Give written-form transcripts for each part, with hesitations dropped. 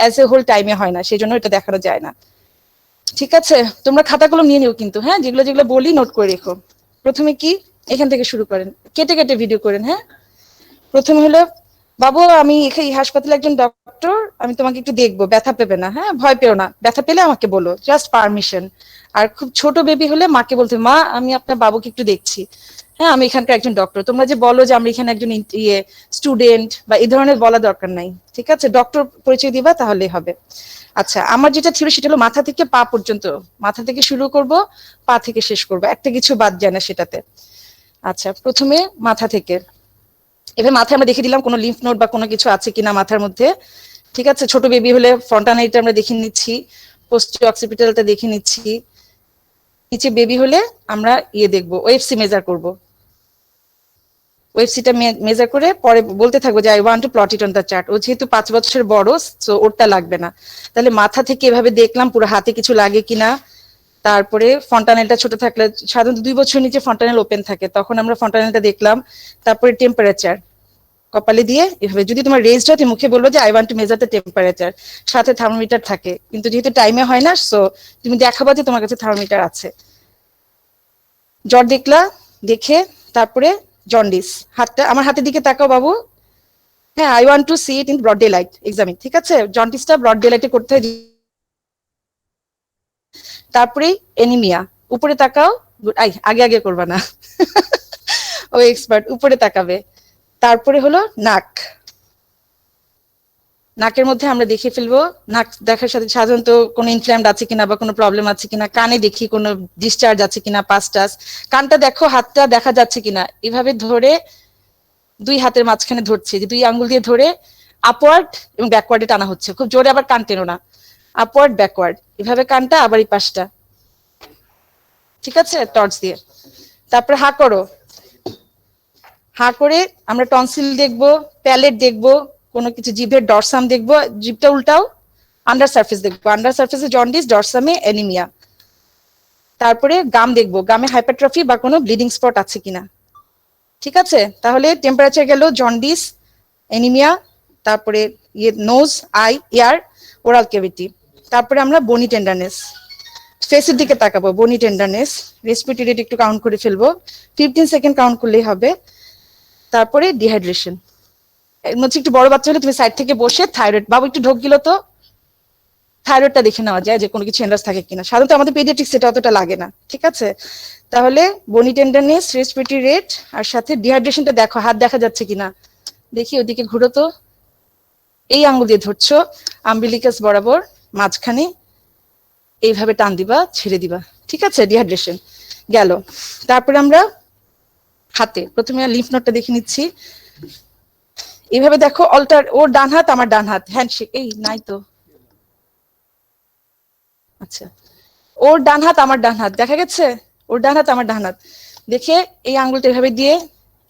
As a whole টাইমে হয় না, সেই জন্য এটা দেখানো যায় না। ঠিক আছে, তোমরা খাতাগুলো নিয়ে নিও কিন্তু, হ্যাঁ, যেগুলো যেগুলো বলি নোট করে রেখো। প্রথমে কি, এখান থেকে শুরু করেন, কেটে কেটে ভিডিও করেন। হ্যাঁ, প্রথমে হলো, বাবু আমি এখানে হাসপাতালে একজন ডক্টর, আমি তোমাকে একটু দেখবো, ব্যথা পেবে না, হ্যাঁ ভয় পেও না, ব্যথা পেলে আমাকে বলো, জাস্ট পারমিশন। আর খুব ছোট বেবি হলে মাকে বলতে, মা আমি আপনার বাবুকে একটু দেখছি, হ্যাঁ আমি এখানকার একজন ডক্টর। তোমরা যে বলো যে আমরা এখানে একজন স্টুডেন্ট বা এই ধরনের বলা দরকার নাই, ঠিক আছে, ডক্টর পরিচয় দিবা তাহলেই হবে। আচ্ছা, আমার যেটা ছিল সেটা হলো মাথা থেকে পা পর্যন্ত, মাথা থেকে শুরু করব, পা থেকে শেষ করব, একটা কিছু বাদ যায় না সেটাতে। আচ্ছা, প্রথমে মাথা থেকে, এবার মাথায় আমরা দেখে দিলাম কোনো লিম্ফ নোড বা কোনো কিছু আছে কিনা মাথার মধ্যে। ঠিক আছে, ছোট বেবি হলে ফ্রন্টানাইটা আমরা দেখে নিচ্ছি, পোস্টিরিয়র অক্সিপিটালটা দেখে নিচ্ছি, নিচে বেবি হলে আমরা দেখবো, ওএফসি মেজার করব, ওএফসিটা মেজার করে পরে বলতে থাকবো যে I want to plot it on the chart. ও যেহেতু 5 বছরের বড়, সো ওরটা লাগবে না। তাহলে মাথা থেকে এভাবে দেখলাম পুরো হাতে কিছু লাগে কিনা। তারপরে ফন্টানেলটা ছোট থাকলে, সাধারণত 2 বছর নিচে ফন্টানেল ওপেন থাকে, তখন আমরা ফন্টানেলটা দেখলাম। তারপরে টেম্পারেচার কপালে দিয়ে এভাবে, যদি তোমার রেজড হয় মুখে বলবো যে I want to measure the temperature, সাথে থার্মোমিটার থাকে, কিন্তু যেহেতু টাইমে হয় না, সো তুমি দেখাবা যে তোমার কাছে থার্মোমিটার আছে। জ্বর দেখলা, দেখে তারপরে জন্ডিস, হাতটা আমার হাতের দিকে তাকাও বাবু, হ্যাঁ I want to see it in broad daylight examine, ঠিক আছে, জন্ডিসটা ব্রড ডে লাইটে করতে হয়। তারপরে এনিমিয়া, উপরে তাকাও, আগে আগে করবা না ও এক্সপার্ট, উপরে তাকাবে। তারপরে হলো নাক, নাকের মধ্যে আমরা দেখে ফেলবো, নাক দেখার সাথে সাধারণত কোনো ইনফ্ল্যামড আছে কিনা বা কোনো প্রবলেম আছে কিনা, কানে দেখি কোনো ডিসচার্জ আছে কিনা, পাস টাস, কানটা দেখো, হাতটা দেখা যাচ্ছে কিনা, এভাবে ধরে 2 হাতের মাঝখানে ধরছি, যে 2 আঙ্গুল দিয়ে ধরে আপওয়ার্ড এবং ব্যাকওয়ার্ডে টানা হচ্ছে, খুব জোরে আবার কান টেনো না, আপওয়ার্ড ব্যাকওয়ার্ড, এভাবে কানটা, আবার এই পাশটা, ঠিক আছে, টর্চ দিয়ে। তারপরে হা করো, হা করে আমরা টনসিল দেখবো, প্যালেট দেখবো, কোনো কিছু জিভের ডরসাম দেখবো, জিভটা উল্টাও, আন্ডার সারফেস দেখবো, আন্ডার সারফেসে জন্ডিস, ডরসামে অ্যানিমিয়া। তারপরে গাম দেখবো, গামে হাইপারট্রফি বা কোনো ব্লিডিং স্পট আছে কিনা। ঠিক আছে, তাহলে টেম্পারেচার গেল, জন্ডিস, অ্যানিমিয়া, তারপরে nose, eye, ear, oral cavity. তারপরে আমরা বনি টেন্ডারনেস, ফেসের দিকে তাকাবো, বনি টেন্ডারনেস, রেসপিরেটরি রেট একটু কাউন্ট করে ফেলবো, 15 সেকেন্ড কাউন্ট করলেই হবে। তারপরে ডিহাইড্রেশন, এর মধ্যে একটু বড় বাচ্চা হলে তুমি সাইড থেকে বসে থাইরয়েড, বাবু একটু ঢোক গেল তো, থাইরয়েডটা দেখে নেওয়া যায় যে কোনো কিছু এন্ডাস থাকে কিনা, সাধারণত আমাদের পেডিয়াট্রিক্স সেটা অতটা লাগে না। ঠিক আছে, তাহলে বনি টেন্ডারনেস, রেসপিরেটরি রেট, আর সাথে ডিহাইড্রেশনটা দেখো, হাত দেখা যাচ্ছে কিনা, দেখি ওদিকে ঘুরো তো, এই আঙ্গুল দিয়ে ধরছো আম্বিলিকাস বরাবর মাঝখানে, এইভাবে টান দিবা, ছেড়ে দিবা। ঠিক আছে, ডিহাইড্রেশন গেল। তারপরে আমরা হাতে প্রথমে লিম্ফ নোডটা দেখে নিচ্ছি, এইভাবে দেখো, অল্টার, ওর ডান হাত আমার ডান হাত, হ্যান্ডশেক, এই নাই তো, আচ্ছা, ওর ডান হাত আমার ডান হাত, দেখা গেছে, ওর ডান হাত আমার ডান হাত, দেখে এই আঙ্গুলটা এভাবে দিয়ে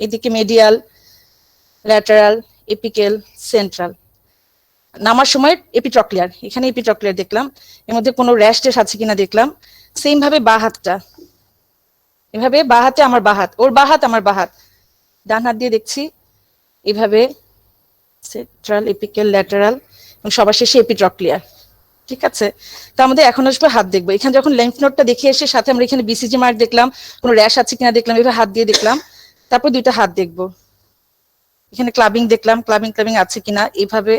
এদিকে মেডিয়াল, ল্যাটারাল, এপিক্যাল, সেন্ট্রাল, নামার সময় এপিট্রক্লিয়ার, এখানে এপিট্রক্লিয়ার দেখলাম, এর মধ্যে কোনো র্যাশ ট্যাশ আছে কিনা দেখলাম। সেম ভাবে বা হাতটা, এভাবে বা হাতে আমার বা হাত, ওর বা হাত আমার বা হাত, ডান হাত দিয়ে দেখছি, এভাবে সেন্ট্রাল, এপিক্যাল, ল্যাটারাল, এবং সবার শেষে এপিট্রক্লিয়ার। ঠিক আছে, তার মধ্যে এখন আসবে হাত দেখবো, এখানে যখন লিম্ফ নোডটা দেখে এসে সাথে আমরা এখানে বিসিজি মার্ক দেখলাম, কোনো র্যাশ আছে কিনা দেখলাম, এভাবে হাত দিয়ে দেখলাম। তারপর 2টা হাত দেখবো, এখানে ক্লাবিং দেখলাম, ক্লাবিং ক্লাবিং আছে কিনা, এইভাবে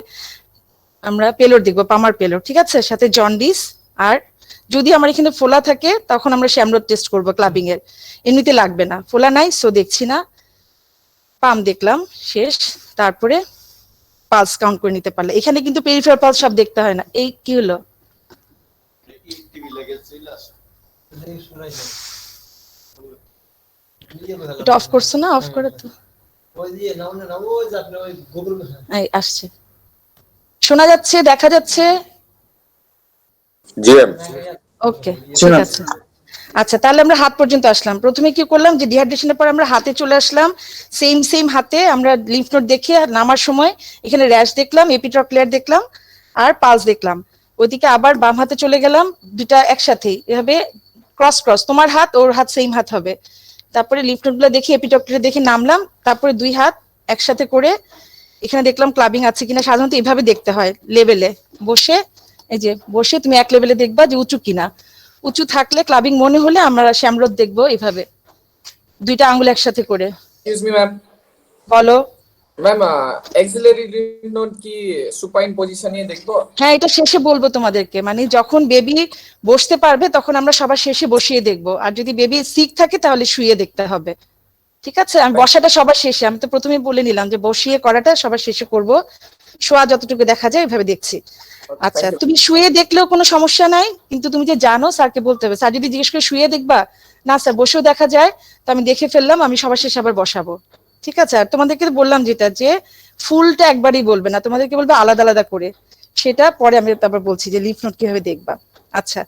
আমরা পেলোর দেখবো, পামার পেলোর। ঠিক আছে, সাথে জন্ডিস, আর যদি আমার এখানে ফোলা থাকে তখন আমরা শ্যামরোড টেস্ট করবো ক্লাবিং এর, এমনিতে লাগবে না, ফোলা নাই সো দেখছি না। পাম দেখলাম, শেষ। তারপরে পালস কাউন্ট করে নিতে পারলে, এখানে কিন্তু পেরিফেরাল পালস সব দেখতে হয় না। এই কি হলো, এটা অফ করছো না, অফ করে তো, আসছে, শোনা যাচ্ছে, দেখা যাচ্ছে, জি ম্যাম, ওকে ঠিক আছে। আচ্ছা, তাহলে আমরা হাত পর্যন্ত আসলাম। প্রথমে কি করলাম, যে ডিহাইড্রেশনের পর আমরা হাতে চলে আসলাম, সেম হাতে আমরা লিম্ফ নোড দেখে, আর নামার সময় এখানে র্যাশ দেখলাম, এপিট্রক্লিয়ার দেখলাম, আর পালস দেখলাম। ওইদিকে আবার বাম হাতে চলে গেলাম, 2টা একসাথেই এভাবে ক্রস ক্রস, তোমার হাত ওর হাত সেম হাত হবে। তারপরে লিম্ফ নোড গুলো দেখে, এপিট্রক্লিয়ার দেখে নামলাম, তারপরে 2 হাত একসাথে করে এখানে দেখলাম ক্লাবিং আছে কিনা, সাধারণত এইভাবে দেখতে হয় লেভেলে, বসে এই যে বসে তুমি এক লেভেলে দেখবা যে উঁচু কিনা, উঁচু থাকলে ক্লাবিং মনে হলে আমরা শ্যামরোদ দেখবো এইভাবে দুইটা আঙ্গুল একসাথে করে। Excuse me ma'am. বলো ম্যাম, অ্যাক্সিলারি লিম্ফ নোড কি সুপাইন পজিশনে দেখবো? হ্যাঁ, এটা শেষে বলবো তোমাদেরকে, মানে যখন বেবি বসতে পারবে তখন আমরা সবার শেষে বসিয়ে দেখবো, আর যদি বেবি সিক থাকে তাহলে শুয়ে দেখতে হবে। ঠিক আছে, আমি বসাটা সবার শেষে, আমি তো প্রথমেই বলে নিলাম যে বসিয়ে করাটা সবার শেষে করব, শোয়া যতটুকু দেখা যায় এভাবে দেখছি। আচ্ছা, তুমি শুয়ে দেখলেও কোনো সমস্যা নাই, কিন্তু তুমি যে জানো স্যারকে বলতে হবে। স্যার যদি জিজ্ঞেস করে শুয়ে দেখবা, না স্যার বসেও দেখা যায়, তো আমি দেখে ফেললাম, আমি সবার শেষে আবার বসাবো। ঠিক আছে, আর তোমাদেরকে বললাম যেটা যে ফুলটা একবারই বলবে না, তোমাদেরকে বলবে আলাদা আলাদা করে, সেটা পরে আমি তারপর বলছি যে লিফ নোট কিভাবে দেখবা। আচ্ছা,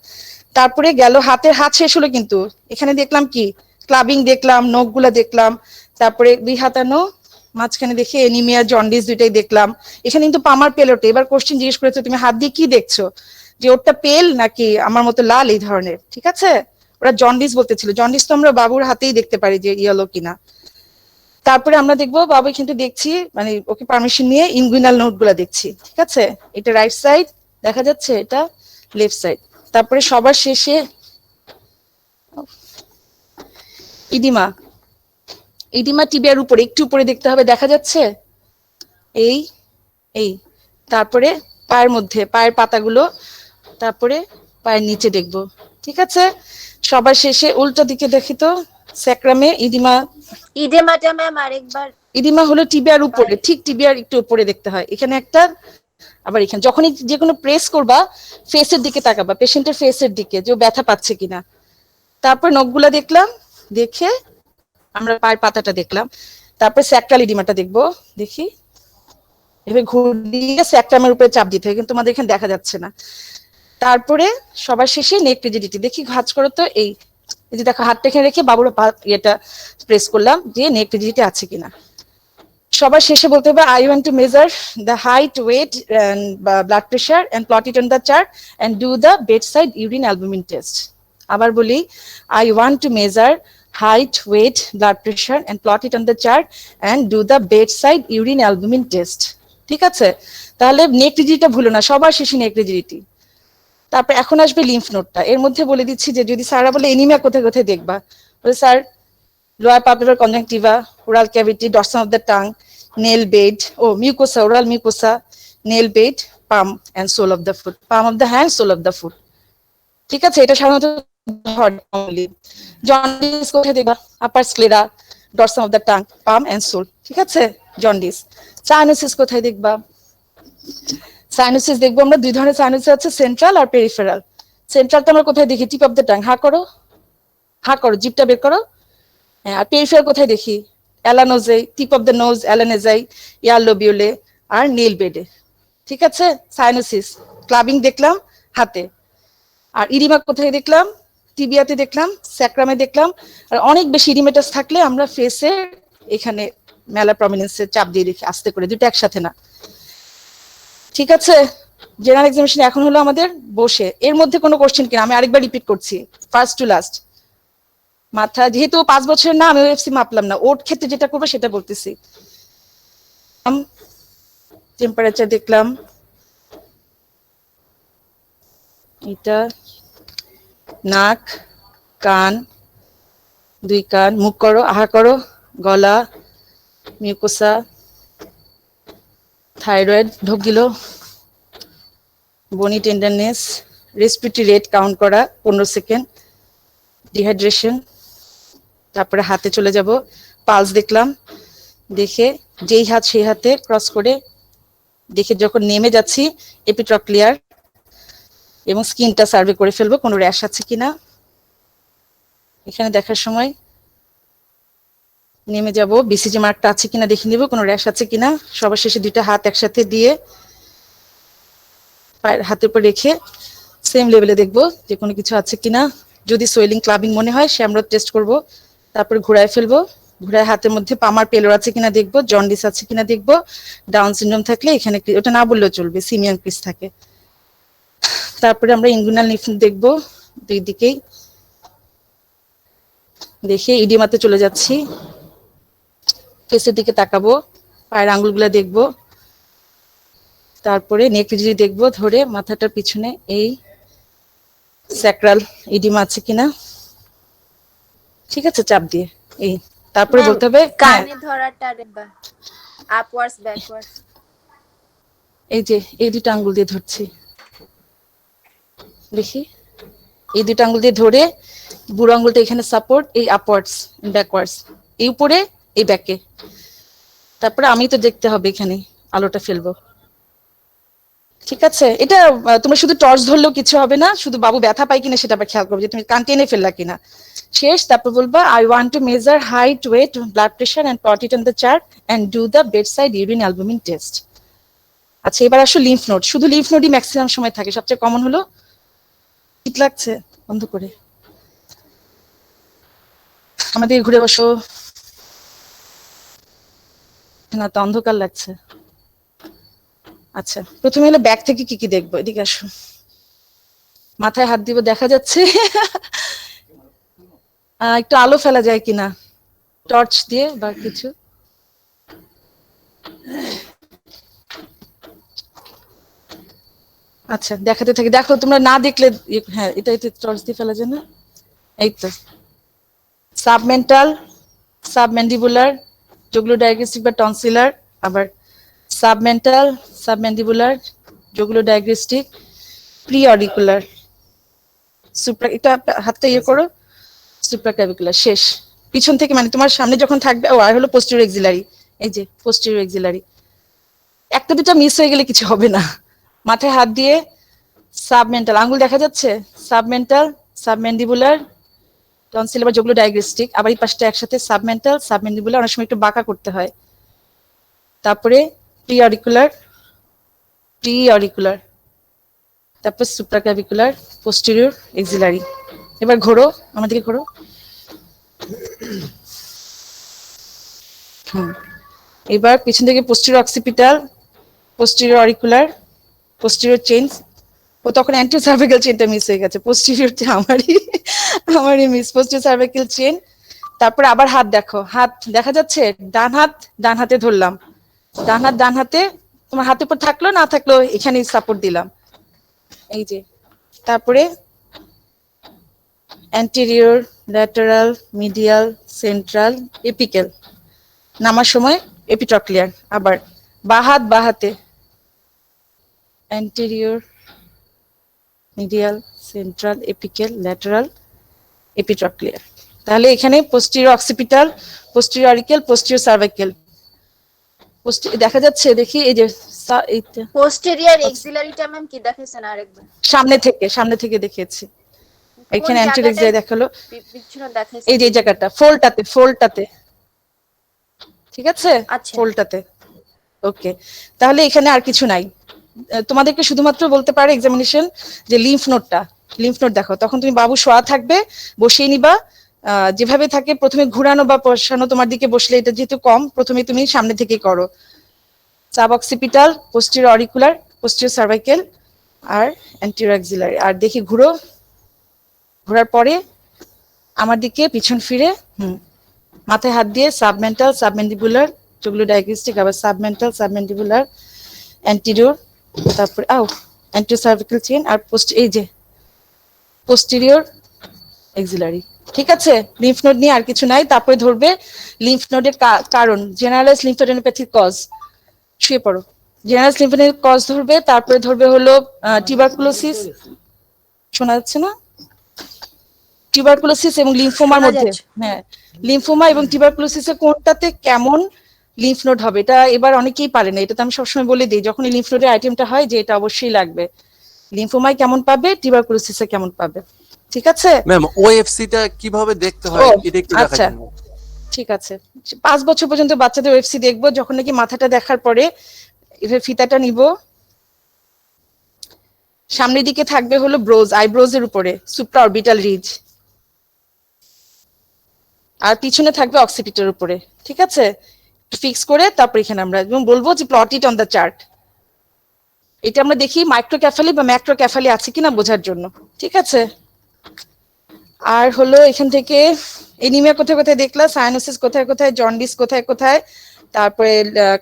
তারপরে গেল হাতের, হাত শেষ হলো, কিন্তু এখানে দেখলাম কি ক্লাবিং দেখলাম, নখগুলা দেখলাম, তারপরে দুই হাতানো, মাঝখানে দেখে এনিমিয়া জন্ডিস দুইটাই দেখলাম। এখানে কিন্তু পামার পেলোটে, এবার কোশ্চেন জিজ্ঞেস করেছে তুমি হাত দিয়ে কি দেখছো, যে ওরটা পেল নাকি আমার মতো লাল, এই ধরনের। ঠিক আছে, ওরা জন্ডিস বলতেছিল, জন্ডিস তো আমরা বাবুর হাতেই দেখতে পারি যে ইয়েলো কিনা। তারপরে আমরা দেখবো বাবু কিন্তু দেখছি, মানে ওকে পারমিশন নিয়ে ইনগুইনাল নোট গুলা দেখছি। ঠিক আছে, এটা রাইট সাইড দেখা যাচ্ছে, এটা লেফট সাইড। তারপরে সবার শেষে ইডিমা, ইডিমা টিবিয়ার উপরে, একটু উপরে দেখতে হবে, দেখা যাচ্ছে এই এই। তারপরে পায়ের মধ্যে, পায়ের পাতাগুলো, তারপরে পায়ের নিচে দেখবো। ঠিক আছে, সবার শেষে উল্টো দিকে দেখি তো স্যাক্রামে ইডিমা। ইডেমাটা ম্যাম আরেকবার। ইডিমা হলো টিবিয়ার উপরে, ঠিক টিবিয়ার একটু উপরে দেখতে হয়, এখানে একটা, আবার এখানে। যখনই যে কোনো প্রেস করবা ফেসের দিকে তাকাবা, পেশেন্টের ফেসের দিকে, যে ও ব্যথা পাচ্ছে কিনা। তারপর নখগুলা দেখলাম, দেখে আমরা পায়ের পাতাটা দেখলাম। তারপর স্যাক্রাল ইডিমাটা দেখবো, দেখি এভাবে ঘুরিয়ে স্যাক্রামের উপরে চাপ দিতে হয়, কিন্তু তোমাদের এখানে দেখা যাচ্ছে না। তারপরে সবার শেষে নেক রিজিডিটি দেখি, ভাঁজ করো তো, এই যে দেখো হাতটা এখানে রেখে বাবুর ইয়েটা প্রেস করলাম, যে নেক রিজিডিটি আছে কিনা। সবার শেষে বলতে হবে I want to measure the height, weight, blood pressure and plot it on the chart and do the bedside urine albumin test. আবার বলি, I want to measure height, weight, blood pressure and plot it on the chart and do the bedside urine albumin test. ঠিক আছে, তাহলে নেক রিজিডিটিটা ভুলো না, সবার শেষে নেক rigidity. তারপর এখন আসবে লিম্ফ নোডটা, এর মধ্যে বলে দিচ্ছি যে যদি স্যাররা বলে এনিমিয়া কোথায় কোথায় দেখবা, বলে sir lower palpebral conjunctiva, oral cavity, dorsum of the tongue, nail bed, ও mucosa, oral mucosa, nail bed, palm and sole of the foot, palm of the hand, sole of the foot. ঠিক আছে, এটা সাধারণত jaundice কোথায় দেখবা, upper sclera, dorsum of the tongue, palm and sole. ঠিক আছে, jaundice. Cyanosis কোথায় দেখবা, সাইনোসিস দেখবো আমরা দুই ধরনের সাইনোসিস আছে, সেন্ট্রাল আর পেরিফেরাল। সেন্ট্রালটা আমরা কোথায় দেখি, টিপ অফ দ্য টাং, হা করো, হা করো, জিপটা বের করো। হ্যাঁ, আর পেরিফেরাল কোথায় দেখি, অ্যালানোজে, টিপ অফ দ্য নোজ, অ্যালানেজাই, ইয়ার লোবিউলে আর নীল বেডে। ঠিক আছে, সাইনোসিস ক্লাবিং দেখলাম হাতে। আর ইডিমা কোথায় দেখলাম, টিবিয়াতে দেখলাম, স্যাক্রামে দেখলাম। আর অনেক বেশি ইডিমেটাস থাকলে আমরা ফেসে এখানে মেলা প্রমিনেন্সে চাপ দিয়ে দেখি, আস্তে করে, দুটো একসাথে না। ঠিক আছে, জেনারেল এক্সামিনেশন এখন হলো আমাদের বসে, এর মধ্যে কোনো কোশ্চেন কিনা আমি আরেকবার রিপিট করছি, ফার্স্ট টু লাস্ট। মাথা যেহেতু 5 বছরের না, আমি ওএফসি মাপলাম না, ওর ক্ষেত্রে যেটা করবো সেটা বলতেছি। টেম্পারেচার দেখলাম, এটা নাক, কান, দুই কান, মুখ করো, আহা করো, গলা, মিউকোসা, থাইরয়েড ঢোক দিল, বনি টেন্ডারনেস, রেসপিরেটরি রেট কাউন্ট করা 15 সেকেন্ড, ডিহাইড্রেশন। তারপরে হাতে চলে যাব, পালস দেখলাম, দেখে যেই হাত সেই হাতে ক্রস করে দেখে যখন নেমে যাচ্ছি এপিট্রক্লিয়ার এবং স্কিনটা সার্ভে করে ফেলবো কোনো র্যাশ আছে কিনা। এখানে দেখার সময় নেমে যাব, বিসিজি মার্কটা আছে কিনা দেখে নিব, কোনো র্যাশ আছে কিনা। সবার শেষে দুইটা হাত একসাথে দিয়ে পায়ের হাতের উপর রেখে সেম লেভেলে দেখবো যে কোনো কিছু আছে কিনা। যদি সোয়েলিং ক্লাবিং মনে হয় সে আমরা টেস্ট করব। তারপরে ঘুরায় ফেলবো, ঘুরায় হাতের মধ্যে পামার পেলোর আছে কিনা দেখবো, জন্ডিস আছে কিনা দেখবো, ডাউন সিনড্রোম থাকলে এখানে, ওটা না বললেও চলবে, সিমিয়ান ক্রিস থাকে। তারপরে আমরা ইনগুইনাল লিম্ফ দেখবো দুই দিকেই, দেখে ইডিমাতে চলে যাচ্ছি, ফেসের দিকে তাকাবো, পায়ের আঙ্গুলগুলা দেখবো। তারপরে নেক রিজিডি দেখবো ধরে মাথাটার পিছনে এই স্যাক্রাল ইডিমা আছে কিনা, ঠিক আছে, চাপ দিয়ে এই, তারপরে ম্যাম, বলতে হবে হ্যাঁ, কানে ধরাটা আরেকবার আপওয়ার্ডস ব্যাকওয়ার্ডস। এই যে এই দুটো আঙ্গুল দিয়ে ধরছি, দেখি এই দুটো আঙ্গুল দিয়ে ধরে বুড়ো আঙ্গুলটা এখানে সাপোর্ট, এই আপওয়ার্ডস ব্যাকওয়ার্ডস, এই উপরে এই ব্যাকে, তারপরে আমি তো দেখতে হবে এখানে আলোটা ফেলবো, ঠিক আছে। এটা তোমরা শুধু টর্চ ধরলেও কিছু হবে না, শুধু বাবু ব্যথা পাই কিনা সেটা আবার খেয়াল করবে যে তুমি কান টেনে ফেললা কিনা। শেষ, তারপর বলবা I want to measure height, weight, blood pressure and plot it on the chart and do the bedside urine albumin test. আচ্ছা, এবার আসো লিম্ফ নোড। শুধু লিম্ফ নোডই ম্যাক্সিমাম সময় থাকে, সবচেয়ে কমন হলো, ঠিক লাগছে, বন্ধ করে আমাদের ঘুরে বসো, না তো অন্ধকার লাগছে। আচ্ছা, প্রথমে হলো ব্যাক থেকে কি কি দেখবো, এদিকে আসো, মাথায় হাত দিব, দেখা যাচ্ছে একটু আলো ফেলা যায় কিনা টর্চ দিয়ে বা কিছু, আচ্ছা দেখাতে থাকি, দেখো তোমরা না দেখলে, হ্যাঁ এটা টর্চ দিয়ে ফেলা যায় না, এই তো সাবমেন্টাল, সাবম্যান্ডিবুলার, জুগুলোডায়াগ্রাস্টিক বা টনসিলার, আবার submental, submandibular, jugulodigastric, pre auricular, supra, এটা হাতটা ইয়ে করো, সুপ্রাক্লাভিকুলার। শেষ, পিছন থেকে মানে তোমার সামনে যখন থাকবে, ও আর হলো পোস্টেরিয়র এক্সিলারি, এই যে পোস্টেরিয়র এক্সিলারি, একটা দুটো মিস হয়ে গেলে কিছু হবে না। মাথায় হাত দিয়ে সাবমেন্টাল, আঙ্গুল দেখা যাচ্ছে, সাবমেন্টাল, সাবম্যান্ডিবুলার, টনসিল বা জুগুলোডায়াগ্রাস্টিক, আবার এই পাশটা একসাথে সাবমেন্টাল, সাবম্যান্ডিবুলার, অনেক সময় একটু বাঁকা করতে হয়। তারপরে প্রি অরিকুলার, প্রি অরিকুলার, তারপর সুপ্রাক্লাভিকুলার, পোস্টেরিয়র এক্সিলারি। এবার ঘোরো, আমাদেরকে ঘোরো, এবার পিছন থেকে posterior occipital, posterior auricular, posterior chain, ও তখন অ্যান্টি সার্ভিক্যাল চেইনটা মিস হয়ে গেছে, পোস্টেরিয়রটা আমারই মিস, পোস্টেরিয়র সার্ভিক্যাল চেইন। তারপরে আবার হাত দেখো, হাত দেখা যাচ্ছে, ডান হাত ডান হাতে ধরলাম, ডান হাত ডান হাতে, তোমার হাতের উপর থাকলো না থাকলো এখানে সাপোর্ট দিলাম, এই যে। তারপরে anterior, lateral, medial, central, apical, নামার সময় এপিট্রক্লিয়ার। আবার বা হাতে anterior, medial, central, apical, lateral, epitrochlear. তাহলে এখানে posterior occipital, posterior auricular, posterior cervical, দেখা যাচ্ছে, দেখি এই যে এইটা পোস্টেরিয়র এক্সিলারিটা ম্যাম কি দেখাইছেন আরেকবার? সামনে থেকে দেখিয়েছি, এখানে কোন অ্যান্টেরিয়র জায়গাটায় দেখালো, পিছনে দেখাইছেন? এই যে এই জায়গাটা ফোল্ডটাতে, ঠিক আছে, আচ্ছা। ফোল্ডটাতে। ওকে, তাহলে এখানে আর কিছু নাই, তোমাদেরকে শুধুমাত্র বলতে পারে এক্সামিনেশন যে লিম্ফ নোড দেখো, তখন তুমি বাবু শোয়া থাকবে, বসিয়ে নিবা, যেভাবে থাকে প্রথমে ঘুরানো বা বসানো, তোমার দিকে বসলে এটা যেহেতু কম, প্রথমে তুমি সামনে থেকে করো, সাবঅক্সিপিটাল, পোস্টেরিয়র অরিকুলার, পোস্টেরিয়র সার্ভাইকাল আর অ্যান্টেরিয়র অ্যাক্সিলারি। আর দেখি ঘোরার পরে আমার দিকে পিছন ফিরে, মাথায় হাত দিয়ে সাবমেন্টাল, সাবম্যান্ডিবুলার, জুগুলোডায়াগ্রাস্টিক, আবার সাবমেন্টাল, সাবম্যান্ডিবুলার, অ্যান্টেরিয়র, তারপরে অ্যান্টেরিয়র সার্ভিক্যাল চেইন, আর এই যে পোস্টেরিয়র এক্সিলারি, ঠিক আছে। লিম্ফ নোড নিয়ে আর কিছু নাই। তারপরে ধরবে লিম্ফ নোডের কারণ, জেনারেলাইজড লিম্ফোডেনোপ্যাথির কজ, শুয়ে পড়ো, জেনারেলাইজড লিম্ফোডেনোপ্যাথির কজ ধরবে। তারপরে ধরবে হলো টিউবারকুলোসিস, শোনা যাচ্ছে না, টিউবারকুলোসিস এবং লিম্ফোমার মধ্যে, হ্যাঁ লিম্ফোমা এবং টিউবারকুলোসিসের কোনটাতে কেমন লিম্ফ নোড হবে, এটা এবার অনেকেই পারে না, এটা তো আমি সবসময় বলে দিই যখন লিম্ফ নোডের আইটেমটা হয় যে এটা অবশ্যই লাগবে, লিম্ফোমায় কেমন পাবে, টিউবারকুলোসিসে কেমন পাবে, ঠিক আছে ম্যাম। ওএফসি টা কিভাবে দেখতে হয় এটা একটু আচ্ছা দেখাবেন? ঠিক আছে, 5 বছর পর্যন্ত বাচ্চাদের ওএফসি দেখবো, যখন নাকি মাথাটা দেখার পরে এভাবে ফিতাটা নিব, সামনের দিকে থাকবে হলো ব্রোজ, আইব্রোজ এর উপরে সুপ্রা অরবিটাল রিজ, আর পিছনে থাকবে অক্সিপিটার উপরে, ঠিক আছে, ফিক্স করে তারপর এখানে আমরা বলবো যে plot it on the chart. এটা আমরা দেখি মাইক্রোক্যাফালি বা ম্যাক্রোক্যাফালি আছে কিনা বোঝার জন্য, ঠিক আছে। আর হলো এখান থেকে এনিমিয়া কোথায় কোথায় দেখলা, সায়ানোসিস কোথায় কোথায়, জন্ডিস কোথায় কোথায়, তারপরে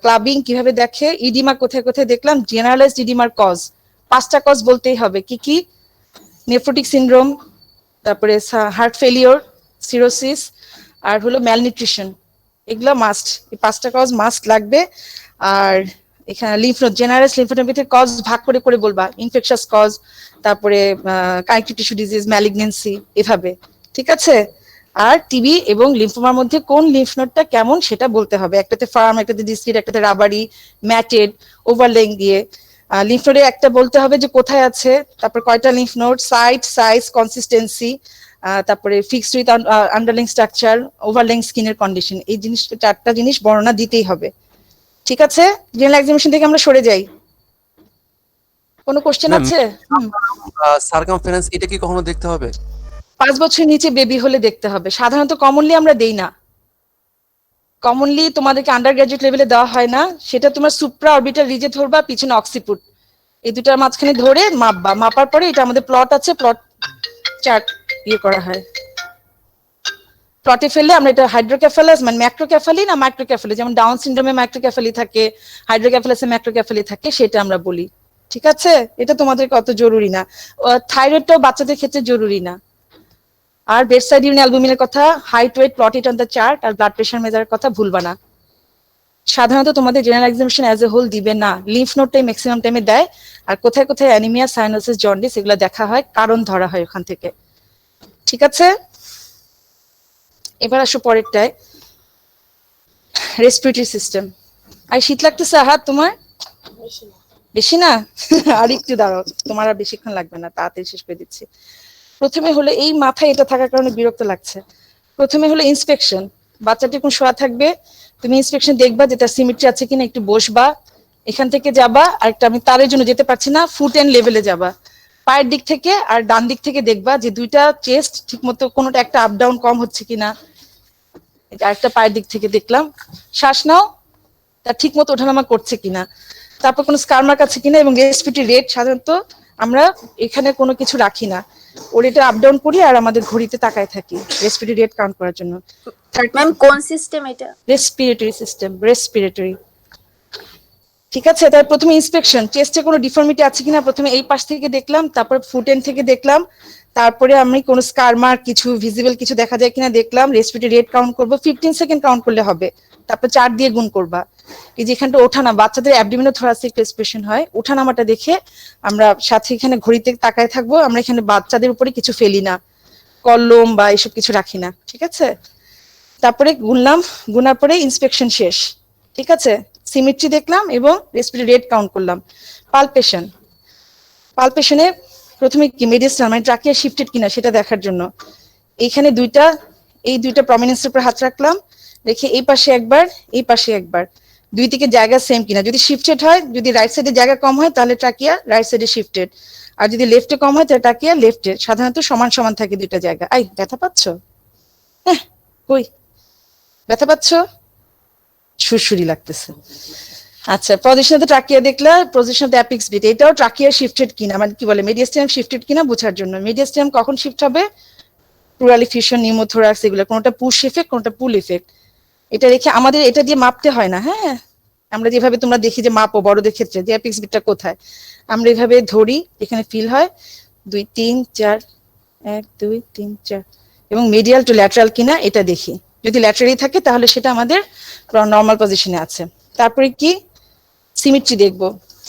ক্লাবিং কিভাবে দেখে, ইডিমা কোথায় কোথায় দেখলাম, জেনারেলাইজড ইডিমার কজ 5টা কজ বলতেই হবে, কি কি? নেফ্রোটিক সিনড্রোম, তারপরে হার্ট ফেলিওর, সিরোসিস, আর হলো ম্যালনিউট্রিশন। এগুলো মাস্ট, এই 5টা কজ মাস্ট লাগবে। আর এখানে লিম্ফ নোড, জেনারেল লিম্ফোডেনপাথির কজ ভাগ করে করে বলবা, ইনফেকশাস কজ, তারপরে কানেক্টিভ টিস্যু ডিজিজ, ম্যালিগনেন্সি, এভাবে, ঠিক আছে? আর টিবি এবং লিম্ফোমার মধ্যে কোন লিম্ফ নোডটা কেমন সেটা বলতে হবে, একটাতে ফার্ম, একটাতে ডিসক্রিট, একটাতে রাবারি, ম্যাটেড, ওভারলেইং দিয়ে। লিম্ফ নোডে একটা বলতে হবে যে কোথায় আছে, তারপর কয়টা lymph node, site, size, consistency, তারপরে fixed with underlying structure, overlying স্কিনের কন্ডিশন। এই জিনিস 4টা জিনিস বর্ণনা দিতেই হবে, ঠিক আছে? জেনারেল এক্সামিনেশন থেকে আমরা সরে যাই। কোনো কোশ্চেন ম্যাম, আছে? সার্কামফারেন্স এটা কি কখনো দেখতে হবে? 5 বছরের নিচে বেবি হলে দেখতে হবে। সাধারণত কমনলি আমরা দেই না, কমনলি তোমাদেরকে আন্ডার গ্রাজুয়েট লেভেলে দেওয়া হয় না। সেটা তোমার সুপ্রা অরবিটাল রিজে ধরবা, পিছনে অক্সিপুট, এই দুটার মাঝখানে ধরে মাপবা। মাপার পরে এটা আমাদের প্লট আছে, প্লট চার্ট ইয়ে করা হয়। প্লটে ফেললে আমরা এটা হাইড্রোক্যাফালাস মানে ম্যাক্রোক্যাফালি না মাইক্রোক্যাফালি, যেমন ডাউন সিনড্রোমে মাইক্রোক্যাফালি থাকে, হাইড্রোক্যাফালাসে ম্যাক্রোক্যাফালি থাকে, সেটা আমরা বলি, ঠিক আছে? এটা তোমাদের অত জরুরি না। থাইরয়েডটাও বাচ্চাদের ক্ষেত্রে জরুরি না। আর বেডসাইড ইউরিন অ্যালবুমিনের কথা, height, weight, plot it on the chart, আর ব্লাড প্রেশার মেজারের কথা ভুলবা না। সাধারণত তোমাদের general examination as a whole দিবে না, লিম্ফ নোডটাই ম্যাক্সিমাম টাইমে দেয়। আর কোথায় কোথায় অ্যানিমিয়া, সাইনোসিস, জন্ডিস এগুলো দেখা হয়, কারণ ধরা হয় ওখান থেকে, ঠিক আছে? এবার আসো পরেরটায়, রেসপিরেটরি সিস্টেম। আর শীত লাগতেছে হাত তোমার? বেশি না? আর একটু দাঁড়াও, তোমার আর বেশিক্ষণ লাগবে না, তাড়াতাড়ি শেষ করে দিচ্ছি। প্রথমে হলো, এই মাথায় এটা থাকার কারণে বিরক্ত লাগছে, প্রথমে হলো ইন্সপেকশন। বাচ্চাটি কোন শোয়া থাকবে, তুমি ইন্সপেকশন দেখবা যে তার সিমেট্রি আছে কিনা, একটু বসবা, এখান থেকে যাবা, আর একটা আমি তারের জন্য যেতে পারছি না, ফুট এন্ড লেভেলে যাবা, পায়ের দিক থেকে আর ডান দিক থেকে দেখবা যে দুইটা চেস্ট ঠিক মতো, কোনোটা একটা আপ ডাউন কম হচ্ছে কিনা। আরেকটা পায়ের দিক থেকে দেখলাম, শ্বাস নাও, তা ঠিক মতো ওঠানামা করছে কিনা, তারপর কোনো স্কার মার্ক আছে কিনা, এবং রেসপিরেটরি রেট সাধারণত আমরা এখানে কোনো কিছু রাখি না, ওর এটা আপ ডাউন করি আর আমাদের ঘড়িতে তাকায় থাকি রেসপিরেটরি রেট কাউন্ট করার জন্য। ম্যাম কোন সিস্টেম এটা? রেসপিরেটরি সিস্টেম, রেসপিরেটরি, ঠিক আছে? তার প্রথমে ইন্সপেকশন, চেস্টে কোনো ডিফর্মিটি আছে কিনা প্রথমে এই পাশ থেকে দেখলাম, তারপর ফুট এন্ড থেকে দেখলাম, তারপরে আমি কোনো স্কার মার্ক, কিছু ভিজিবল কিছু দেখা যায় কিনা দেখলাম, রেসপিরেটরি রেট কাউন্ট করবো, 15 সেকেন্ড কাউন্ট করলে হবে, তারপর 4 দিয়ে গুণ করবা। এই যে এখানটা ওঠানা, বাচ্চাদের অ্যাবডোমিনো থোরাসিক রেসপিরেশন হয়, ওঠানামাটা দেখে আমরা সাথে এখানে ঘড়িতে তাকায় থাকবো। আমরা এখানে বাচ্চাদের উপরে কিছু ফেলি না, কলম বা এসব কিছু রাখি না, ঠিক আছে? তারপরে গুনলাম, গুনার পরে ইন্সপেকশন শেষ, ঠিক আছে? সিমেট্রি দেখলাম এবং রেসপিরেটরি রেট কাউন্ট করলাম। পালপেশন, পালপেশনে প্রথমে কি মেডিয়াস্টাইনাম মানে ট্রাকিয়া শিফটেড কিনা সেটা দেখার জন্য এইখানে এই দুইটা প্রমিনেন্সের উপর হাত রাখলাম, রেখে এই পাশে একবার, এই পাশে একবার, দুই দিকে জায়গা সেম কিনা। যদি শিফটেড হয়, যদি রাইট সাইডে জায়গা কম হয় তাহলে ট্রাকিয়া রাইট সাইডে শিফটেড, আর যদি লেফটে কম হয় তাহলে ট্রাকিয়া লেফটে। সাধারণত সমান সমান থাকে দুইটা জায়গা। আই ব্যথা পাচ্ছ? হ্যাঁ, কই ব্যথা পাচ্ছ? সুরসুরি লাগতেছে। আচ্ছা, পজিশন অফ দ্য ট্রাকিয়া দেখলা, পজিশন অফ দ্য অ্যাপিক্স বিট, এটাও ট্রাকিয়া শিফটেড কিনা, মানে কি বলে মেডিয়াস্টাইনাম শিফটেড কিনা বোঝার জন্য। মেডিয়াস্টাইনাম কখন শিফট হবে? প্লুরালি ফিউশন, নিউমোথোরাক্স, এগুলো কোনটা পুশ ইফেক্ট, কোনটা পুল ইফেক্ট, এটা রেখে আমাদের এটা দিয়ে মাপতে হয় না। হ্যাঁ, আমরা যেভাবে তোমরা দেখি যে মাপো বড়দের ক্ষেত্রে যে অ্যাপিক্স বিটটা কোথায়, আমরা এইভাবে ধরি, এখানে ফিল হয় 2 3 4, 1 2 3 4, এবং মিডিয়াল টু ল্যাটারাল কিনা এটা দেখি। যদি ল্যাটারালি থাকে তাহলে সেটা আমাদের নর্মাল পজিশনে আছে। তারপরে কি সিমেট্রি দেখবো।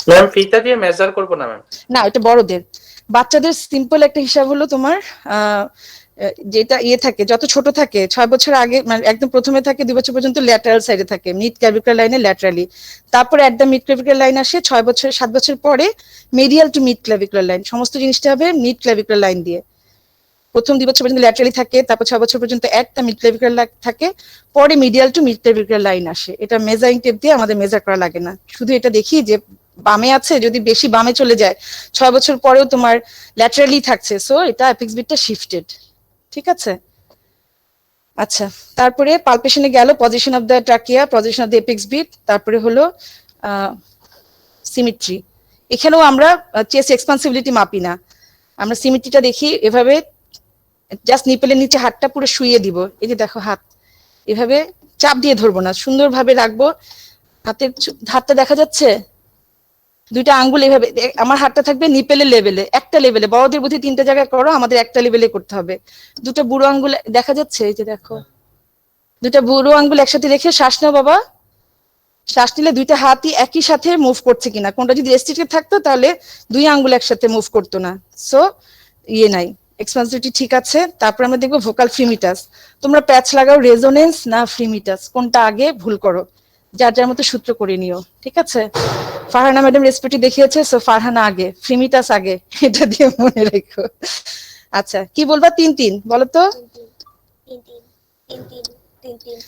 ম্যাম ফিতা দিয়ে মেজার করব না ম্যাম? না, এটা বড়দের। বাচ্চাদের সিম্পল একটা হিসাব হলো তোমার যেটা থাকে, যত ছোট থাকে 6 বছর আগে, মানে একদম প্রথমে থাকে 2 বছর পর্যন্ত ল্যাটারাল সাইডে থাকে, মিড ক্লাভিকুলার লাইনে ল্যাটারালি, তারপরে at the mid clavicular line আসে 6 বছর 7 বছর পরে medial to mid clavicular line, সমস্ত জিনিসটা হবে মিড ক্লাভিকুলার লাইন দিয়ে। প্রথম 2 বছর পর্যন্ত ল্যাটারালি থাকে, তারপর 6 বছর পর্যন্ত at the mid clavicular line থাকে, পরে medial to mid clavicular line আসে। এটা মেজারিং টেপ দিয়ে আমাদের মেজার করা লাগে না, শুধু এটা দেখি যে বামে আছে, যদি বেশি বামে চলে যায় 6 বছর পরেও তোমার ল্যাটারালি থাকছে, সো এটা অ্যাপিক্স বিটটা শিফটেড, ঠিক আছে? আচ্ছা, তারপরে পালপেশনে গেল, position of the trachea, position of the apex beat, তারপরে হলো সিমেট্রি। এখানেও আমরা চেস্ট এক্সপান্সিবিলিটি মাপি না, আমরা সিমেট্রিটা দেখি এভাবে, জাস্ট নিপেলের নিচে হাতটা পুরো শুইয়ে দিব, এই যে দেখো হাত এভাবে চাপ দিয়ে ধরবো না, সুন্দরভাবে রাখবো। হাতটা দেখা যাচ্ছে, দুইটা আঙ্গুল এভাবে, আমার হাতটা থাকবে নিপেলের লেভেলে, একটা লেভেলে। বড়দের বুদ্ধি 3টে জায়গায় করো, আমাদের একটা লেভেলে করতে হবে। দুটো বুড়ো আঙ্গুল দেখা যাচ্ছে, এই যে দেখো, দুটা বুড়ো আঙ্গুল একসাথে রেখে শ্বাস নাও বাবা। শ্বাস নিলে দুইটা হাতই একই সাথে মুভ করছে কিনা, কোনটা যদি রেস্ট্রিক্টেড থাকতো তাহলে 2 আঙ্গুল একসাথে মুভ করতো না। সো নাই, এক্সপান্সিভিটি ঠিক আছে। তারপর আমরা দেখবো ভোকাল ফ্রিমিটাস। তোমরা প্যাচ লাগাও রেজোনেন্স না ফ্রিমিটাস, কোনটা আগে ভুল করো, যার যার মতো সূত্র করে নিও, ঠিক আছে। ফারহানা ম্যাডাম রেসপিটি দেখিয়েছে, সো ফারহানা আগে, ফ্রিমিটাস আগে, এটা দিয়ে মনে রেখো। আচ্ছা, কি বলবা? 3-3 বলো তো।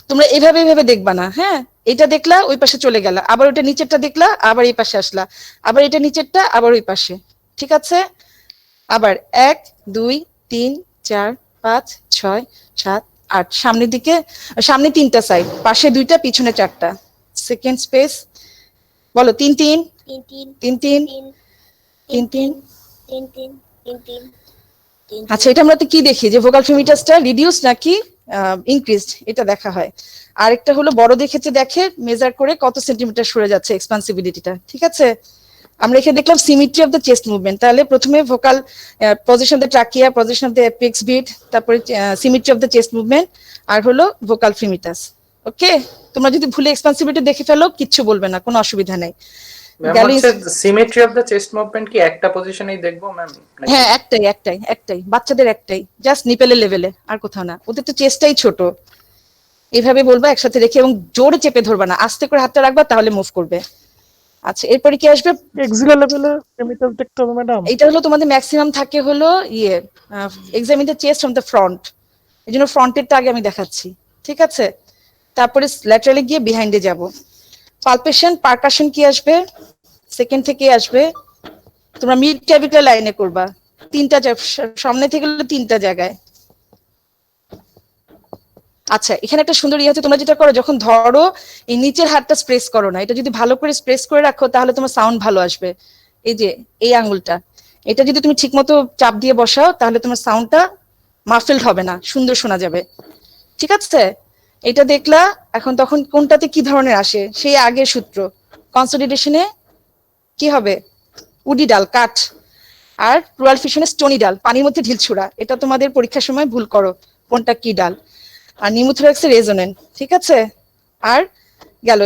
তোমরা এভাবে এভাবে দেখবা না, হ্যাঁ। এটা দেখলা, ওই পাশে চলে গেলা, আবার ওটা নিচেরটা দেখলা, আবার এই পাশে আসলা, আবার এটা নিচেরটা, আবার ওই পাশে, ঠিক আছে। আবার 1 2 3 4 5 6 7 8, সামনের দিকে, সামনে 3টা সাইড, পাশে 2টা, পিছনে 4টা। সেকেন্ড স্পেস বলো। 3-3 3-3 3-3। আচ্ছা, এটা আমরা তো কি দেখি যে ভোকাল ফ্রিমিটাসটা রিডিউস নাকি ইনক্রিজড, এটা দেখা হয়। আরেকটা হলো বড়দের ক্ষেত্রে দেখে মেজার করে কত সেন্টিমিটার সরে যাচ্ছে এক্সপান্সিবিলিটিটা, ঠিক আছে। আমরা এখানে দেখলাম symmetry of the chest movement. তাহলে প্রথমে vocal position of the trachea, position of the apex beat, তারপরে symmetry of the chest movement, আর হলো ভোকাল ফ্রিমিটাস। ওকে, তোমরা যদি ভুলে এক্সপান্সিবিলিটি দেখে ফেলো, কিচ্ছু বলবে না, কোনো অসুবিধা নেই। Symmetry of the chest movement কি একটা পজিশনেই দেখবো ম্যাম? হ্যাঁ, একটাই, বাচ্চাদের একটাই, জাস্ট নিপেলের লেভেলে, আর কোথাও না। ওদের তো চেস্টটাই ছোট। এইভাবে বলবা একসাথে রেখে, এবং জোরে চেপে ধরবা না, আস্তে করে হাতটা রাখবা, তাহলে মুভ করবে। আচ্ছা, এরপরে কি আসবে? এক্সিলার লেভেলে ফ্রিমিটাস দেখতে হবে ম্যাডাম। এটা হলো তোমাদের ম্যাক্সিমাম থাকে হলো examine the chest from the front, এই জন্য ফ্রন্টেরটা আগে আমি দেখাচ্ছি, ঠিক আছে। তারপরে ল্যাটারালি গিয়ে বিহাইন্ডে যাব। পালপেশন, পারকাশন কি আসবে? সেকেন্ড থেকে আসবে। তোমরা মিড ক্যাভিকুলার লাইনে করবা, 3টা সামনে থেকে হলো 3টা জায়গায়। আচ্ছা, এখানে একটা সুন্দর ইয়ে হচ্ছে, তোমরা যেটা করো যখন ধরো, এই নিচের হাতটা স্প্রেস করো না, এটা যদি ভালো করে স্প্রেস করে রাখো তাহলে তোমার সাউন্ড ভালো আসবে। এই যে এই আঙ্গুলটা, এটা যদি তুমি ঠিকমতো চাপ দিয়ে বসাও তাহলে তোমার সাউন্ডটা মাফেলড হবে না, সুন্দর শোনা যাবে, ঠিক আছে। এটা দেখলা, এখন তখন কোনটাতে কি ধরনের আসে সেই আগের সূত্র। কনসোলিডেশনে কি হবে? উডি ডাল, কাঠ। আর প্লুরাল ফিশনে স্টোনি ডাল, পানির মধ্যে ঢিল ছুড়া। এটা তোমাদের পরীক্ষার সময় ভুল করো, কোনটা কি ডাল। আর নিউমোথোরাক্সে রেজোনেন্ট, ঠিক আছে। আর গেল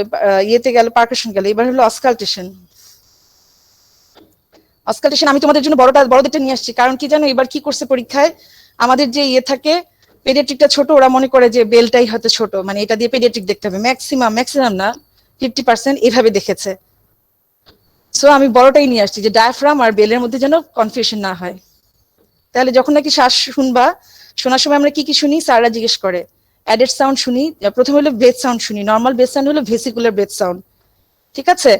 ইয়েতে গেল, পারকাশন গেল। এবার হলো অসকালটেশন। অসকালটেশন আমি তোমাদের জন্য বড়দেরটা নিয়ে আসছি, কারণ কি জানো, এবার কি করছে পরীক্ষায়, আমাদের যে ইয়ে থাকে পেডিয়াট্রিকটা ছোট, ওরা মনে করে যে বেলটাই হয়তো ছোট, মানে এটা দিয়ে পেডিয়াট্রিক দেখতে হবে। ম্যাক্সিমাম না, 50% এভাবে দেখেছে। সো আমি বড়টাই নিয়ে আসছি, যে ডায়াফ্রাম আর বেলের মধ্যে যেন কনফিউশন না হয়। তাহলে যখন নাকি শ্বাস শুনবা, শোনার সময় আমরা কি কি শুনি? স্যাররা জিজ্ঞেস করে অ্যাডেড সাউন্ড শুনি, প্রথমে হলো ব্রেথ সাউন্ড শুনি, নর্মাল ব্রেথ সাউন্ড হলো ভেসিকুলার ব্রেথ সাউন্ড, ঠিক আছে।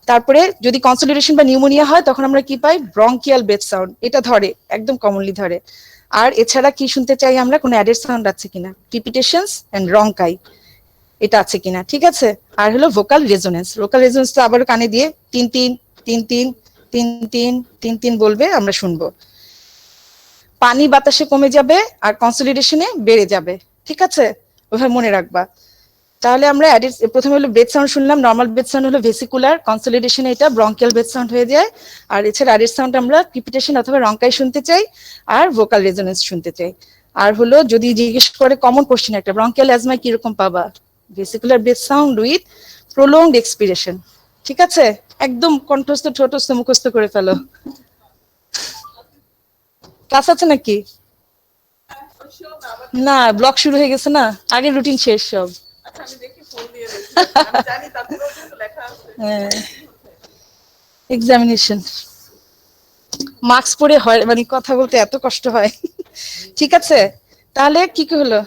তারপরে যদি কনসোলিডেশন বা নিউমোনিয়া হয় তখন আমরা কি পাই? ব্রঙ্কিয়াল ব্রেথ সাউন্ড, এটা ধরে, একদম কমনলি ধরে। আর এছাড়া কি শুনতে চাই আমরা? কোনো অ্যাডেড সাউন্ড আছে কিনা, ক্রিপিটেশনস এন্ড রঙ্কাই, এটা আছে কিনা, ঠিক আছে। আর হলো ভোকাল রেজোনেন্স। ভোকাল রেজোনেন্স তো আবার কানে দিয়ে 3-3 3-3 3-3 3-3 বলবে, আমরা শুনবো। পানি বাতাসে কমে যাবে আর কনসোলিডেশনে বেড়ে যাবে, ঠিক আছে, ওইভাবে মনে রাখবা। তাহলে আমরা প্রথমে হলো ব্রেথ সাউন্ড শুনলাম, নর্মাল ব্রেথ সাউন্ড হলো ভেসিকুলার, কনসোলিডেশনে এটা ব্রঙ্কিয়াল ব্রেথ সাউন্ড হয়ে যায়। আর এছাড়া অ্যাডেড সাউন্ড আমরা ক্রিপিটেশন অথবা রঙ্কাই শুনতে চাই, আর ভোকাল রেজোনেন্স শুনতে চাই। আর হলো যদি জিজ্ঞেস করে কমন কোশ্চেন একটা, ব্রঙ্কিয়াল অ্যাজমা কিরকম পাবা? Vesicular breath sound with prolonged expiration, ঠিক আছে। একদম কণ্ঠস্থ ঠোঁটস্থ মুখস্থ করে ফেলো। ক্লাস আছে নাকি? না, ব্লক শুরু হয়ে গেছে না, আগে রুটিন শেষ সব। এক্সামিনেশন মার্কস পড়ে হয়, মানে কথা বলতে এত কষ্ট হয়, ঠিক আছে। তাহলে কি কি হলো?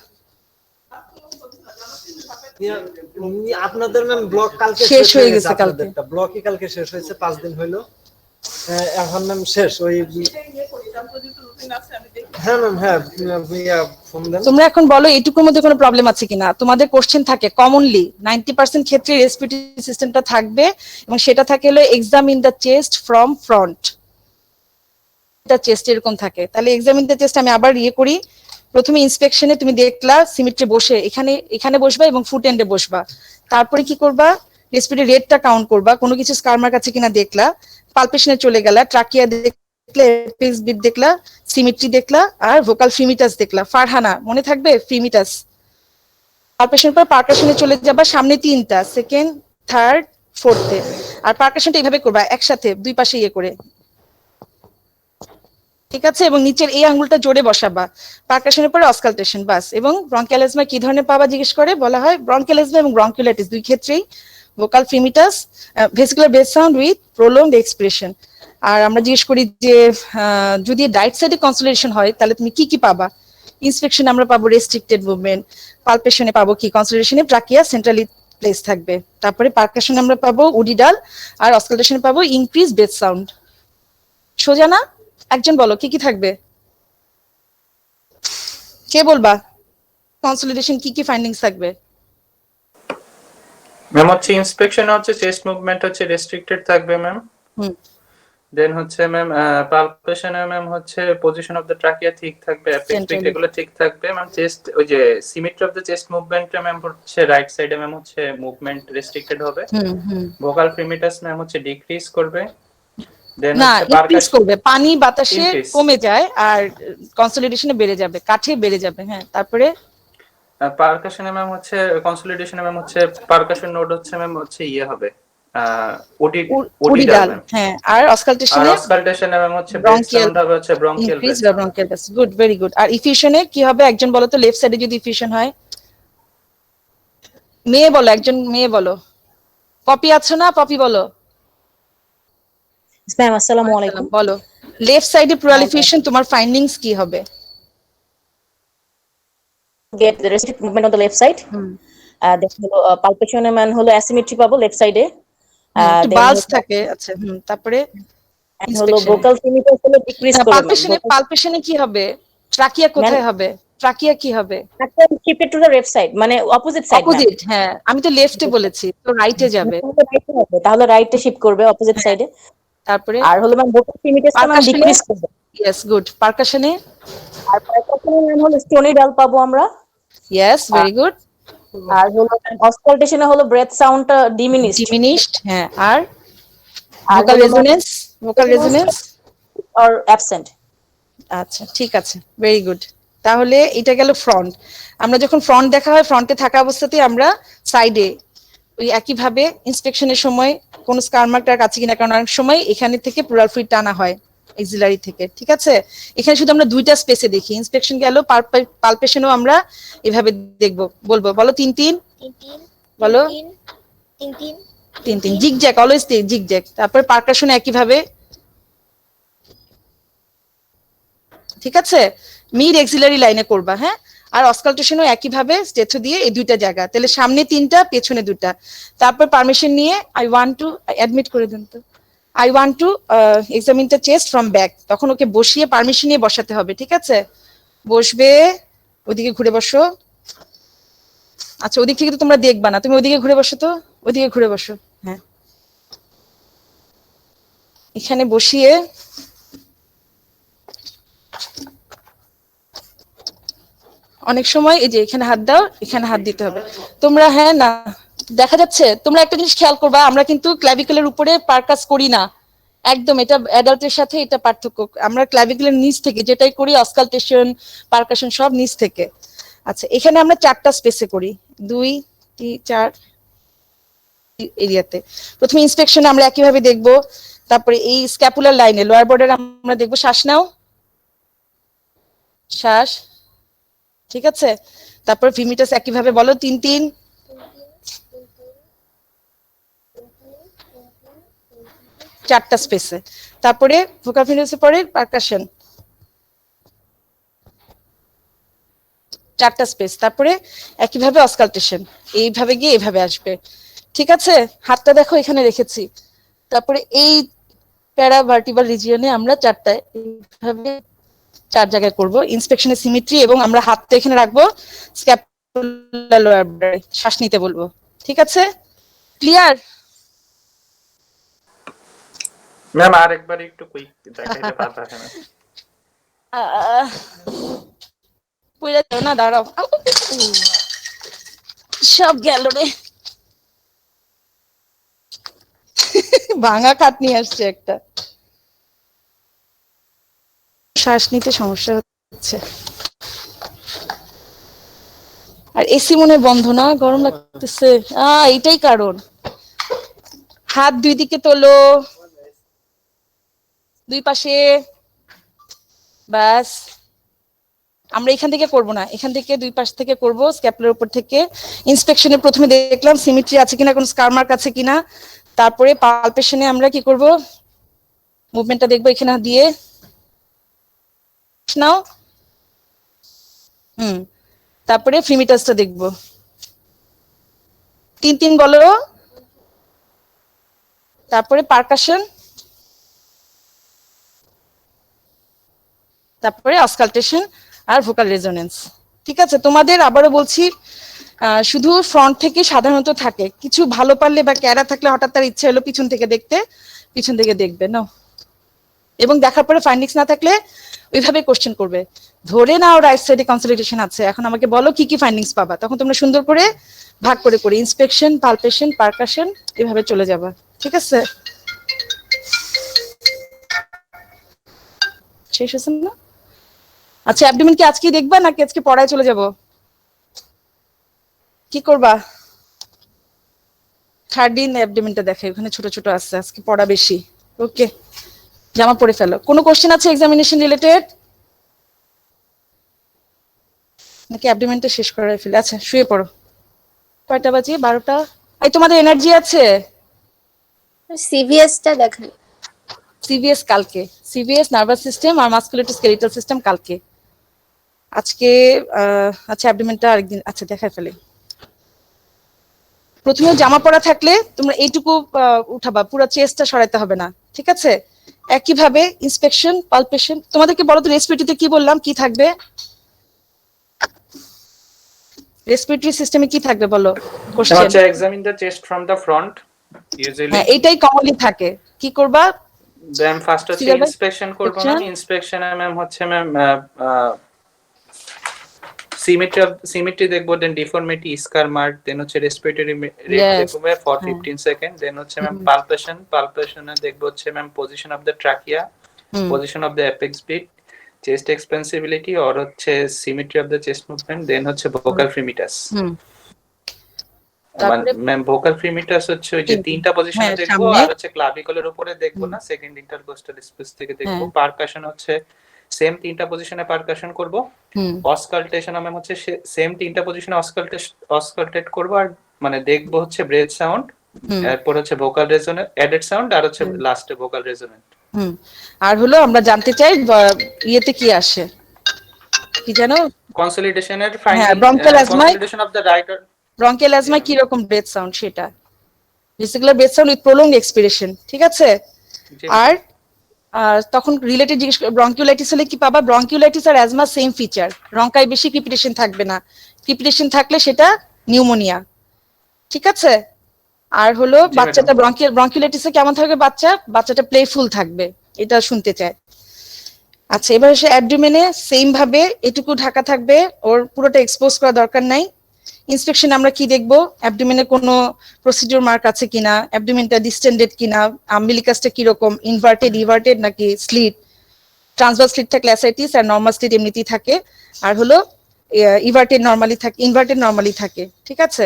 আপনাদের ম্যাম ব্লক কালকে শেষ হয়ে গেছে, কালকে ব্লকই কালকে শেষ হয়েছে, 5 দিন হইলো। এখন ম্যাম শেষ। ওই হ্যাঁ ম্যাম, হ্যাঁ ফোন দেন। তোমরা এখন বলো এইটুকুর মধ্যে কোনো প্রবলেম আছে কিনা। তোমাদের কোশ্চেন থাকে কমনলি 90% ক্ষেত্রে রেসপিরেটরি সিস্টেমটা থাকবে, এবং সেটা থাকে হলো examine the chest from front, the chest এরকম থাকে। তাহলে এক্সামিন দ্য চেস্ট আমি আবার ইয়ে করি, প্রথমে ইন্সপেকশনে তুমি দেখলা সিমেট্রি বসে এখানে এখানে বসবা এবং ফুট এন্ডে বসবা। তারপরে কি করবা, রেসপিরেটরি রেটটা কাউন্ট করবা, কোনো কিছু স্কারমার্ক আছে কিনা দেখলা, পালপেশনে চলে গেলা, ট্রাকিয়া দেখলে, এপিক্স বিট দেখলা, সিমেট্রি দেখলা, আর ভোকাল ফ্রিমিটাস দেখলা। ফারহানা মনে থাকবে ফ্রিমিটাস। পালপেশনের পর পারকাশনে চলে যাবা, সামনে তিনটা, সেকেন্ড, থার্ড, ফোর্থে। আর পারকাশনটা এইভাবে করবা একসাথে দুই পাশে ইয়ে করে, ঠিক আছে? এবং নিচের এই আঙ্গুলটা জোরে বসাবা। পারকাশনের পরে অসকালটেশন, বাস। এবং ব্রঙ্কিয়াল এজমা কি ধরনের পাবা জিজ্ঞেস করে, বলা হয় ব্রঙ্কিয়াল এজমা এবং ব্রঙ্কিওলাইটিস দুই ক্ষেত্রেই vocal fremitus, vesicular breath sound with prolonged expression. আর আমরা জিজ্ঞেস করি যে যদি রাইট সাইডে কনসোলিডেশন হয় তাহলে তুমি কি কি পাবা? ইন্সপেকশন আমরা পাবো রেস্ট্রিক্টেড মুভমেন্ট, পালপেশনে পাবো কি কনসোলিডেশনে ট্রাকিয়া সেন্ট্রালি প্লেস থাকবে, তারপরে পারকাশনে আমরা পাবো উডিডাল, আর অসকালটেশনে পাবো ইনক্রিজ ব্রেথ সাউন্ড। সোজা না? একজন বলো কি কি থাকবে, কে বলবা? কনসোলিডেশন কি কি ফাইন্ডিংস থাকবে? ম্যাম হচ্ছে ইন্সপেকশনে হচ্ছে চেস্ট মুভমেন্ট হচ্ছে রেস্ট্রিক্টেড থাকবে ম্যাম। হুম। দেন হচ্ছে ম্যাম পালপেশনে ম্যাম হচ্ছে পজিশন অফ দ্য ট্রাকিয়া ঠিক থাকবে, অ্যাপেক্স বিট এগুলো ঠিক থাকবে ম্যাম। চেস্ট ওই যে সিমেট্রি অফ দ্য চেস্ট মুভমেন্টটা ম্যাম হচ্ছে রাইট সাইডে ম্যাম হচ্ছে মুভমেন্ট রেস্ট্রিক্টেড হবে। ভোকাল ফ্রিমিটাস ম্যাম হচ্ছে ডিক্রিজ করবে। দেন না, হচ্ছে ইনক্রিজ করবে, পানি বাতাসে Increase. কমে যায় আর কনসোলিডেশনে বেড়ে যাবে, কাঠে বেড়ে যাবে। হ্যাঁ, তারপরে পারকাশনে ম্যাম হচ্ছে কনসোলিডেশনে ম্যাম হচ্ছে পারকাশন নোড হচ্ছে ম্যাম হচ্ছে ইয়ে হবে ওডিডাল উডিডাল। ম্যাম। হ্যাঁ, আর আর অসকালটেশনে অসকালটেশনে ম্যাম হচ্ছে ব্রেথ ব্রঙ্কিয়াল সাউন্ড হবে হচ্ছে ব্রঙ্কিয়াল ইনক্রিজ ব্রেথ বা ব্রঙ্কিয়াল ব্যাস। Good, very good. আর ইফিউশনে কি হবে একজন বলো তো, লেফট সাইডে যদি ইফিউশন হয়? মেয়ে বলো, একজন মেয়ে বলো। পপি আছো না? পপি বলো। ম্যাম আসসালামু আলাইকুম। বলো লেফট সাইডে প্লুরাল ইফিউশন তোমার ফাইন্ডিংস কি হবে? Get the restricted movement on the left side. Then হলো palpation এ মান হলো asymmetry পাবো left side এ। বালস থাকে, আচ্ছা। তারপরে হলো vocal femitas হলো decrease করবে। পালপেশনে কি হবে? ট্রাকিয়া কোথায় হবে? ট্রাকিয়া কি হবে? shifted to the left side, মানে opposite side। অপোজিট। হ্যাঁ, আমি তো লেফটে বলেছি, তো রাইটে যাবে। তাহলে রাইটে শিফট করবে opposite side এ। তারপরে আর হলো ম্যাম vocal femitas টা মানে decrease করবে। Yes, good. পারকাশনে? আর পারকাশনে ম্যাম হলো stony ডাল পাবো আমরা। Yes, very good. আর হলো অসকালটেশনে হলো ব্রেথ সাউন্ডটা ডিমিনিশড। হ্যাঁ, আর vocal resonance? Vocal resonance or absent। আচ্ছা, ঠিক আছে, ভেরি গুড। তাহলে এটা গেল ফ্রন্ট। আমরা যখন ফ্রন্ট দেখা হয়, ফ্রন্টে থাকা অবস্থাতে আমরা সাইডে ওই একইভাবে ইন্সপেকশনের সময় কোন স্কারমার্কটার কাছে কিনা, কারণ অনেক সময় এখানে থেকে প্লুরাল ফ্লুইড টানা হয় এক্সিলারি থেকে, ঠিক আছে? এখানে শুধু আমরা দুইটা স্পেসে দেখি, ইন্সপেকশন গেল, পালপেশনও আমরা এভাবে দেখবো। বলবো, বলো তিন তিন, বলো তিন তিন, জিগজ্যাগ, অলওয়েজ জিগজ্যাগ। তারপর পারকাশনে একইভাবে, ঠিক আছে? মিড এক্সিলারি লাইনে করবা। হ্যাঁ, আর অসকালটেশনও একইভাবে স্টেথো দিয়ে এই দুইটা জায়গা, তাহলে সামনে তিনটা পেছনে দুটা। তারপর পারমিশন নিয়ে আই ওয়ান্ট টু অ্যাডমিট করে দেন তো, I want two examine the chest from back. তখন ওকে বসিয়ে পারমিশন নিয়ে বসাতে হবে, ঠিক আছে? বসবে, ওদিকে ঘুরে বসো। আচ্ছা, ওদিক থেকে তো তোমরা দেখবা না, তুমি ওদিকে ঘুরে বসো তো, ওদিকে ঘুরে বসো। হ্যাঁ, এখানে বসিয়ে অনেক সময় এই যে এখানে হাত দাও, এখানে হাত দিতে হবে তোমরা। হ্যাঁ, না দেখা যাচ্ছে? তোমরা একটা জিনিস খেয়াল করবা, আমরা কিন্তু ক্লাভিকুলের উপরে পারকাস করি না একদম। এটা অ্যাডাল্টের সাথে এটা পার্থক্য। আমরা ক্লাভিকুলের নিচ থেকে যেটাই করি, অসকালটেশন, পারকাশন সব নিচ থেকে। আচ্ছা, এখানে আমরা চারটা স্পেসে করি, 2 3 4 এরিয়াতে। প্রথমে ইন্সপেকশনে আমরা একইভাবে দেখবো। তারপরে এই স্ক্যাপুলার লাইনে লোয়ার বর্ডার আমরা দেখবো। শ্বাস নাও, শ্বাস, ঠিক আছে? তারপর ফিমিটাস একইভাবে বলো, তিন তিন, চারটা স্পেসে। তারপরে ভোকাল ফিমিটাসের পরে পারকাশন, চারটা স্পেস। তারপরে একইভাবে অসকালটেশন, এইভাবে গিয়ে এইভাবে আসবে, ঠিক আছে? হাতটা দেখো এখানে রেখেছি। তারপরে এই প্যারাভার্টিবাল রিজিয়নে আমরা চারটায় এইভাবে 4 জায়গায় করব ইন্সপেকশনের সিমেট্রি, এবং আমরা হাতটা এখানে রাখবো স্ক্যাপুলার লোয়ার বর্ডারে, শ্বাস নিতে বলবো, ঠিক আছে? ক্লিয়ার? ম্যাম আরেকবার একটু কুইক দেখাইতে পারবেন? পইরা যাও না, দাঁড়াও। সব গেল রে। ভাঙা খাট নিয়ে আসছে একটা। শ্বাস নিতে সমস্যা হচ্ছে। আর এসি মনে হয় বন্ধ না, গরম লাগতেছে। এটাই কারণ। হাত দুই দিকে তোলো, দুই পাশে। ব্যাস। আমরা এখান থেকে করব না, এখান থেকে দুই পাশ থেকে করব, স্ক্যাপুলার উপর থেকে। ইন্সপেকশনে প্রথমে দেখলাম সিমেট্রি আছে কিনা, কোন স্কার মার্ক আছে কিনা। তারপরে পালপেশনে আমরা কি করব, মুভমেন্টটা দেখবো এখানে দিয়ে নাও। তারপরে ফ্রিমিটাসটা দেখবো। 3 বলো। তারপরে পারকাশন, তারপরে অসকালটেশন আর ভোকাল রেজোনেন্স। ঠিক আছে, তোমাদের আবারও বলছি, শুধু ফ্রন্ট থেকে সাধারণত থাকে, কিছু ভালো পারলে বা ক্যারা থাকলে হঠাৎ তার ইচ্ছে হলো পিছন থেকে দেখতে, পিছন থেকে দেখবে না। এবং দেখার পরে ফাইন্ডিংস না থাকলে ওইভাবে কোশ্চেন করবে। ধরে নাও রাইট সাইডে কনসলিডেশন আছে, এখন আমাকে বলো কি কি ফাইন্ডিংস পাবা, তখন তোমরা সুন্দর করে ভাগ করে করে ইন্সপেকশন, পালপেশন, পারকাশন এভাবে চলে যাবা। ঠিক আছে, শেষ হয়েছে না? আচ্ছা, অ্যাবডোমেন কি আজকে দেখবা নাকি আজকে পড়ায় চলে যাব? কি করবা? 3rd দিন অ্যাবডোমেনটা দেখে, ওখানে ছোট ছোট আছে, আজকে পড়া বেশি। ওকে, জামা পরে ফেলো। কোনো কোশ্চেন আছে এক্সামিনেশন রিলেটেড নাকি অ্যাবডোমেনটা শেষ করে ফেলে? আচ্ছা, শুয়ে পড়ো। কয়টা বাজে? 12টা। এই তোমাদের এনার্জি আছে? সিভিএস টা দেখাই। সিভিএস কালকে, সিভিএস নার্ভাস সিস্টেম আর মাসকুলোস্কেলিটাল সিস্টেম কালকে। আজকে আচ্ছা অ্যাবডোমেনটা আরেকদিন। আচ্ছা, দেখাই ফেলে। প্রথমে জামা পরা থাকলে তোমরা এইটুকু উঠাবা, পুরো চেস্টটা সরাইতে হবে না। ঠিক আছে, একইভাবে ইন্সপেকশন, পালপেশন। তোমাদেরকে বলো তো রেসপিরেটরিতে কি বললাম, কি থাকবে? রেসপিরেটরি সিস্টেমে কি থাকবে বলো? কোশ্চেন হচ্ছে examine the chest from the front usually. হ্যাঁ, এইটাই কমনলি থাকে। কি করবা? দেন ফার্স্ট হচ্ছে Syllabus? ইন্সপেকশন করব ম্যাম। ইন্সপেকশনে ম্যাম হচ্ছে ম্যাম সিমেট্রি দেখবো, then deformity, scar mark, then হচ্ছে রেসপিরেটরি রেট Yes. দেখবো ফর 15 সেকেন্ড। দেন হচ্ছে ম্যাম পালপেশনে দেখবো হচ্ছে ma'am position of the trachea, position of the apex beat, chest expansibility আর হচ্ছে symmetry of the chest movement, then হচ্ছে ভোকাল ফ্রিমিটাস। ম্যাম ভোকাল ফ্রিমিটাস হচ্ছে ওই যে তিনটা পজিশনে হ্যাঁ, দেখবো, সামনে। আর হচ্ছে ক্লাভিকলের উপরে দেখবো না, সেকেন্ড ইন্টারকোস্টাল স্পেস থেকে দেখবো। পারকাশন হচ্ছে সেম তিনটা পজিশনে পারকাশন করব। অসকালটেশন ম্যাম হচ্ছে সেম তিনটা পজিশনে অসকালটেট করব, আর মানে দেখবো হচ্ছে ব্রেথ সাউন্ড, এরপর হচ্ছে ভোকাল রেজোনেন্ট, অ্যাডেড সাউন্ড, আর হচ্ছে লাস্টে ভোকাল রেজোনেন্ট। আর হলো আমরা জানতে চাই ইয়েতে কি আসে, কি জানো? কনসলিডেশনের হ্যাঁ, final bronchial asthma, consolidation of the right bronchial asthma কি রকম ব্রেথ সাউন্ড, সেটা vesicular breath sound with prolonged expiration. ঠিক আছে, আর তখন রিলেটেড জিজ্ঞেস ব্রঙ্কিওলাইটিস হলে কি পাবা? ব্রঙ্কিওলাইটিস আর অ্যাজমা সেম ফিচার, রঙ্কায় বেশি ক্রিপিটেশন থাকবে না, ক্রিপিটেশন থাকলে সেটা নিউমোনিয়া। ঠিক আছে, আর হলো বাচ্চাটা ব্রঙ্কিওলাইটিসে কেমন থাকবে? বাচ্চাটা প্লেফুল থাকবে, এটা শুনতে চায়। আচ্ছা, এবার এসে অ্যাবডোমেনে সেম ভাবে এটুকু ঢাকা থাকবে, ওর পুরোটা এক্সপোজ করা দরকার নাই। ইন্সপেকশন আমরা কি দেখবো? অ্যাবডোমেনে কোনো প্রসিডিউর মার্ক আছে কিনা, অ্যাবডোমেনটা ডিস্টেন্ডেড কিনা, আম্বিলিকাসটা কিরকম, ইনভার্টেড নাকি স্লিট, ট্রান্সভার্স স্লিট থাকলে অ্যাসাইটিস, আর নর্মাল স্লিট এমনিতেই থাকে, আর হলো ইনভার্টেড নর্মালি থাকে। ঠিক আছে,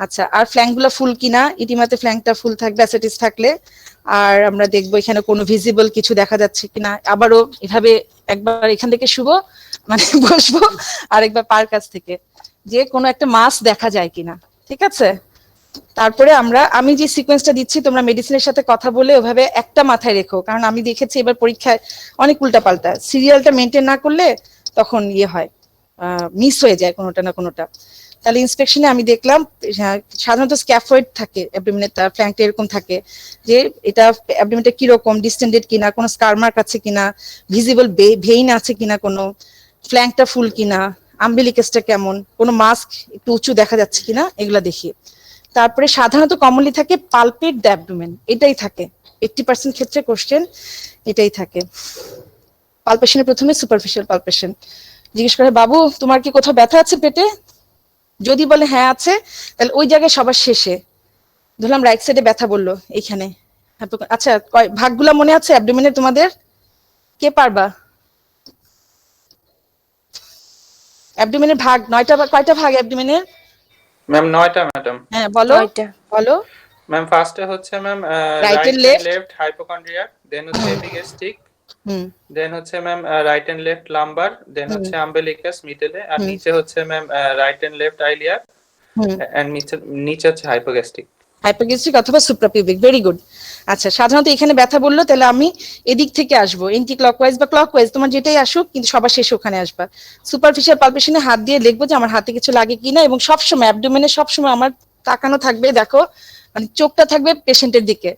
আচ্ছা, আর ফ্ল্যাঙ্ক গুলো ফুল কিনা, ইটিমাতে ফ্ল্যাঙ্কটা ফুল থাকবে অ্যাসাইটিস থাকলে। আর আমরা দেখবো এখানে কোনো ভিজিবল কিছু দেখা যাচ্ছে কিনা। আবারও এভাবে একবার এখান থেকে শুবো, মানে বসবো, আর একবার পার কাছ থেকে, যে কোনো একটা মাস দেখা যায় কিনা। ঠিক আছে, তারপরে আমি যে সিকোয়েন্সটা দিচ্ছি তোমরা মেডিসিনের সাথে কথা বলে ওভাবে একটা মাথায় রেখো, কারণ আমি দেখেছি এবার পরীক্ষায় অনেক উল্টাপাল্টা, সিরিয়ালটা মেনটেন না করলে তখন ইয়ে হয়, মিস হয়ে যায় কোনোটা না কোনোটা। তাহলে ইন্সপেকশনে আমি দেখলাম সাধারণত স্ক্যাফয়েড থাকে অ্যাবডোমেনের, তার ফ্ল্যাঙ্কটা এরকম থাকে, যে এটা অ্যাবডোমেনটা কিরকম, ডিস্টেন্ডেড কিনা, কোনো স্কার মার্ক আছে কিনা, ভিজিবল ভেইন আছে কিনা, কোনো ফ্ল্যাঙ্কটা ফুল কিনা, আম্বিলিকাসটা কেমন, কোনো মাস্ক একটু উঁচু দেখা যাচ্ছে কিনা, এগুলা দেখি। তারপরে সাধারণত কমনলি থাকে পালপেট দ্য অ্যাবডোমেন, এটাই থাকে 80% ক্ষেত্রে কোশ্চেন এটাই থাকে। পালপেশনের প্রথমে সুপারফিশিয়াল পালপেশন, জিজ্ঞেস করে, বাবু তোমার কি কোথাও ব্যথা আছে পেটে? যদি বলে হ্যাঁ আছে, তাহলে ওই জায়গায় সবার শেষে ধরলাম রাইট সাইডে ব্যথা বললো এইখানে। আচ্ছা, ভাগগুলা মনে আছে অ্যাবডোমেনের তোমাদের? কে পারবা? অ্যাবডোমেনের ভাগ 9টা, কয়টা ভাগ অ্যাবডোমেনের? Ma'am 9টা madam. হ্যাঁ বলো, 9টা। বলো। ম্যাম ফার্স্টে হচ্ছে ma'am Right right and and left? Left hypochondriac, then হচ্ছে এপিগ্যাস্ট্রিক, হুম দেন হচ্ছে ma'am right and left lumbar, then হচ্ছে আম্বেলিকাস মিডলে, আর হুম। নিচে হচ্ছে ma'am right and left iliac, hmm. And নিচে হচ্ছে হাইপোগ্যাস্ট্রিক। হাইপোগ্যাস্ট্রিক অথবা সুপ্রাপিউবিক, ভেরি গুড। আচ্ছা, সাধারণত এখানে ব্যথা বললো, তাহলে আমি এদিক থেকে আসবো, এন্টি ক্লকওয়াইজ বা ক্লকওয়াইজ, তোমার যেটাই আসুক, কিন্তু সবার শেষে ওখানে আসবা। সুপারফিশিয়াল পালপেশনে হাত দিয়ে লিখবো যে আমার হাতে কিছু লাগে কিনা, এবং সবসময় অ্যাবডোমেনে সবসময় আমার তাকানো থাকবে, দেখো মানে চোখটা থাকবে পেশেন্টের দিকে।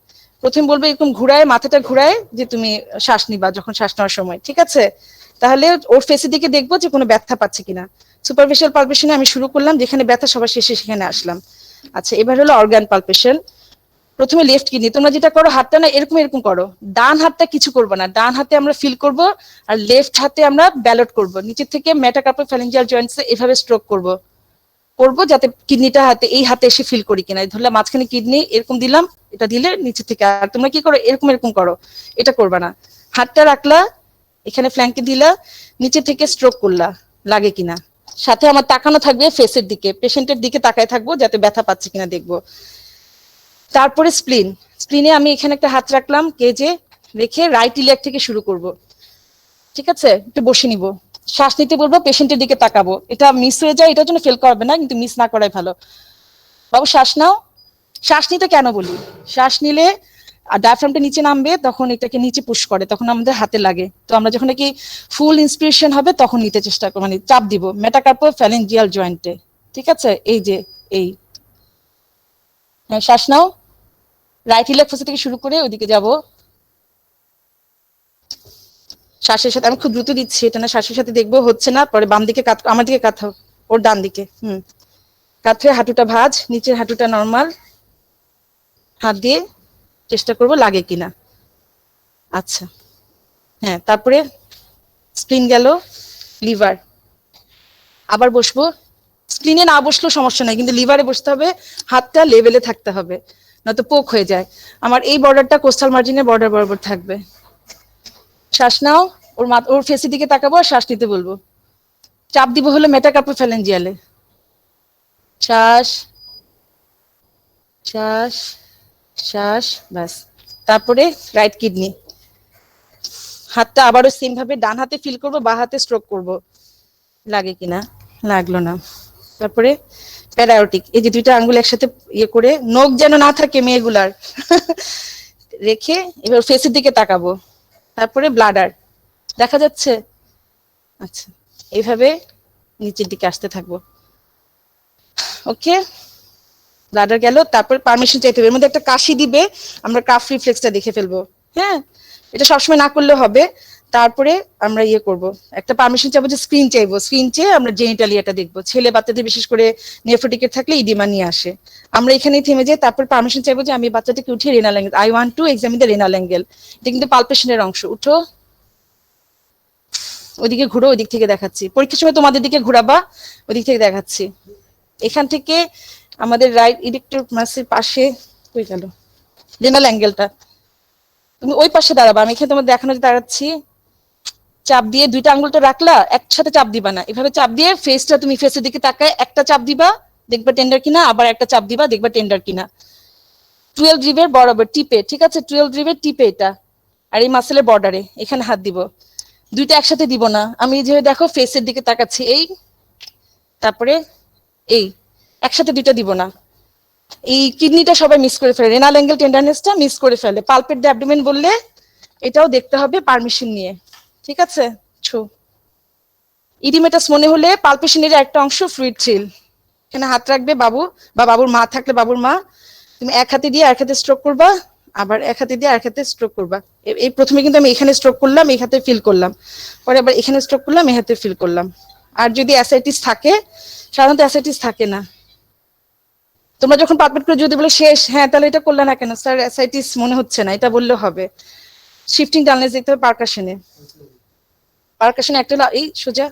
প্রথম বলবো এরকম ঘুরায়, মাথাটা ঘুরায় যে তুমি শ্বাস নিবা যখন শ্বাস নেওয়ার সময়, ঠিক আছে? তাহলে ওর ফেসের দিকে দেখবো যে কোনো ব্যথা পাচ্ছে কিনা। সুপারফিশিয়াল পালপেশনে আমি শুরু করলাম, যেখানে ব্যথা সবার শেষে সেখানে আসলাম। আচ্ছা, এবার হলো অর্গান পালপেশন। প্রথমে লেফট কিডনি, তোমরা যেটা করো হাতটা না এরকম এরকম করো, ডান হাতটা কিছু করবো না, ডান হাতে আমরা ফিল করব, আর লেফট হাতে আমরা ব্যালট করব, নিচে থেকে মেটাকার্পোফ্যালেঞ্জিয়াল জয়েন্টসে এভাবে স্ট্রোক করব যাতে কিডনিটা হাতে এই হাতে এসে ফিল করি কিনা। ধরলাম মাঝখানে কিডনি এরকম দিলাম, এটা দিলে নিচে থেকে, আর তোমরা কি করো এরকম এরকম করো, এটা করবা না। হাতটা রাখলা এখানে ফ্ল্যাঙ্কে দিলা, নিচে থেকে স্ট্রোক করলা লাগে কিনা। সাথে আমার তাকানো থাকবে ফেসের দিকে, পেশেন্টের দিকে তাকায় থাকবো যাতে ব্যথা পাচ্ছে কিনা দেখবো। তারপরে স্প্লিনে আমি এখানে একটা হাত রাখলাম কেজে রেখে রাইট ইলিয়াক থেকে শুরু করব, ঠিক আছে? একটু বসে নিব, শ্বাস নিতে বলবো, পেশেন্টের দিকে তাকাবো। এটা মিস হয়ে যায়, এটার জন্য ফেল করবে না, কিন্তু মিস না করাই ভালো। বাবু শ্বাস নাও। শ্বাস নিতে কেন বলি? শ্বাস নিলে ডায়াফ্রামটা নিচে নামবে, তখন এটাকে নিচে পুশ করে, তখন আমাদের হাতে লাগে। তো আমরা যখন নাকি ফুল ইন্সপিরেশন হবে তখন নিতে চেষ্টা করবো, মানে চাপ দিব মেটাকার্পোফ্যালেঞ্জিয়াল জয়েন্টে, ঠিক আছে? এই যে এই, হ্যাঁ শ্বাস নাও, রাইট ইলেক ফোসা থেকে শুরু করে ওইদিকে যাব। শ্বাসের সাথে আমি খুব দ্রুত দিচ্ছি, এটা না শ্বাসের সাথে দেখবো হচ্ছে না, পরে বাম দিকে কাত, আমার দিকে কাঁথাও, ওর ডান দিকে। কাঁথে হাঁটুটা ভাঁজ, নিচের হাঁটুটা নর্মাল, হাত দিয়ে চেষ্টা করব লাগে কিনা। আচ্ছা, হ্যাঁ। তারপরে স্প্লিন গেল, লিভার আবার বসবো। স্প্লিনে না বসলেও সমস্যা নাই, কিন্তু লিভারে বসতে হবে, হাতটা লেভেলে থাকতে হবে, নয়তো পোক হয়ে যায়। আমার এই বর্ডারটা কোস্টাল মার্জিনের বর্ডার বরাবর থাকবে। শ্বাস নাও, ওর ফেসের দিকে তাকাবো আর শ্বাস নিতে বলবো। চাপ দিব হলো মেটাকার্পোফ্যালেঞ্জিয়ালে। শ্বাস শ্বাস শ্বাস, ব্যাস। তারপরে রাইট কিডনি, হাতটা আবারও সেম ভাবে ডান হাতে ফিল করবো, বা হাতে স্ট্রোক করব, লাগে কিনা, লাগলো না। তারপরে প্যারায়োটিক, এই যে দুইটা আঙ্গুল একসাথে ইয়ে করে, নখ যেন না থাকে মেয়েগুলার রেখে এবার ফেসের দিকে তাকাবো। তারপরে ব্লাডার দেখা যাচ্ছে, আচ্ছা এইভাবে নিচের দিকে আসতে থাকবো। ওকে, ব্লাডার গেল। তারপর পারমিশন চাইতে হবে, এর মধ্যে একটা কাশি দিবে, আমরা কাফ রিফ্লেক্সটা দেখে ফেলবো। হ্যাঁ, এটা সবসময় না করলেও হবে। তারপরে আমরা ইয়ে করব, একটা পারমিশন চাইবো, যে স্ক্রিন চাইবো, স্ক্রিন চেয়ে আমরা জেনিটালিয়াটা দেখবো। ছেলে বাচ্চাদের বিশেষ করে নেফ্রোটিকের থাকলে ইডিমা নিয়ে আসে, আমরা এখানেই থেমে যাই। তারপর পারমিশন চাইবো যে আমি বাচ্চাটাকে উঠিয়ে renal angle, I want two examine the renal angle. এটা কিন্তু পালপেশনের অংশ। উঠো, ওইদিকে ঘুরো, ওইদিক থেকে দেখাচ্ছি। পরীক্ষার সময় তোমাদের দিকে ঘুরাবা, ওইদিক থেকে দেখাচ্ছি। এখান থেকে আমাদের রাইট ইরেক্টর মাসের পাশে কই গেল রেনাল অ্যাঙ্গেলটা, তুমি ওই পাশে দাঁড়াবা, আমি এখানে তোমার দেখানো দাঁড়াচ্ছি। চাপ দিয়ে দুইটা আঙ্গুলটা রাখলা, একসাথে চাপ দিবা না, এভাবে চাপ দিয়ে ফেসটা তুমি ফেসের দিকে তাকায় একটা চাপ দিবা, দেখবা টেন্ডার কিনা, আবার একটা চাপ দিবা, দেখবা টেন্ডার কিনা। 12 রিবের বরাবর টিপে, ঠিক আছে? 12 রিবের টিপে এটা, আর এই মাসেলের বর্ডারে এখানে হাত দিব। দুইটা একসাথে দিব না, আমি যে দেখো ফেসের দিকে তাকাচ্ছি, এই তারপরে এই, একসাথে দুইটা দিব না। এই কিডনিটা সবাই মিস করে ফেলে, রেনাল অ্যাঙ্গেল টেন্ডারনেসটা মিস করে ফেলে। পালপেট দ্য অ্যাবডোমেন বললে এটাও দেখতে হবে পারমিশন নিয়ে, ঠিক আছে? ইডিমেটাস মনে হলে পালপেশনের একটা অংশ ফ্লুইড থ্রিল, এখানে হাত রাখবে বাবু, বা বাবুর মা থাকলে বাবুর মা, তুমি এক হাতে দিয়ে এক হাতে স্ট্রোক করবা, আবার এক হাতে দিয়ে এক হাতে স্ট্রোক করবা। এই প্রথমে কিন্তু আমি এখানে স্ট্রোক করলাম, এই হাতে ফিল করলাম, পরে আবার এখানে স্ট্রোক করলাম, এই হাতে ফিল করলাম। আর যদি অ্যাসাইটিস থাকে, সাধারণত অ্যাসাইটিস থাকে না, তোমরা যখন পালপেট করে যদি বলে শেষ, হ্যাঁ তাহলে এটা করলে না কেন স্যার, অ্যাসাইটিস মনে হচ্ছে না, এটা বললে হবে। শিফটিং ডালনেস দেখতে হবে পারকাশনে, পারকাশনে একটা এই সোজা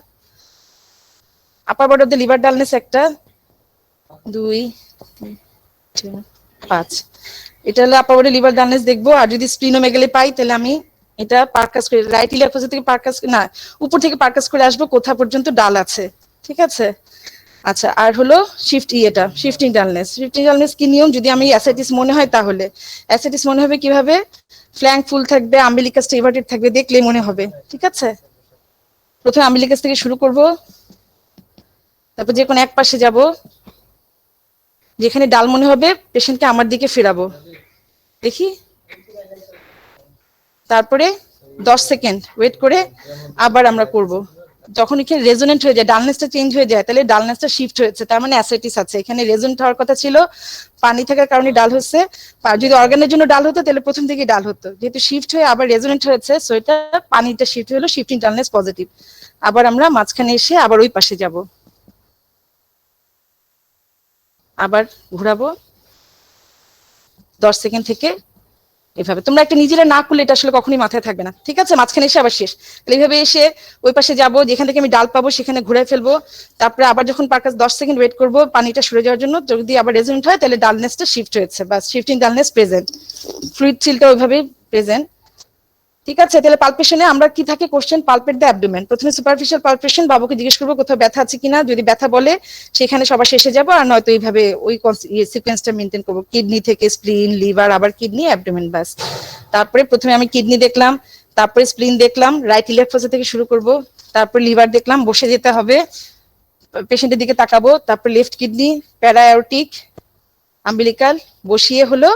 আপার body of the liver dullness একটা, 2 3 4 5, এটা হলো আপার বডি লিভার ডালনেস দেখবো। আর যদি স্প্লিনোমেগালি পাই তাহলে আমি এটা পার্কাস করে রাইট ইলিয়াক ফসা থেকে পার্কাস না উপর থেকে পার্কাস করে আসবো কোথা পর্যন্ত ডাল আছে, ঠিক আছে। আচ্ছা, আর হলো শিফটিং ডালনেস কি নিয়ম, যদি আমি অ্যাসাইটিস মনে হয় তাহলে অ্যাসাইটিস মনে হবে কিভাবে, ফ্ল্যাঙ্ক ফুল থাকবে, আম্বিলিকাসটা এভার্টেড থাকবে, দেখলে মনে হবে, ঠিক আছে। প্রথমে আম্বিলিকাস থেকে শুরু করব, তারপর যে কোনো এক পাশে যাব, যেখানে ডাল মনে হবে পেশেন্টকে আমার দিকে ফেরাবো, দেখি। তারপরে 10 সেকেন্ড ওয়েট করে আবার আমরা করব। যখন এখানে রেজোনেন্ট হয়ে যায়, ডালনেসটা চেঞ্জ হয়ে যায়, তাহলে ডালনেসটা শিফট হয়েছে, তার মানে অ্যাসাইটিস আছে। এখানে রেজোনেন্ট হওয়ার কথা ছিল, পানি থাকার কারণে ডাল হচ্ছে। যদি অর্গানের জন্য ডাল হতো তাহলে প্রথম থেকে ডাল হতো, যেহেতু শিফট হয়ে আবার রেজোনেন্ট হয়েছে, সো এটা পানিটা শিফট হলো, শিফটিং ডালনেস পজিটিভ। আবার আমরা মাঝখানে এসে আবার ওই পাশে যাব, আবার ঘোরাবো 10 সেকেন্ড থেকে এভাবে। তোমরা একটা নিজেরা না করলে এটা আসলে কখনোই মাথায় থাকবে না, ঠিক আছে। মাঝখানে এসে আবার শেষ, তাহলে এইভাবে এসে ওই পাশে যাব, যেখান থেকে আমি ডাল পাবো সেখানে ঘুরে ফেলবো। তারপরে আবার যখন পার্কাস 10 সেকেন্ড ওয়েট করবো পানিটা সরে যাওয়ার জন্য, যদি আবার রেজোনেন্ট হয় তাহলে ডালনেসটা শিফট হয়েছে, বা শিফটিং ডালনেস প্রেজেন্ট, ফ্লুইড চিলটা ওইভাবে প্রেজেন্ট, ঠিক আছে। তাহলে পালপেশনে আমরা কি থাকে কোশ্চেন, পালপেট দ্য অ্যাবডোমেন। প্রথমে সুপারফিশিয়াল পালপেশন, বাবুকে জিজ্ঞেস করবো কোথাও ব্যথা আছে কিনা, যদি ব্যথা বলে সেখানে সবার শেষে যাব, আর নয়তো এইভাবে ওই সিকোয়েন্সটা মেনটেন করবো, কিডনি থেকে স্প্লিন, লিভার, আবার কিডনি, অ্যাবডোমেন, ব্যাস। তারপরে প্রথমে আমি কিডনি দেখলাম, তারপরে স্প্লিন দেখলাম, রাইট ইলিয়াক ফসা থেকে শুরু করব, তারপর লিভার দেখলাম, বসে যেতে হবে, পেশেন্টের দিকে তাকাবো, তারপর লেফট কিডনি, প্যারাঅ্যাওরটিক, আম্বিলিকাল, বসিয়ে হলো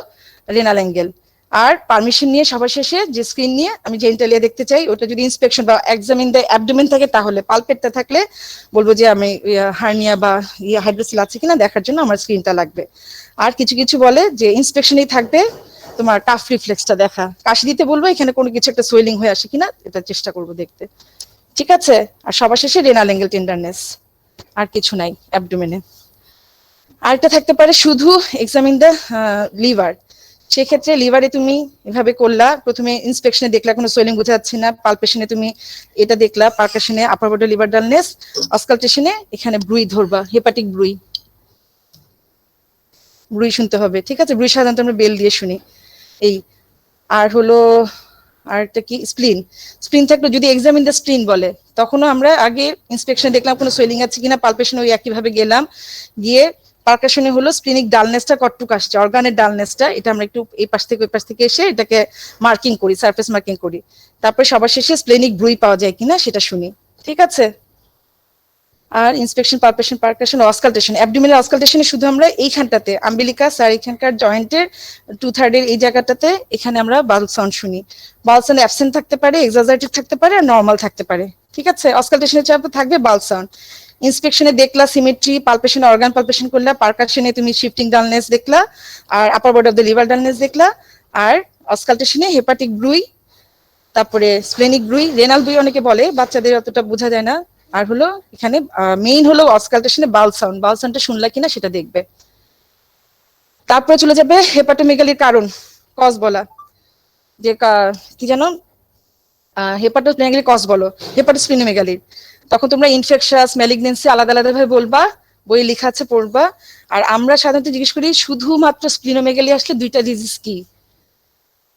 রেনাল অ্যাঙ্গেল। আর পারমিশন নিয়ে সবার শেষে যে স্ক্রিন নিয়ে আমি জেনিটালিয়া দেখতে চাই, ওটা যদি ইন্সপেকশন বা এক্সামিন দ্য অ্যাবডোমেন থাকে তাহলে, পালপেটটা থাকলে বলবো যে আমি হার্নিয়া বা হাইড্রোসিল আছে কিনা দেখার জন্য আমার স্ক্রিনটা লাগবে। আর কিছু কিছু বলে যে ইন্সপেকশনই থাকবে তোমার কাফ রিফ্লেক্সটা দেখা, কাশি দিতে বলবো, এখানে কোনো কিছু একটা সোয়েলিং হয়ে আসে কিনা এটা চেষ্টা করবো দেখতে, ঠিক আছে। আর সবার শেষে রেনাল অ্যাঙ্গেল টেন্ডারনেস, আর কিছু নাই অ্যাবডোমেনে। আরেকটা থাকতে পারে শুধু এক্সামিন দ্য লিভার, সেক্ষেত্রে লিভারে তুমি এভাবে করলা, প্রথমে ইন্সপেকশনে দেখলা কোনো সোয়েলিং বোঝা যাচ্ছে না, পালপেশনে তুমি এটা দেখলা, পারকাশনে আপার বডি লিভার ডালনেস, অসকালটেশনে এখানে ব্রুই ধরবা, হেপাটিক ব্রুই শুনতে হবে, ঠিক আছে। ব্রুই সাধারণত আমরা বেল দিয়ে শুনি এই। আর হলো আরেকটা কি, স্প্লিন থাকলো, যদি এক্সামিন দ্য স্প্লিন বলে তখনও আমরা আগে ইন্সপেকশন দেখলাম কোনো সোয়েলিং আছে কিনা, পালপেশনে ওই একইভাবে গেলাম, গিয়ে পারকাশনে হলো স্প্লিনিক ডালনেসটা কতটুকু আসছে, অর্গানের ডালনেসটা, এটা আমরা একটু এই পাশ থেকে ওই পাশ থেকে এসে এটাকে মার্কিং করি, সারফেস মার্কিং করি। তারপরে সবার শেষে স্প্লেনিক ব্রুই পাওয়া যায় কিনা সেটা শুনি, ঠিক আছে। আর inspection, palpation, percussion, auscultation, abdominal অসকালটেশনে শুধু আমরা এইখানটাতে আম্বিলিকাস আর এখানকার জয়েন্টের 2/3 এই জায়গাটাতে এখানে আমরা বাল্ব সাউন্ড শুনি। বাল্ব সাউন্ড অ্যাবসেন্ট থাকতে পারে, এক্সাজারেটেড থাকতে পারে, আর নর্মাল থাকতে পারে, ঠিক আছে। অসকালটেশনের চাপে থাকবে বাল্ব সাউন্ড। ইন্সপেকশনে দেখলা সিমেট্রি, পালপেশনে অর্গান পালপেশন করলা, পারকাশনে তুমি শিফটিং ডালনেস দেখলা, আর upper body of the liver dullness দেখলা, আর অসকালটেশনে হেপাটিক ব্রুই, তারপরে স্প্লেনিক ব্রুই, রেনাল ব্রুই অনেকে বলে, বাচ্চাদের অতটা বোঝা যায় না। আর হলো এখানে মেইন হলো অসকালটেশনে বাল্ব সাউন্ডটা শুনলা কিনা সেটা দেখবে। তারপরে চলে যাবে হেপাটোমেগালির কারণ, কজ বলা, যে কি জানো, হেপাটোমেগালির কজ বলো, হেপাটোস্প্লিনোমেগালির। তখন তোমরা ইনফেকশাস, ম্যালিগনেন্সি আলাদা আলাদা ভাবে বলবা, বই লেখা আছে পড়বা। আর আমরা সাধারণত জিজ্ঞেস করি শুধুমাত্র স্প্লিনোমেগালি আসলে দুইটা ডিজিজ কি,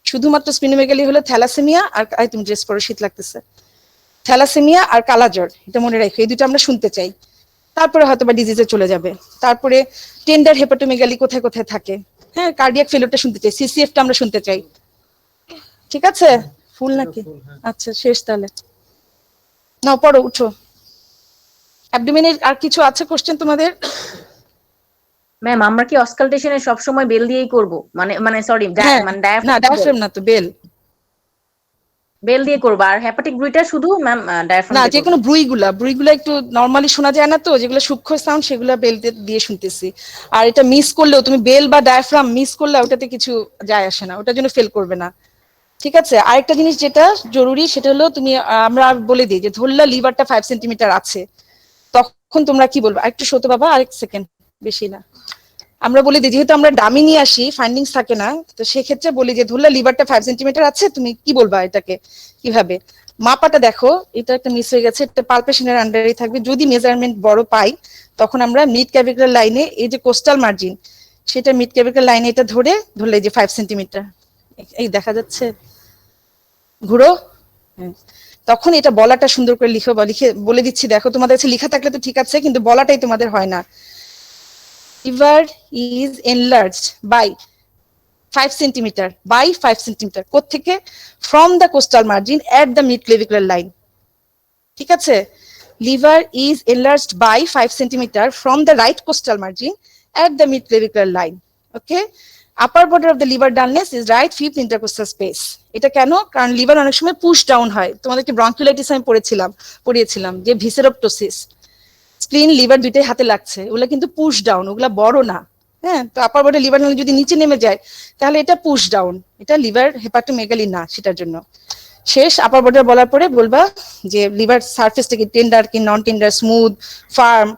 শুধুমাত্র স্প্লিনোমেগালি হলো থ্যালাসেমিয়া আর, তুমি ড্রেস পরো শীত লাগতেছে, থ্যালাসেমিয়া আর কালাজ্বর, এটা মনে রাখো, এই দুটো আমরা শুনতে চাই। তারপরে হয়তো বা ডিজিজে চলে যাবে। তারপরে টেন্ডার হেপাটোমেগালি কোথায় কোথায় থাকে, হ্যাঁ, কার্ডিয়াক ফেলিওরটা শুনতে চাই, সিসিএফটা আমরা শুনতে চাই, ঠিক আছে। ফুল নাকি, আচ্ছা শেষ তাহলে, নাও পড়ো, উঠো। অ্যাবডোমেনের আর কিছু আছে কোশ্চেন তোমাদের? ম্যাম আমরা কি অসকালটেশনে সব সময় বেল দিয়েই করব, মানে সরি হ্যাঁ, মানে না ডায়াফ্রাম না তো, বেল বেল দিয়ে করব, আর হেপাটিক ব্রুইটা শুধু ম্যাম ডায়াফ্রাম না, দিয়ে যে করব। কোনো ব্রুইগুলা একটু নরমালি শোনা যায় না তো, যেগুলো সূক্ষ্ম সাউন্ড সেগুলো বেল দিয়ে শুনতেছি। আর এটা মিস করলেও তুমি বেল বা ডায়াফ্রাম মিস করলে ওটাতে কিছু যায় আসে না, ওটার জন্য ফেল করবে না, ঠিক আছে। আরেকটা জিনিস যেটা জরুরি সেটা হলো তুমি, আমরা বলে দিই যে ধরলা লিভারটা 5 সেন্টিমিটার আছে, তখন তোমরা কি বলবো, আরেকটু সত্য বাবা, আরেক সেকেন্ড, বেশি না। আমরা বলি দিই, যেহেতু আমরা ডামি নিয়ে আসি, ফাইন্ডিংস থাকে না, তো সেক্ষেত্রে বলি যে ধরলে লিভারটা 5 সেন্টিমিটার আছে, তুমি কি বলবা এটাকে কিভাবে? মাপাটা দেখো, এটা একটা মিস হয়ে গেছে, এটা পালপেশনের আন্ডারে থাকবে। যদি মেজারমেন্ট বড় পাই তখন আমরা মিড ক্যাভিকুলার লাইনে এই যে কোস্টাল মার্জিন, সেটা মিড ক্যাভিকুলার লাইনে এটা ধরলে এই যে 5 সেন্টিমিটার, এই দেখা যাচ্ছে, ঘুরো। হ্যাঁ। তখন এটা বলাটা সুন্দর করে লিখো, বা লিখে বলে দিচ্ছি, দেখো তোমাদের কাছে লেখা থাকলে তো ঠিক আছে, কিন্তু বলাটাই তোমাদের হয় না। Liver is enlarged by 5 centimetre by 5 centimetre, কোত্থেকে? From the costal margin at the mid clavicular line. ঠিক আছে, liver is enlarged by 5 centimetre from the right costal margin at the mid clavicular line. Okay, upper border of the liver dullness is right fifth intercostal space. এটা কেন? কারণ liver অনেক সময় push down হয়, তোমাদেরকে bronchiolitis আমি পড়িয়েছিলাম যে ভিসেরোপটোসিস, স্প্লিন liver দুইটাই হাতে লাগছে, ওগুলা কিন্তু পুশ ডাউন, ওগুলা বড় না। হ্যাঁ, তো আপার বডি লিভার যদি নিচে নেমে যায় তাহলে এটা পুশ ডাউন, এটা লিভার হেপাটোমেগালি না, সেটার জন্য। শেষ আপার বর্ডার বলার পরে বলবা যে লিভার সারফেসটা কি টেন্ডার কি non tender, smooth, firm,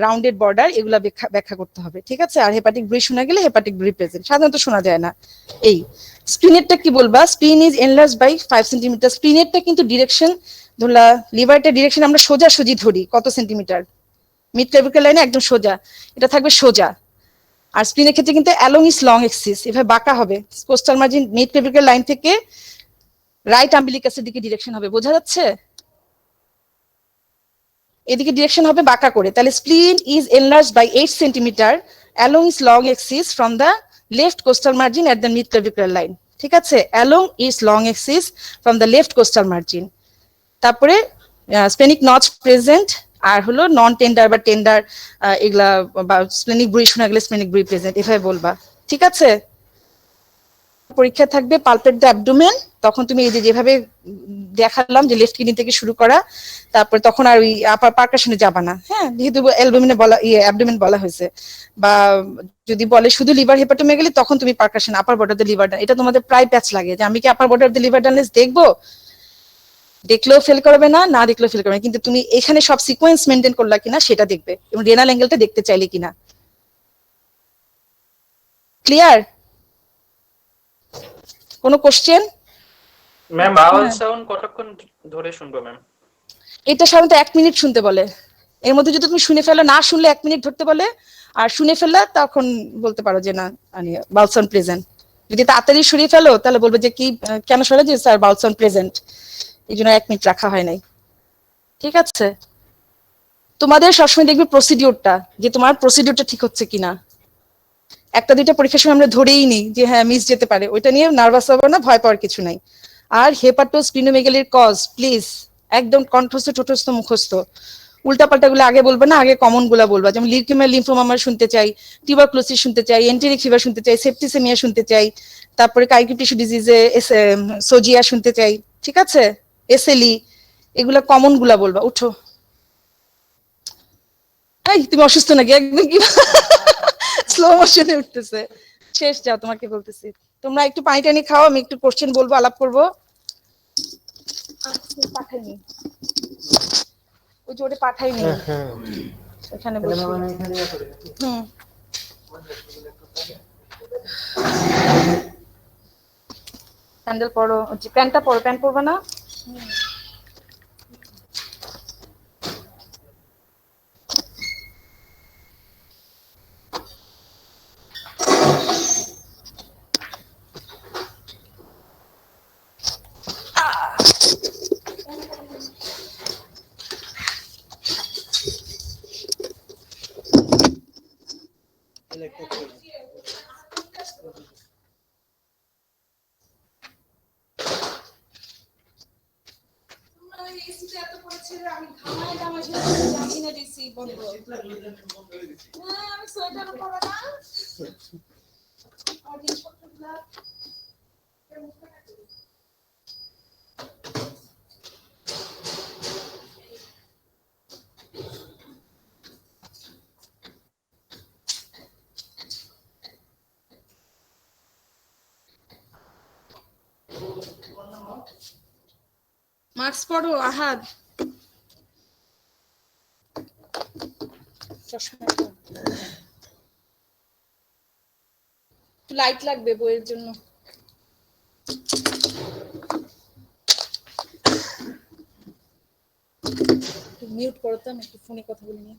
rounded border, এগুলা ব্যাখ্যা করতে হবে। ঠিক আছে, আর হেপাটিক ব্রি শোনা গেলে হেপাটিক ব্রি প্রেজেন্ট, সাধারণত শোনা যায় না। এই স্প্লিনেরটা কি বলবা? Spleen is enlarge by 5 centimetre. স্প্লিনেরটা কিন্তু ডিরেকশন, ধরলা লিভারটা ডিরেকশন আমরা সোজাসুজি ধরি কত সেন্টিমিটার? মিড ক্লেভিকুলার লাইনে একদম সোজা, এটা থাকবে সোজা। আর স্প্লিনের ক্ষেত্রে কিন্তু অ্যালং ইজ লং এক্সিস, এভাবে বাঁকা হবে। Coastal margin mid clavicular line থেকে রাইট আম্বিলিকাসের দিকে ডিরেকশন হবে, বোঝা যাচ্ছে? এদিকে ডিরেকশন হবে বাঁকা করে, তাহলে spleen is enlarge by 8 centimetre along is long axis from the left costal margin at the mid clavicular line. ঠিক আছে, along is long axis from the left costal margin. তারপরে স্পেনিক নচ প্রেজেন্ট, আর হলো নন tender বা tender, এগুলা বা splenic ব্রি শোনা গেলে splenic ব্রি present, এভাবে বলবা। ঠিক আছে, পরীক্ষা থাকবে পালপেট দ্য অ্যাবডোমেন, তখন তুমি এই যে যেভাবে দেখালাম যে লেফট কিডনি থেকে শুরু করা, তারপর তখন আর ওই আপার পারকাশনে যাবা না। হ্যাঁ, যেহেতু অ্যালবুমিনে বলা অ্যাবডোমেন বলা হয়েছে, বা যদি বলে শুধু লিভার হেপাটোমেগালি তখন তুমি percussion upper border the liver ডান। এটা তোমাদের প্রায় প্যাচ লাগে যে আমি কি upper border the liver dullness দেখবো, দেখলেও ফেল করবে না, না দেখলেও ফেল করবে না, কিন্তু তুমি এখানে সব সিকোয়েন্স মেনটেন করলা কিনা সেটা দেখবে, এবং রেনাল অ্যাঙ্গেলটা দেখতে চাইলে কিনা। ক্লিয়ার? কোনো কোশ্চেন? ম্যাম ভাওয়াল সাউন্ড কতক্ষণ ধরে শুনবো ম্যাম? এটা সাধারণত 1 মিনিট শুনতে বলে। এর মধ্যে যদি তুমি শুনে ফেলো, না শুনলে 1 মিনিট ধরতে বলে, আর শুনে ফেললা তখন বলতে পারো যে না বাউল সাউন্ড প্রেজেন্ট। যদি তাড়াতাড়ি সরিয়ে ফেলো তাহলে বলবে যে কি কেন সরে, যে স্যার বাউল সাউন্ড প্রেজেন্ট, এই জন্য 1 মিনিট রাখা হয় নাই। ঠিক আছে, তোমাদের সবসময় দেখবে প্রসিডিওরটা, যে তোমার প্রসিডিওরটা ঠিক হচ্ছে কিনা। একটা দুইটা পরীক্ষার সময় আমরা ধরেই নিই যে হ্যাঁ মিস যেতে পারে, ওইটা নিয়ে নার্ভাস হবো না, ভয় পাওয়ার কিছু নাই। আর হেপাটোস্প্লিনোমেগালির কজ প্লিজ একদম কণ্ঠস্থ ঠোঁটস্থ মুখস্থ, উল্টাপাল্টা গুলো আগে বলবে না, আগে কমন গুলা বলবা। যেমন লিউকেমিয়া লিম্ফোমা আমরা শুনতে চাই, টিউবারকুলোসিস শুনতে চাই, এন্টেরিক ফিভার শুনতে চাই, সেপ্টিসেমিয়া শুনতে চাই, তারপরে কাইকি টিস্যু ডিজিজে সোজিয়া শুনতে চাই। ঠিক আছে, এসএলই, এগুলা কমন গুলা বলবা। উঠো, এই তুমি অসুস্থ নাকি? একদম কি স্লো মোশনে উঠতেছে। শেষ, যাও, তোমাকে বলতেছি তোমরা একটু পানি টানি খাও, আমি একটু কোশ্চেন বলবো, আলাপ করবো। পাঠাইনি, ওই যে ওটা পাঠাইনি, এখানে বসে। হুম, স্যান্ডেল পরো, প্যান্টটা পরো, প্যান্ট পরবে না? আমি সোয়েটার পরো না, আর জিনিসপত্রগুলা মাস্ক পরো। আহাদ, লাইট লাগবে বইয়ের জন্য। মিউট করো তো, আমি একটু ফোনে কথা বলি নিয়ে।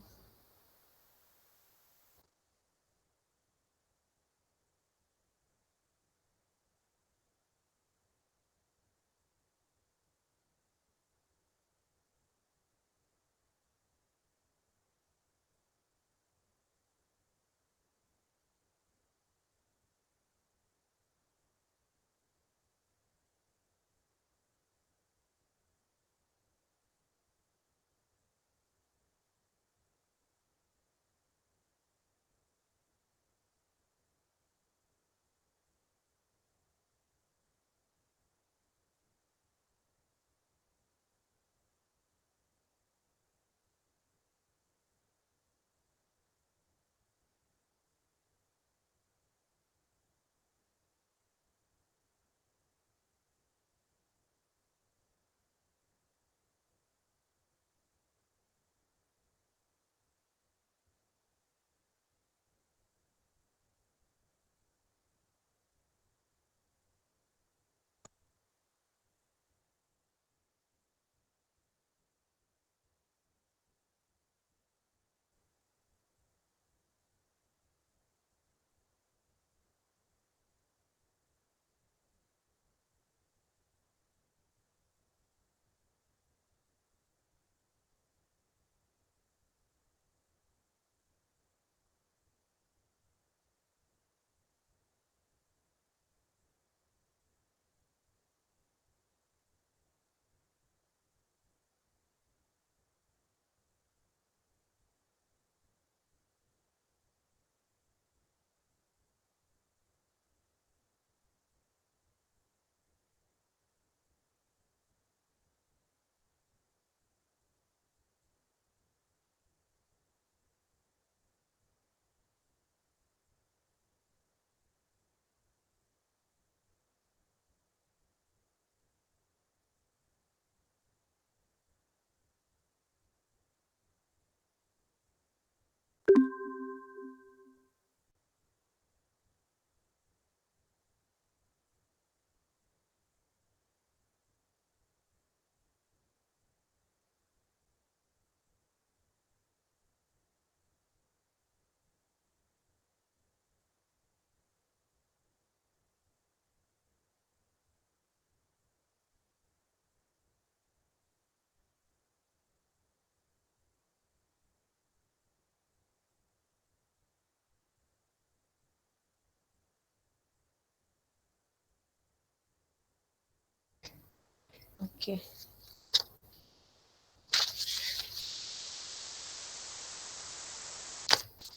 ওকে,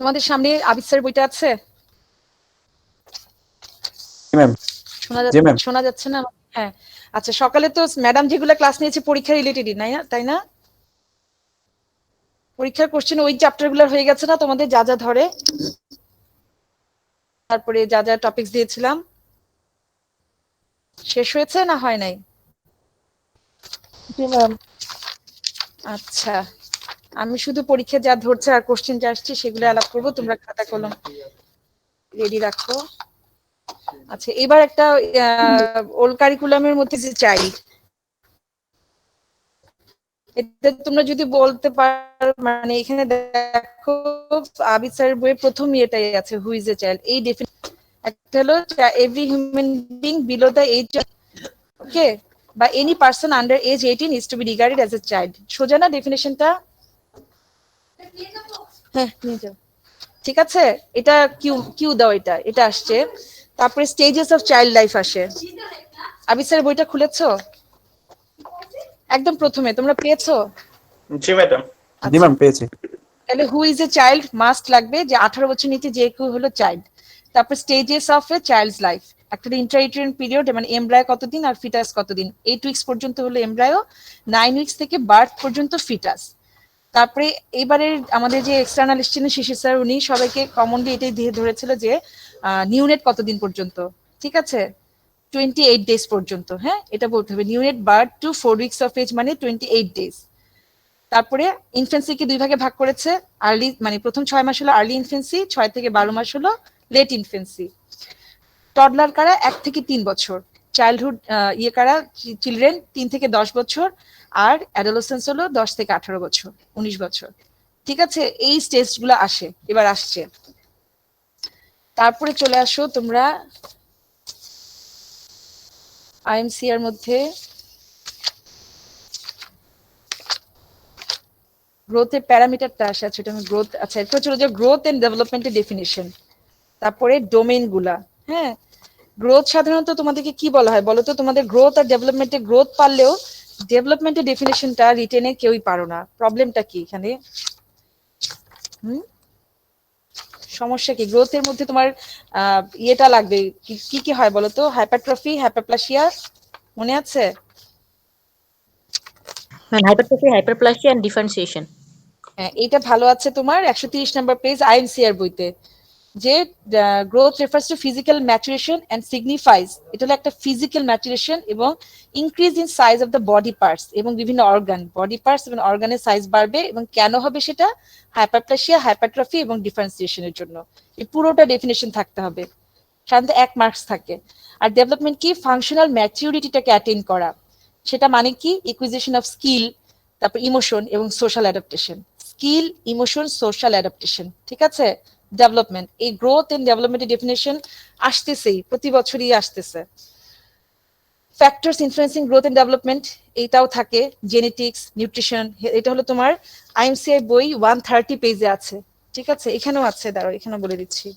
তোমাদের সামনে আবিদ স্যার বইটা আছে? ম্যাম। জি ম্যাম। শোনা যাচ্ছে না? হ্যাঁ, আচ্ছা। সকালে তো ম্যাডাম যেগুলো ক্লাস নিয়েছে পরীক্ষা রিলেটেডই, তাই না? পরীক্ষার কোশ্চেন ওই চ্যাপ্টার গুলো হয়ে গেছে না তোমাদের, যা যা ধরে, তারপরে যা যা টপিকস দিয়েছিলাম শেষ হয়েছে না হয় নাই? জি ম্যাম। আচ্ছা, আমি শুধু পরীক্ষা যা ধরছে আর কোশ্চেন যা আসছে সেগুলো আলাপ করবো, তোমরা খাতা কলম রেডি রাখো। আচ্ছা, এবার একটা ওল্ড কারিকুলামের মধ্যে যে চাইল্ড, এটা তোমরা যদি বলতে পারো, মানে এখানে দেখো আবিদ স্যারের বইয়ের প্রথম ইয়েটাই আছে, হু ইজ এ চাইল্ড। এই ডেফিনিশন একটা হলো every human being below the age, okay, বা any person under age 18 is to be regarded as a child. সোজা না ডেফিনিশনটা? হ্যাঁ, নিয়ে যাও। ঠিক আছে, এটা কিউ কিউ দাও, এটা আসছে। তারপরে স্টেজেস অফ চাইল্ড লাইফ আসে। আবিদ স্যারের বইটা খুলেছো? একদম প্রথমে তোমরা পেয়েছো? জি ম্যাডাম। জি ম্যাম, পেয়েছি। তাহলে হু ইজ এ চাইল্ড মাস্ট লাগবে, যে 18 বছর নিচে যে কেউ হলো চাইল্ড। তারপর stages of a child's life, একটা ইন্টারইউটেরিন পিরিয়ড, মানে এমব্রায়ো কতদিন আর ফিটাস কতদিন। 8 উইকস পর্যন্ত হলো এমব্রায়ো, 9 উইকস থেকে বার্থ পর্যন্ত ফিটাস। তারপরে এবারের আমাদের যে এক্সটার্নাল এসেছিলেন শিশির স্যার, উনি সবাইকে কমনলি এটাই দিয়ে ধরেছিল যে নিউনেট কতদিন পর্যন্ত, ঠিক আছে, 28 ডেজ পর্যন্ত। হ্যাঁ, এটা বলতে হবে, neonate birth to 4 weeks of age মানে 28 ডেজ। তারপরে ইনফেন্সিকে দুই ভাগে ভাগ করেছে, আর্লি মানে প্রথম 6 মাস হলো আর্লি ইনফেন্সি, 6 থেকে 12 মাস হলো লেট ইনফেন্সি। টডলার কারা 1 থেকে 3 বছর, চাইল্ডহুড কারা চিলড্রেন 3 থেকে 10 বছর, আর অ্যাডোলেসেন্স হলো 10 থেকে 18 বছর, 19 বছর। ঠিক আছে, এই স্টেজগুলো আসে, এবার আসছে। তারপরে চলে আসো তোমরা আইএমসি এর মধ্যে গ্রোথের প্যারামিটারটা আসে। আচ্ছা, এটা আমি গ্রোথ, আচ্ছা এরপর চলে যাও গ্রোথ এন্ড ডেভেলপমেন্টের ডেফিনিশন, তারপরে ডোমেইন গুলা। হ্যাঁ, গ্রোথ সাধারণত তোমাদেরকে কি বলা হয় বলো তো? তোমাদের গ্রোথ আর ডেভেলপমেন্টে গ্রোথ পারলেও ডেভেলপমেন্টের ডেফিনিশনটা রিটেনে কেউই পারো না। প্রবলেমটা কি এখানে? সমস্যা কি? গ্রোথের মধ্যে তোমার ইয়েটা লাগবে, কি কি হয় বলো তো? হাইপারট্রফি, হাইপারপ্লাসিয়া, মনে আছে? Hypertrophy, hyperplasia and differentiation. হ্যাঁ, এটা ভালো আছে তোমার 130 নম্বর পেজ আইএমসি এর বইতে, যে growth refers to physical maturation and signifies, এটা হলো একটা ফিজিক্যাল ম্যাচুরেশন এবং increase in size of the body parts এবং বিভিন্ন অর্গান, বডি পার্টস এবং অর্গানের সাইজ বাড়বে। এবং কেন হবে সেটা? হাইপারপ্লাসিয়া, হাইপারট্রফি এবং ডিফারেন্সিয়েশনের জন্য। এই পুরোটা ডেফিনেশন থাকতে হবে, সাধারণত 1 মার্কস থাকে। আর ডেভেলপমেন্ট কি? ফাংশনাল ম্যাচুরিটিটাকে অ্যাটেইন করা। সেটা মানে কি? ইকুইজিশন অফ স্কিল, তারপর ইমোশন এবং social adaptation. Skill, emotion, social adaptation. ঠিক আছে, ডেভেলপমেন্ট, এই গ্রোথ এন্ড ডেভেলপমেন্টের ডেফিনেশন আসতেছেই, প্রতি বছরই আসতেছে। Factors influencing growth and development, এইটাও থাকে। জেনেটিক্স, নিউট্রিশন, এটা হলো তোমার আইএমসিআই বই 130 পেজে আছে। ঠিক আছে, এখানেও আছে, দাঁড়াও এখানে বলে দিচ্ছি।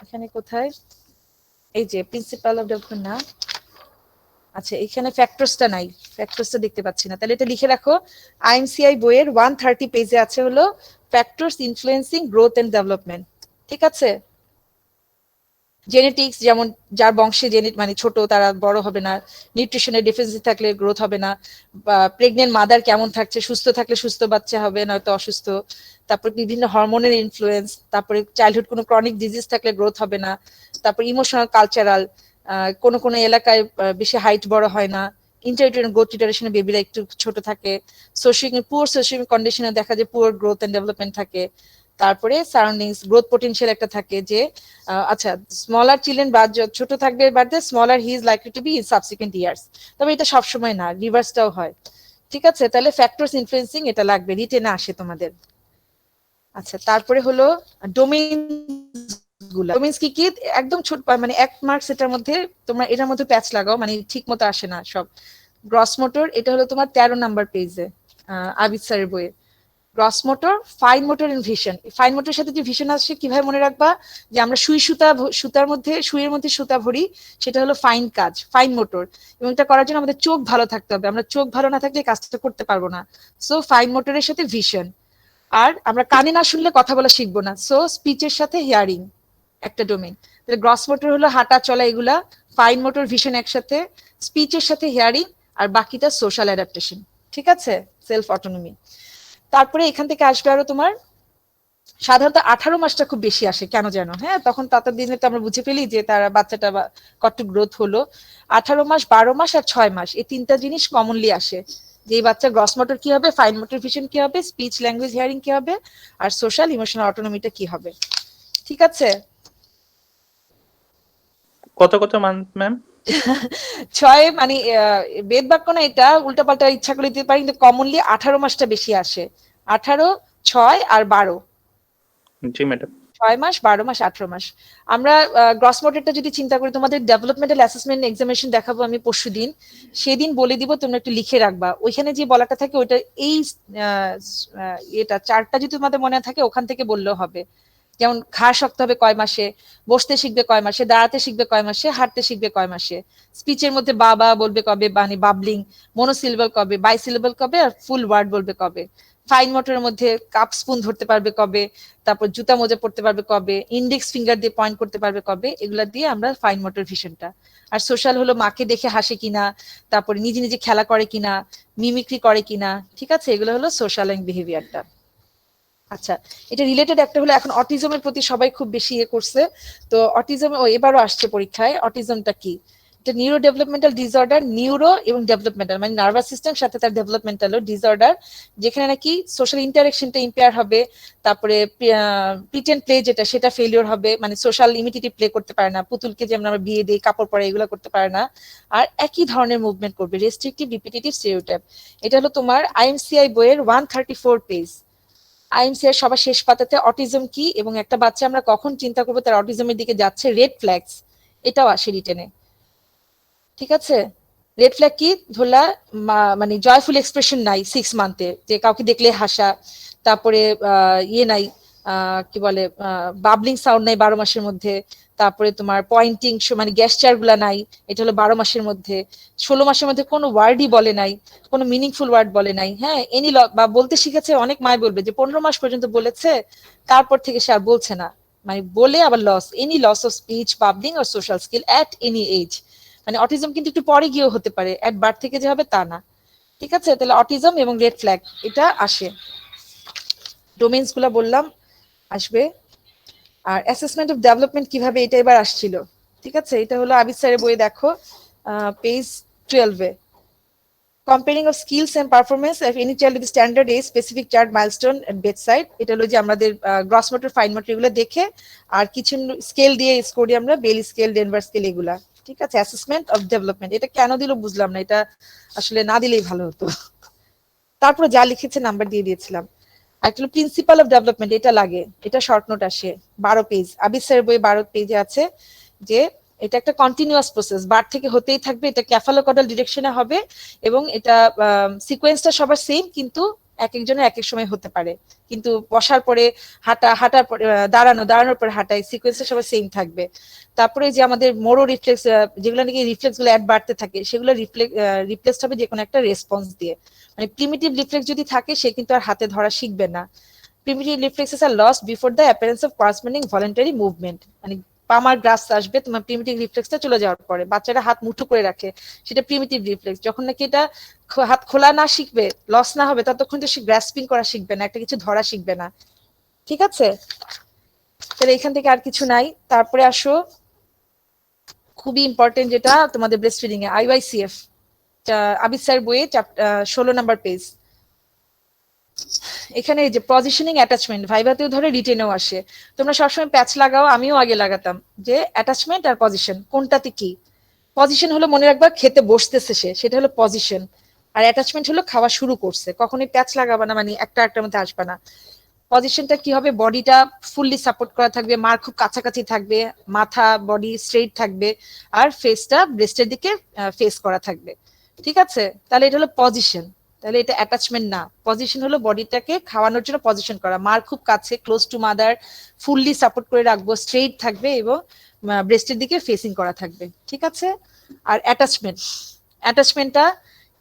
এখানে কোথায়? এই যে প্রিন্সিপাল অফ ডেভেলপমেন্ট না, আচ্ছা এখানে ফ্যাক্টরসটা নাই, ফ্যাক্টরসটা দেখতে পাচ্ছি না, তাহলে এটা লিখে রাখো। আইএমসিআই বইয়ের 130 পেজে আছে হলো factors influencing growth and development. ঠিক আছে, জেনেটিক্স, যেমন যার বংশে জেনেট মানে ছোট তারা বড় হবে না, নিউট্রিশনের ডিফিসিয়েন্সি থাকলে গ্রোথ হবে না, বা প্রেগনেন্ট মাদার কেমন থাকছে, সুস্থ থাকলে সুস্থ বাচ্চা হবে, নয়তো অসুস্থ। তারপর বিভিন্ন হরমোনের ইনফ্লুয়েন্স, তারপরে চাইল্ডহুড কোনো ক্রনিক ডিজিজ থাকলে গ্রোথ হবে না। তারপর ইমোশনাল, কালচারাল, কোন কোন এলাকায় বেশি হাইট বড় হয় না, ইন্টারটেরিয়ন গ্রোথ রিটার্ডেশনে বেবিরা একটু ছোট থাকে, সোশিয়াল পুয়ার সোশিয়াল কন্ডিশনে দেখা যায় পুয়ার গ্রোথ এন্ড ডেভেলপমেন্ট থাকে। তারপরে সারাউন্ডিংস, গ্রোথ পোটেনশিয়াল একটা থাকে, যে আচ্ছা স্মলার চিলড্রেন বা ছোট থাকবে but smaller he is likely to be in subsequent years. তবে এটা সবসময় না, রিভার্সটাও হয়। ঠিক আছে, তাহলে ফ্যাক্টরস ইনফ্লুয়েন্সিং এটা লাগবে, রিটেনে আসে তোমাদের। আচ্ছা, তারপরে হলো ডোমেইন গুলা। ডোমেইনস কি কি? একদম ছোট, মানে 1 মার্কস এটার মধ্যে, তোমরা এটার মধ্যে প্যাচ লাগাও, মানে ঠিক মতো আসে না সব। গ্রস মোটর, এটা হলো তোমার 13 নাম্বার পেজে আবিদ স্যারের বইয়ে। Gross motor, fine motor and vision. Fine মোটরের সাথে যে ভিশন আসে কিভাবে মনে রাখবা? যে আমরা সুতার মধ্যে, সুইয়ের মধ্যে সুতা ভরি, সেটা হলো ফাইন কাজ, ফাইন মোটর। এবং এটা করার জন্য আমাদের চোখ ভালো থাকতে হবে, আমরা চোখ ভালো না থাকলে কাজটা করতে পারবো না। সো ফাইন মোটরের সাথে ভিশন। আর আমরা কানে না শুনলে কথা বলা শিখবো না, সো স্পিচের সাথে হিয়ারিং একটা ডোমেইন। তাহলে গ্রস মোটর হলো হাঁটা চলা এগুলা, ফাইন মোটর, ভিশন একসাথে, স্পিচের সাথে হিয়ারিং, আর বাকিটা সোশ্যাল অ্যাডাপ্টেশন। ঠিক আছে, সেলফ অটোনমি। তারপরে এখান থেকে আসবে আরো তোমার সাধারণত 18 মাসটা খুব বেশি আসে, কেন জানো? হ্যাঁ, তখন তাদের দিনে তো আমরা বুঝে ফেলি যে তারা বাচ্চাটা কত গ্রোথ হলো। 18 মাস, 12 মাস আর 6 মাস, এই তিনটা জিনিস কমনলি আসে, যে এই বাচ্চা গ্রস মোটর কি হবে, ফাইন মোটর ভিশন কি হবে, স্পিচ ল্যাঙ্গুয়েজ হিয়ারিং কি হবে, আর সোশ্যাল ইমোশনাল অটোনমিটা কি হবে। ঠিক আছে, কত কত মান্থ ম্যাম? 6 মানে বেদ বাক্য না, এটা উল্টাপাল্টা ইচ্ছা করে দিতে পারি, কিন্তু কমনলি 18 মাসটা বেশি আসে। 18, 6 আর 12। জি ম্যাডাম। 6 মাস, 12 মাস, 18 মাস। আমরা গ্রস মোটরটা যদি চিন্তা করি, তোমাদের ডেভেলপমেন্টাল অ্যাসেসমেন্ট এক্সামিনেশন দেখাবো আমি পরশুদিন, সেদিন বলে দিব, তোমরা একটু লিখে রাখবা। ওইখানে যে বলাটা থাকে ওইটা, এই এটা চারটা যদি তোমাদের মনে থাকে ওখান থেকে বললেও হবে। যেমন ঘাড় শক্ত হবে কয় মাসে, বসতে শিখবে কয় মাসে, দাঁড়াতে শিখবে কয় মাসে, হাঁটতে শিখবে কয় মাসে, স্পিচের মধ্যে বাবা বলবে কবে, মানে বাবলিং, মনোসিলেবল কবে, বাইসিলেবল কবে, আর ফুল ওয়ার্ড বলবে কবে, ফাইন মোটরের মধ্যে কাপ স্পুন ধরতে পারবে কবে, তারপর জুতা মোজা পড়তে পারবে কবে, ইন্ডেক্স ফিঙ্গার দিয়ে পয়েন্ট করতে পারবে কবে, এগুলা দিয়ে আমরা ফাইন মোটর ভিশনটা। আর সোশ্যাল হলো মাকে দেখে হাসে কিনা, তারপরে নিজে নিজে খেলা করে কিনা, মিমিক্রি করে কিনা। ঠিক আছে, এগুলো হলো সোশ্যাল এন্ড বিহেভিয়ারটা। আচ্ছা, এটা রিলেটেড একটা হলো, এখন অটিজমের প্রতি সবাই খুব বেশি ইয়ে করছে, তো অটিজম এবারও আসছে পরীক্ষায়, অটিজমটা কি? এটা নিউরো ডেভেলপমেন্টাল ডিসঅর্ডার, নিউরো এবং ডেভেলপমেন্টাল মানে নার্ভাস সিস্টেম সাথে তার ডেভেলপমেন্টালও ডিসঅর্ডার, যেখানে নাকি সোশ্যাল ইন্টারাকশনটা ইম্পেয়ার হবে, তারপরে প্রিটেন্ড প্লে যেটা সেটা ফেলিওর হবে, মানে সোশ্যাল ইমিডিয়েটলি প্লে করতে পারে না, পুতুলকে যেমন আমরা বিয়ে দিই কাপড় পরে এগুলো করতে পারে না, আর একই ধরনের মুভমেন্ট করবে, রেস্ট্রিকটিভ রিপিটেটিভ স্টেরিওটাইপ। এটা হলো তোমার আইএমসিআই বইয়ের 134 পেজ। আইএমসিআই সবার শেষ পাতাতে অটিজম কি এবং একটা বাচ্চা আমরা কখন চিন্তা করবো তার অটিজমের দিকে যাচ্ছে, রেড ফ্ল্যাগস, এটাও আসে রিটেনে। ঠিক আছে, রেড ফ্ল্যাগ কি ধরলা, মানে জয়ফুল এক্সপ্রেশন নাই 6 মান্থে, যে কাউকে দেখলে হাসা, তারপরে ইয়ে নাই, কি বলে, বাবলিং সাউন্ড নাই 12 মাসের মধ্যে, তারপরে তোমার পয়েন্টিং মানে গ্যাসচার গুলা নাই, এটা হলো 12 মাসের মধ্যে। 16 মাসের মধ্যে কোনো ওয়ার্ডই বলে নাই, কোনো মিনিংফুল ওয়ার্ড বলে নাই। হ্যাঁ, এনি বা বলতে শিখেছে, অনেক মায় বলবে যে 15 মাস পর্যন্ত বলেছে, তারপর থেকে সে আর বলছে না, মানে বলে আবার loss, any loss of speech, babbling আর social skill at any age. মানে অটিজম কিন্তু একটু পরে গিয়েও হতে পারে, এট বার্থ থেকে যে হবে তা না। ঠিক আছে, তাহলে অটিজম এবং রেড ফ্ল্যাগ এটা আসে, ডোমেইনস গুলা বললাম আসবে। আর অ্যাসেসমেন্ট অফ ডেভেলপমেন্ট কিভাবে, এটা এবার আসছিল। ঠিক আছে, এটা হলো আবিদ স্যারের বইয়ে, দেখো page 12-এ, comparing of skills and performance of any child with standard age specific child milestone and bedside। এটা হলো যে আমাদের গ্রস মোটর ফাইন মোটর এগুলো দেখে, আর কিছু স্কেল দিয়ে স্কোর দিয়ে আমরা বেলি স্কেল, ডেনভার স্কেল এগুলা। ঠিক আছে, অ্যাসেসমেন্ট অফ ডেভেলপমেন্ট এটা কেন দিল বুঝলাম না, এটা আসলে না দিলেই ভালো হতো। তারপরে যা লিখেছে নাম্বার দিয়ে দিয়েছিলাম। অ্যাকচুয়ালি প্রিন্সিপাল অফ ডেভেলপমেন্ট এটা লাগে, এটা শর্ট নোট আসে 12 পেজ, আবিদ স্যারের বই 12 পেজে আছে, যে এটা একটা কন্টিনিউয়াস প্রসেস, বার থেকে হতেই থাকবে, এটা ক্যাফালোকডাল ডিরেকশনে হবে, এবং এটা সিকোয়েন্সটা সবার সেম, কিন্তু এক একজনের এক এক সময় হতে পারে, কিন্তু বসার পরে হাঁটা, হাঁটার পরে দাঁড়ানোর পরে হাঁটা, সিকোয়েন্সটা সবার সেম থাকবে। তারপরে যে আমাদের মোরো রিফ্লেক্স, যেগুলো নাকি রিফ্লেক্স গুলো অ্যাড বাড়তে থাকে, সেগুলো রিপ্লেস হবে যে কোনো একটা রেসপন্স দিয়ে। মানে প্রিমিটিভ রিফ্লেক্স যদি থাকে, সে কিন্তু আর হাতে ধরা শিখবে না। Primitive reflexes R lost before the appearance of corresponding voluntary movement. মানে পামার গ্রাস আসবে তোমার প্রিমিটিভ রিফ্লেক্সটা চলে যাওয়ার পরে, বাচ্চারা হাত মুঠো করে রাখে, সেটা প্রিমিটিভ রিফ্লেক্স। যখন নাকি এটা হাত খোলা না শিখবে, লস না হবে, ততক্ষণ তো সে গ্রাসপিং করা শিখবে না, একটা কিছু ধরা শিখবে না। ঠিক আছে, তাহলে এখান থেকে আর কিছু নাই। তারপরে আসো খুবই ইম্পর্টেন্ট যেটা তোমাদের ব্রেস্ট ফিডিং এ, আইওআইসিএফ, আবিদ স্যার বইয়ে 16 নাম্বার পেজ। এখানে এই যে পজিশনিং অ্যাটাচমেন্ট ভাইভাতেও ধরে রিটেনেও আসে, তোমরা সবসময় প্যাচ লাগাও, আমিও আগে লাগাতাম, যে অ্যাটাচমেন্ট আর পজিশন কোনটাতে কি। পজিশন হলো মনে রাখবা খেতে বসতেছে সে, সেটা হলো পজিশন, আর অ্যাটাচমেন্ট হলো খাওয়া শুরু করছে, কখনোই প্যাচ লাগাবা না, মানে একটার মধ্যে আসবে না। পজিশনটা কি হবে, বডিটা ফুললি সাপোর্ট করা থাকবে, মার খুব কাছাকাছি থাকবে, মাথা বডি স্ট্রেইট থাকবে, আর ফেসটা ব্রেস্টের দিকে ফেস করা থাকবে। ঠিক আছে, তাহলে এটা হলো পজিশন, তাহলে এটা অ্যাটাচমেন্ট না। পজিশন হলো বডিটাকে খাওয়ানোর জন্য পজিশন করা, মার খুব কাছে, close to mother, fully support করে রাখবো, স্ট্রেইট থাকবে এবং ব্রেস্টের দিকে ফেসিং করা থাকবে। ঠিক আছে, আর অ্যাটাচমেন্টটা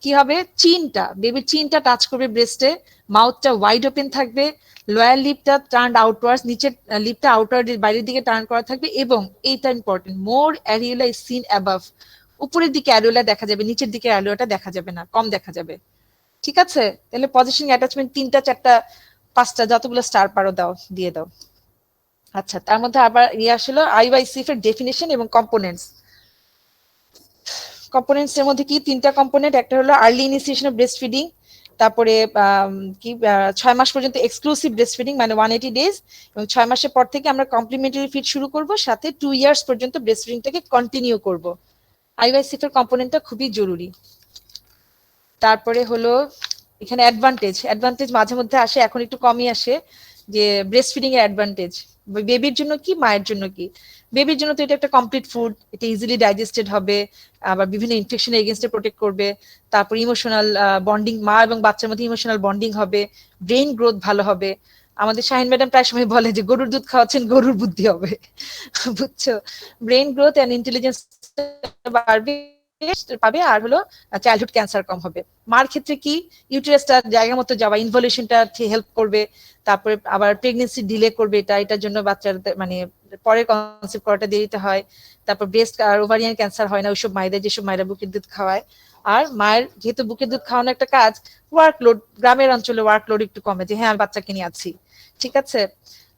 কি হবে, চিনটা, বেবির চিনটা টাচ করবে ব্রেস্টে, মাউথটা ওয়াইড ওপেন থাকবে, লোয়ার লিপটা টার্ন আউটওয়ার্ডস, নিচের লিপটা আউটওয়ার্ড বাইরের দিকে টার্ন করা থাকবে, এবং এইটা important, more areola is seen above, উপরের দিকে অ্যারিওলা দেখা যাবে, নিচের দিকে অ্যারিওলাটা দেখা যাবে না, কম দেখা যাবে। ঠিক আছে, তাহলে পজিশনিং অ্যাটাচমেন্ট 3টা 4টা 5টা যতগুলো স্টার পারো দাও, দিয়ে দাও। আচ্ছা, তার মধ্যে আবার আসলো আইওআইসিএফ এর ডেফিনিশন এবং কম্পোনেন্টস। কম্পোনেন্টস এর মধ্যে কি 3টা কম্পোনেন্ট, একটা হলো early initiation of breast feeding, তারপরে কি 6 মাস পর্যন্ত এক্সক্লুসিভ ব্রেস্ট ফিডিং মানে 180 ডেজ, এবং 6 মাসের পর থেকে আমরা কমপ্লিমেন্টারি ফিড শুরু করব, সাথে 2 ইয়ার্স পর্যন্ত ব্রেস্ট ফিডিংটাকে কন্টিনিউ করব। আইওআইসিএফ এর কম্পোনেন্টটা খুবই জরুরি। তারপরে হলো এখানে অ্যাডভান্টেজ মাঝে মধ্যে আসে, এখন একটু কমই আসে, যে ব্রেস্ট ফিডিং এর অ্যাডভান্টেজ বেবির জন্য কি, মায়ের জন্য কি। বেবির জন্য তো এটা একটা কমপ্লিট ফুড, এটা ইজিলি ডাইজেস্টেড হবে, আবার বিভিন্ন ইনফেকশনের এগেইনস্টে প্রোটেক্ট করবে, তারপর ইমোশনাল বন্ডিং, মা এবং বাচ্চার মধ্যে ইমোশনাল বন্ডিং হবে, ব্রেইন গ্রোথ ভালো হবে। আমাদের শাহিন ম্যাডাম প্রায় সময় বলে যে গরুর দুধ খাওয়াচ্ছেন, গরুর বুদ্ধি হবে, বুঝছো, ব্রেইন গ্রোথ এন্ড ইন্টেলিজেন্স বাড়বে পাবে, আর হলো চাইল্ডহুড ক্যান্সার কম হবে। মার ক্ষেত্রে কি, ইউটেরাসটা জায়গা মতো যাওয়া, ইনভলিউশনটা হেল্প করবে, তারপরে আবার প্রেগনেন্সি ডিলে করবে, এটার জন্য বাচ্চাদের মানে পরে কনসেপ্ট করাটা দেরিতে হয়। তারপর ব্রেস্ট আর ওভারিয়ান ক্যান্সার হয় না ওইসব মায়েদের, যেসব মায়েরা বুকের দুধ খাওয়ায়। আর মায়ের যেহেতু বুকের দুধ খাওয়ানো একটা কাজ, ওয়ার্কলোড, গ্রামের অঞ্চলে ওয়ার্কলোড একটু কমে, যে হ্যাঁ আমি বাচ্চাকে নিয়ে আছি, ঠিক আছে।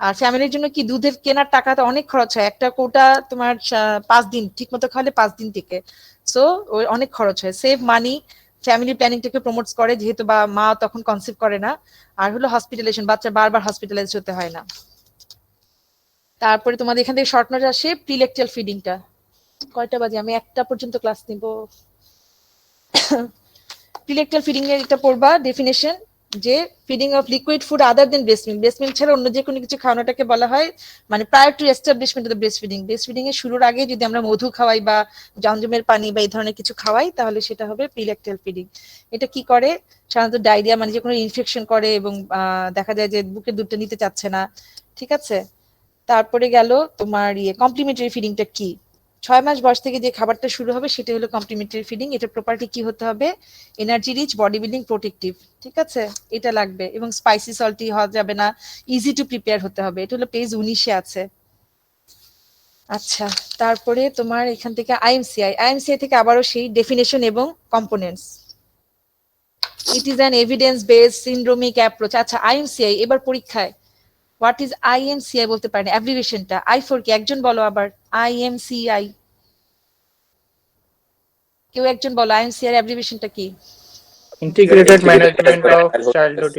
আর ফ্যামিলির জন্য কি দুধের কেনার টাকাটা অনেক খরচ হয়, একটা কোটা তোমার 5 দিন ঠিক মতো খাওয়ালে 5 দিন থেকে, সো অনেক খরচ হয়। সেভ মানি, ফ্যামিলি প্ল্যানিংটাকে প্রমোটস করে, যেহেতু বা মা তখন কনসিভ করে না। আর হলো হসপিটালাইজেশন, বাচ্চা বারবার হসপিটালাইজ হতে হয় না। তারপরে তোমাদের এখান থেকে শর্ট নোট আসে প্রিলেকটাল ফিডিংটা। কয়টা বাজে, আমি 1টা পর্যন্ত ক্লাস নিব। প্রিলেকটাল ফিডিং এর এটা পড়বা ডেফিনেশন, যে feeding of liquid food other than breast milk, breast milk ছাড়া অন্য যে কোনো কিছু খাওয়ানোটাকে বলা হয় মানে prior to establishment of the breast feeding. Breast feeding এর শুরুর আগে যদি আমরা মধু খাওয়াই বা জমজমের পানি বা এই ধরনের কিছু খাওয়াই, তাহলে সেটা হবে প্রিলেকটাল ফিডিং। এটা কি করে, সাধারণত ডায়রিয়া মানে যে কোনো ইনফেকশন করে, এবং দেখা যায় যে বুকের দুধটা নিতে চাচ্ছে না, ঠিক আছে। তারপরে গেল তোমার কমপ্লিমেন্টারি ফিডিংটা কি, 6 মাস বয়স থেকে যে খাবারটা শুরু হবে সেটা হলো কমপ্লিমেন্টারি ফিডিং। এটা প্রপার্টি কি হতে হবে, energy rich, body building, protective, ঠিক আছে, এটা লাগবে। এবং স্পাইসি সল্টি হওয়া যাবে না, ইজি টু প্রিপেয়ার হতে হবে। এটা হলো পেজ 19-এ আছে। আচ্ছা, তারপরে তোমার এখান থেকে আইএমসিআই থেকে আবারও সেই ডেফিনেশন এবং components. It is an evidence based syndromic approach. আচ্ছা, আইএমসিআই এবার পরীক্ষায় হোয়াট ইজ আইএমসিআই বলতে পারেন, অ্যাব্রিভিয়েশনটা আই ফর কি, একজন বলো আবার আইএমসিআই, কেউ একজন বলো আইএমসিআই অ্যাব্রিভিয়েশনটা কি। Integrated management of childhood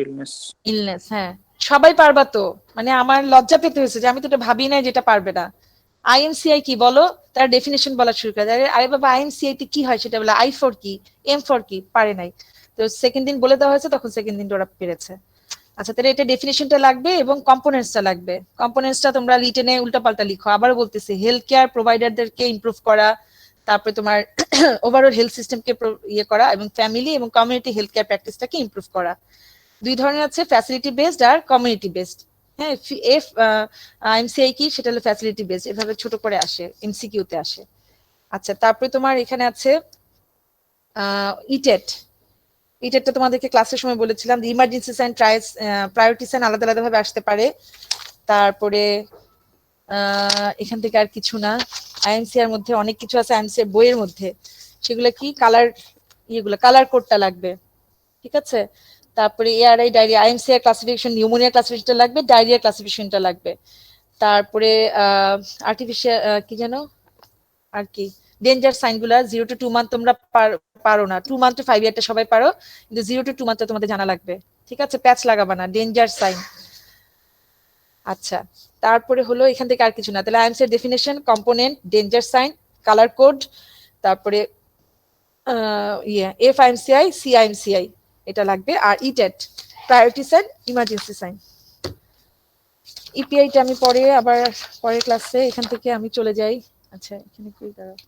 illness, হ্যাঁ সবাই পারবা তো, মানে আমার লজ্জা পেতে হয়েছে যে আমি তো এটা ভাবি নাই যেটা পারবে না। আইএমসিআই কি বলো, তার ডেফিনেশন বলা শুরু করে। আরে বাবা আইএমসিআই তে কি হয় সেটা বলে, আই ফর কি, এম ফর কি, পারে নাই। তো সেকেন্ড দিন বলে দেওয়া হয়েছে, তখন সেকেন্ড দিন ওরা পেরেছে। আচ্ছা, তাহলে এটা ডেফিনেশনটা লাগবে এবং কম্পোনেন্টসটা লাগবে। কম্পোনেন্টসটা তোমরা লিটেনে উল্টাপাল্টা লিখো, আবার বলতেছি, হেলথ কেয়ার প্রোভাইডারদেরকে ইমপ্রুভ করা, তারপরে তোমার ওভারঅল হেলথ সিস্টেমকে ইয়ে করা, এবং ফ্যামিলি এবং কমিউনিটি হেলথ কেয়ার প্র্যাকটিসটাকে ইমপ্রুভ করা। দুই ধরনের আছে, ফ্যাসিলিটি বেসড আর কমিউনিটি বেসড। হ্যাঁ, আইএমসিআই কি, সেটা হলো ফ্যাসিলিটি বেসড, এভাবে ছোট করে আসে, এমসিকিউ তে আসে। আচ্ছা, তারপরে তোমার এখানে আছে ইটেট। ইটেটটা তোমাদেরকে ক্লাসের সময় বলেছিলাম, ইমার্জেন্সি সাইন, প্রায়োরিটি সাইন আলাদা আলাদা ভাবে আসতে পারে। তারপরে এখান থেকে আর কিছু না, আইএমসিআর মধ্যে অনেক কিছু আছে, আইএমসিআর বইয়ের মধ্যে, সেগুলো কি কালার, কালার কোডটা লাগবে, ঠিক আছে। তারপরে এআরআই, ডায়রিয়া, আইএমসিআর ক্লাসিফিকেশন, নিউমোনিয়া ক্লাসিফিকেশনটা লাগবে, ডায়রিয়া ক্লাসিফিকেশনটা লাগবে। তারপরে আর্টিফিশিয়াল কি যেন, আর কি ডেঞ্জার সাইন গুলা, 0 to 2 মান্থ তোমরা পারো না, 2 মান্থ to 5 ইয়ারটা সবাই পারো, কিন্তু 0 to 2 মান্থ তোমাদের জানা লাগবে, ঠিক আছে, প্যাচ লাগাবা না, ডেঞ্জার সাইন। আচ্ছা, তারপরে হলো এখান থেকে আর কিছু না, তাহলে আইএমসি এর definition, component, danger sign, colour code, তারপরে এফআইএমসিআই, সিআইএমসিআই এটা লাগবে, আর ETAT, priority sign, emergency sign. ইপিআইটা আমি পরে আবার পরের ক্লাসে, এখান থেকে আমি চলে যাই। আচ্ছা, এখানে কি দাঁড়াও,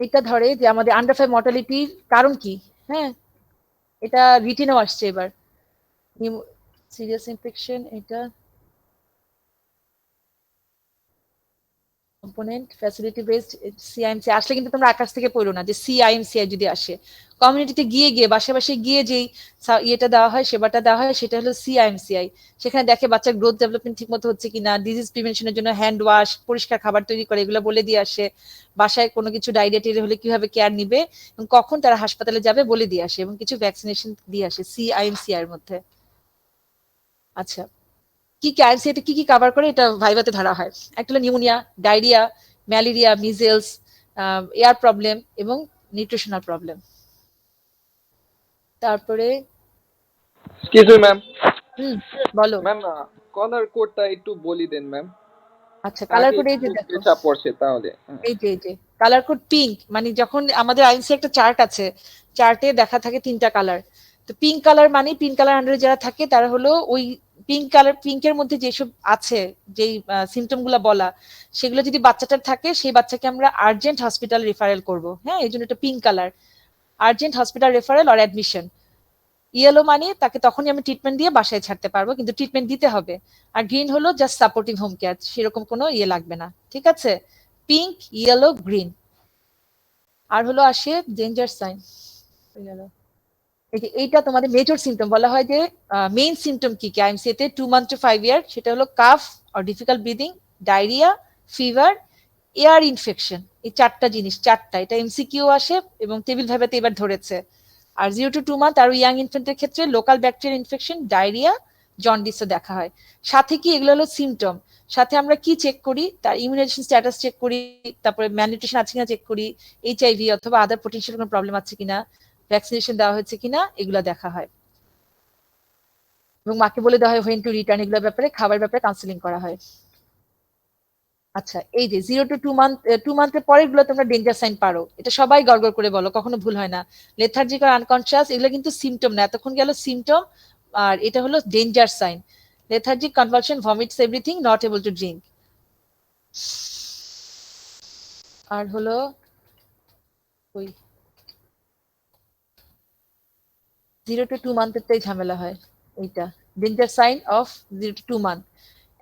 এটা ধরে যে আমাদের আন্ডার 5 মর্টালিটির কারণ কি, হ্যাঁ এটা রিটেনেও আসছে এবার, সিরিয়াস ইনফেকশন, এটা কম্পোনেন্ট, ফ্যাসিলিটি বেসড, সিআইএমসি আসলে কিন্তু তোমরা আকাশ থেকে পড়ো না যে সিআইএমসিআই যদি আসে, কমিউনিটিতে গিয়ে বাসা বাসায় গিয়ে যেই ইয়েটা দেওয়া হয়, সেবাটা দেওয়া হয়, সেটা হলো সিআইএমসিআই। সেখানে দেখে বাচ্চার গ্রোথ ডেভেলপমেন্ট ঠিক মতো হচ্ছে কিনা, ডিজিজ প্রিভেনশনের জন্য হ্যান্ড ওয়াশ, পরিষ্কার খাবার তৈরি করে, এগুলো বলে দিয়ে আসে। বাসায় কোনো কিছু ডায়রিয়া টেরিয়া হলে কিভাবে কেয়ার নিবে এবং কখন তারা হাসপাতালে যাবে বলে দিয়ে আসে, এবং কিছু ভ্যাকসিনেশন দিয়ে আসে সিআইএমসিআই এর মধ্যে। আচ্ছা, কি আইএমসিআই কি কি কভার করে এটা ভাইভাতে ধরা হয়, একটা হলো pneumonia, diarrhoea, malaria, measles, air problem এবং নিউট্রিশনাল প্রবলেম। তারপরে এক্সকিউজ মি ম্যাম, বলো ম্যাম কলার কোডটা একটু বলি দেন ম্যাম। আচ্ছা, কালার কোড এই যে দেখো, চাপ পড়ছে তাহলে। এই যে কালার কোড পিঙ্ক, মানে যখন আমাদের আইএনসি একটা চার্ট আছে, চার্টে দেখা থাকে 3টা কালার, তো পিঙ্ক কালার মানে পিঙ্ক কালার আন্ডারে যারা থাকে তারা হলো ওই পিঙ্ক কালার, পিঙ্কের মধ্যে যেসব আছে, যেই সিমটম গুলা বলা, সেগুলো যদি বাচ্চাটার থাকে, সেই বাচ্চাকে আমরা আর্জেন্ট হসপিটাল রেফারেল করব। হ্যাঁ, এই জন্য এটা pink colour, urgent hospital referral or admission. Yellow মানে তাকে তখনই আমি ট্রিটমেন্ট দিয়ে বাসায় ছাড়তে পারবো, কিন্তু ট্রিটমেন্ট দিতে হবে। আর গ্রিন হলো জাস্ট সাপোর্টিভ হোম কেয়ার, সেরকম কোনো ইয়ে লাগবে না, ঠিক আছে। Pink, yellow, green. আর হলো আসে ডেঞ্জার সাইন, এইটা তোমাদের মেজর সিমটম বলা হয়, যে মেইন সিমটম কি কি আইএমসি তে 2 months to 5 years, সেটা হলো calf or difficult breathing, diarrhoea, fever, air infection, এই চারটা জিনিস, চারটা, এটা এমসিকিউ আসে এবং টেবিল ভাইভাতে এবার ধরেছে। আর 0 to 2 মান্থ আর ইয়াং ইনফেন্টের ক্ষেত্রে লোকাল ব্যাকটেরিয়াল ইনফেকশন, ডায়রিয়া, জন্ডিসও দেখা হয়। সাথে কি এগুলো হলো সিমটম, সাথে আমরা কি চেক করি, তার ইমিউনাইজেশন স্ট্যাটাস চেক করি, তারপরে ম্যালনিউট্রিশন আছে কিনা চেক করি, এইচআইভি অথবা আদার পোটেনশিয়াল কোনো প্রবলেম আছে কিনা, ভ্যাকসিনেশন দেওয়া হয়েছে কিনা, এগুলো দেখা হয়। এবং মাকে বলে দেওয়া হয় হোয়েন টু রিটার্ন, এগুলোর ব্যাপারে, খাবার ব্যাপারে কাউন্সিলিং করা হয়। আচ্ছা, এই যে 0 to 2 মান্থ, 2 মান্থের পরে এগুলো তোমরা ডেঞ্জার সাইন পারো, এটা সবাই গড়গড় করে বলো, কখনো ভুল হয় না। লেথার্জিক আর আনকনসিয়াস এগুলো কিন্তু সিমটম না, এতক্ষণ গেল সিমটম, আর এটা হলো danger sign. Lethargic, convulsion, vomits everything, not able to drink. আর হলো ওই 0 to 2 মান্থেরটাই ঝামেলা হয়, এইটা danger sign of 0 to 2 month.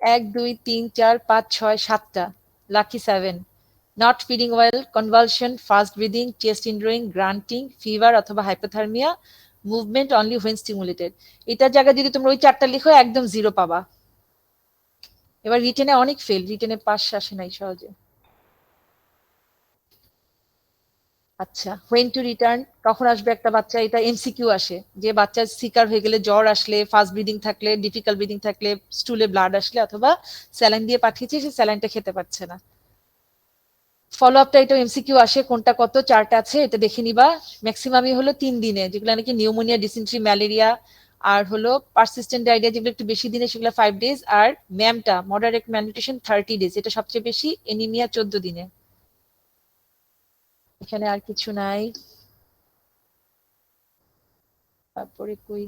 1 2 3 4 5 6 7টা, lucky 7। Not feeding well, convulsion, fast breathing, chest indrawing, grunting, fever অথবা hypothermia, movement only when stimulated. এটার জায়গায় যদি তোমরা ওই চারটা লিখো একদম 0 পাবা। এবার রিটেনে অনেক ফেল, রিটেনে পাস আসে নাই সহজে। আচ্ছা, হোয়েন টু রিটার্ন, কখন আসবে একটা বাচ্চা, এটা এমসিকিউ আসে, যে বাচ্চা সিকার হয়ে গেলে, জ্বর আসলে, ফাস্ট ব্রিদিং থাকলে, ডিফিকাল্ট ব্রিদিং থাকলে, স্টুলে ব্লাড আসলে, অথবা স্যালাইন দিয়ে পাঠিয়েছে সে স্যালাইনটা খেতে পারছে না। ফলো আপটা এটা এমসিকিউ আসে, কোনটা কত, চারটা আছে, এটা দেখে নিবা। ম্যাক্সিমামই হলো 3 দিনে, যেগুলো নাকি নিউমোনিয়া, ডিসেন্ট্রি, ম্যালেরিয়া, আর হলো পারসিস্টেন্ট ডায়রিয়া যেগুলো একটু বেশি দিনে, সেগুলো 5 ডেজ, আর ম্যামটা মডারেট ম্যালনিউট্রিশন 30 ডেজ, এটা সবচেয়ে বেশি, এনিমিয়া 14 দিনে। এখানে আর কিছু নাই। তারপরে কই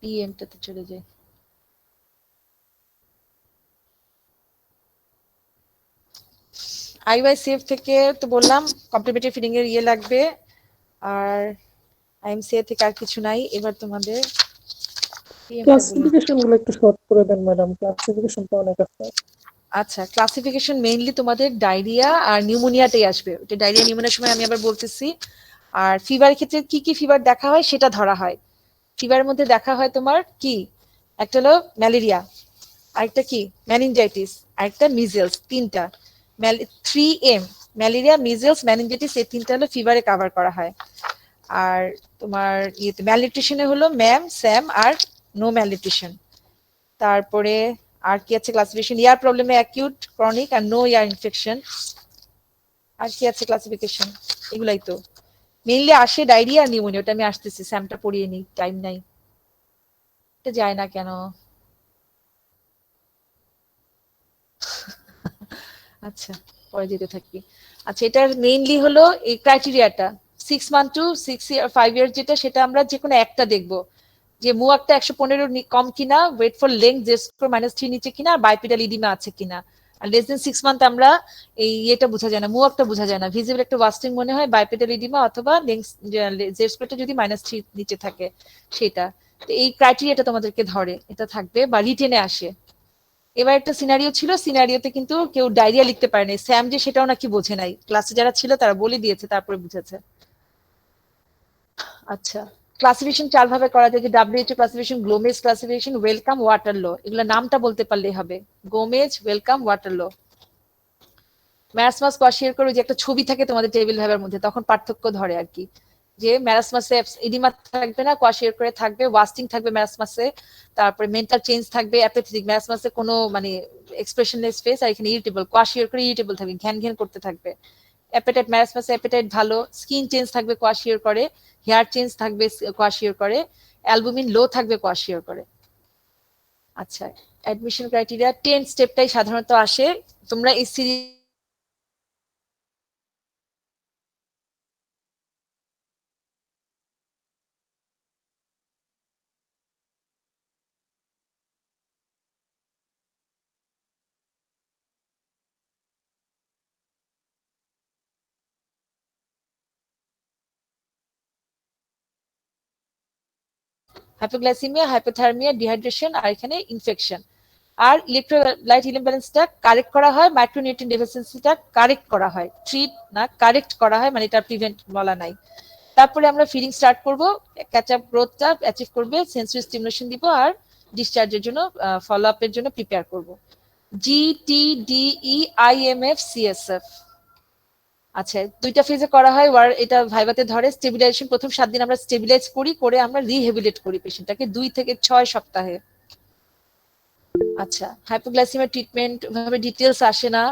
পিএমটাতে চলে যায়। আইওয়াই সেফ থেকে তো বললাম কমপ্লিমেন্টারি ফিডিং এর ইয়ে লাগবে, আর আইএমসিএ থেকে আর কিছু নাই। এবার তোমাদের ক্লাসিফিকেশন গুলো একটু শর্ট করে দেন ম্যাডাম, ক্লাসিফিকেশনটা অনেক আছে। আচ্ছা, ক্লাসিফিকেশন মেইনলি তোমাদের ডায়রিয়া আর নিউমোনিয়াতেই আসবে, ওটা ডায়রিয়া নিউমোনিয়ার সময় আমি আবার বলতেছি। আর ফিভারের ক্ষেত্রে কি কি ফিভার দেখা হয় সেটা ধরা হয়। ফিভারের মধ্যে দেখা হয় তোমার কি, একটা হলো ম্যালেরিয়া, আরেকটা কি মেনিনজাইটিস, আরেকটা মিজেলস, তিনটা। 3M, ম্যালেরিয়া, মিজেলস, মেনিনজাইটিস, এই তিনটা হলো ফিভারে কভার করা হয়। আর তোমার ইয়েতে ম্যালনিউট্রিশনে হলো ম্যাম, স্যাম আর নো ম্যালনিউট্রিশন। তারপরে আর কি আছে ক্লাসিফিকেশন, ইয়ার প্রবলেমে অ্যাকিউট, ক্রনিক আর নো ইয়ার ইনফেকশন। আর কি আছে ক্লাসিফিকেশন, এগুলাই তো মেইনলি আসে, ডায়রিয়া আর নিউমোনিয়া। ওটা আমি আসতেছি, স্যামটা পড়িয়ে নিই, টাইম নাই, এটা যায় না কেন। আচ্ছা, পরে যেতে থাকি। আচ্ছা, এটার মেইনলি হলো এই ক্রাইটেরিয়াটা 6 মান্থ টু 5 ইয়ার, যেটা সেটা আমরা যে কোনো একটা দেখবো, যে মুয়াকটা 115 কম কিনা, ওয়েট ফর লেংথ জেস্কোর -3 নিচে কিনা, আর বাইপিটাল ইডিমা আছে কিনা। আর লেস দেন 6 মান্থ আমরা এই এটা বোঝা যায় না, মুয়াকটা বোঝা যায় না, ভিজিবল একটা ওয়াস্টিং মনে হয়, বাইপিটাল ইডিমা অথবা লেংথ জেস্কোরটা যদি -3 নিচে থাকে সেটা। তো এই ক্রাইটেরিয়াটা তোমাদেরকে ধরে, এটা থাকবে বা রিটেনে আসে। এবার একটা সিনারিও ছিল, সিনারিওতে কিন্তু কেউ ডায়রিয়া লিখতে পারেনি, স্যাম যে সেটাও নাকি বোঝে নাই, ক্লাসে যারা ছিল তারা বলে দিয়েছে তারপরে বুঝেছে। আচ্ছা, ক্লাসিফিকেশন 4 ভাবে করা যায়, যে WHO classification, Gomez classification, Wellcome, Waterlow, এগুলো নামটা বলতে পারলেই হবে, Gomez, Wellcome, Waterlow. Marasmus, kwashiorkor, ওই যে একটা ছবি থাকে তোমাদের টেবিল ভাইবার মধ্যে, তখন পার্থক্য ধরে আর কি, যে ম্যারাসমাসে ইডিমা থাকবে না, কোয়াশিয়ারকরে থাকবে, ওয়াস্টিং থাকবে ম্যারাসমাসে, তারপরে মেন্টাল চেঞ্জ থাকবে, অ্যাপাথেটিক, ম্যারাসমাসে কোনো মানে এক্সপ্রেশনলেস ফেস, আর এখানে ইরিটেবল, কোয়াশিয়ারকরে ইরিটেবল থাকবে, ঘ্যান ঘ্যান করতে থাকবে। অ্যাপেটাইট, ম্যারাসমাসে অ্যাপেটাইট ভালো, স্কিন চেঞ্জ থাকবে কোয়াশিয়ার করে, হেয়ার চেঞ্জ থাকবে কোয়াশিয়ার করে, অ্যালবুমিন লো থাকবে কোয়াশিয়ার করে। আচ্ছা, অ্যাডমিশন ক্রাইটেরিয়া 10 স্টেপটাই সাধারণত আসে, তোমরা এই সিরিজ হাইপোগ্লাইসিমিয়া, হাইপোথার্মিয়া, ডিহাইড্রেশন, আর এখানে ইনফেকশন। আর ইলেকট্রোলাইট ইমব্যালেন্সটা কারেক্ট করা হয়, মাইক্রোনিউট্রিয়েন্ট ডেফিসিয়েন্সিটা কারেক্ট করা হয়, ট্রিট না কারেক্ট করা হয়, মানে এটা প্রিভেন্ট বলা নাই। তারপরে আমরা ফিডিং স্টার্ট করব, ক্যাচ আপ গ্রোথটা অ্যাচিভ করবে, সেন্সরি স্টিমুলেশন দিব, আর ডিসচার্জের জন্য ফলো আপের জন্য প্রিপেয়ার করব। GTDEIMF-CSF। আচ্ছা, দুইটা ফেজে করা হয়। এটা ভাইভাতে ধরে স্টেবিলাইজেশন প্রথম 7 দিন আমরা স্টেবিলাইজ করি, করে আমরা রিহেবিলিট করি পেশেন্টটাকে 2 থেকে 6 সপ্তাহে। আচ্ছা, হাইপোগ্লাইসেমিয়া ট্রিটমেন্ট ভাবে ডিটেইলস আসে না,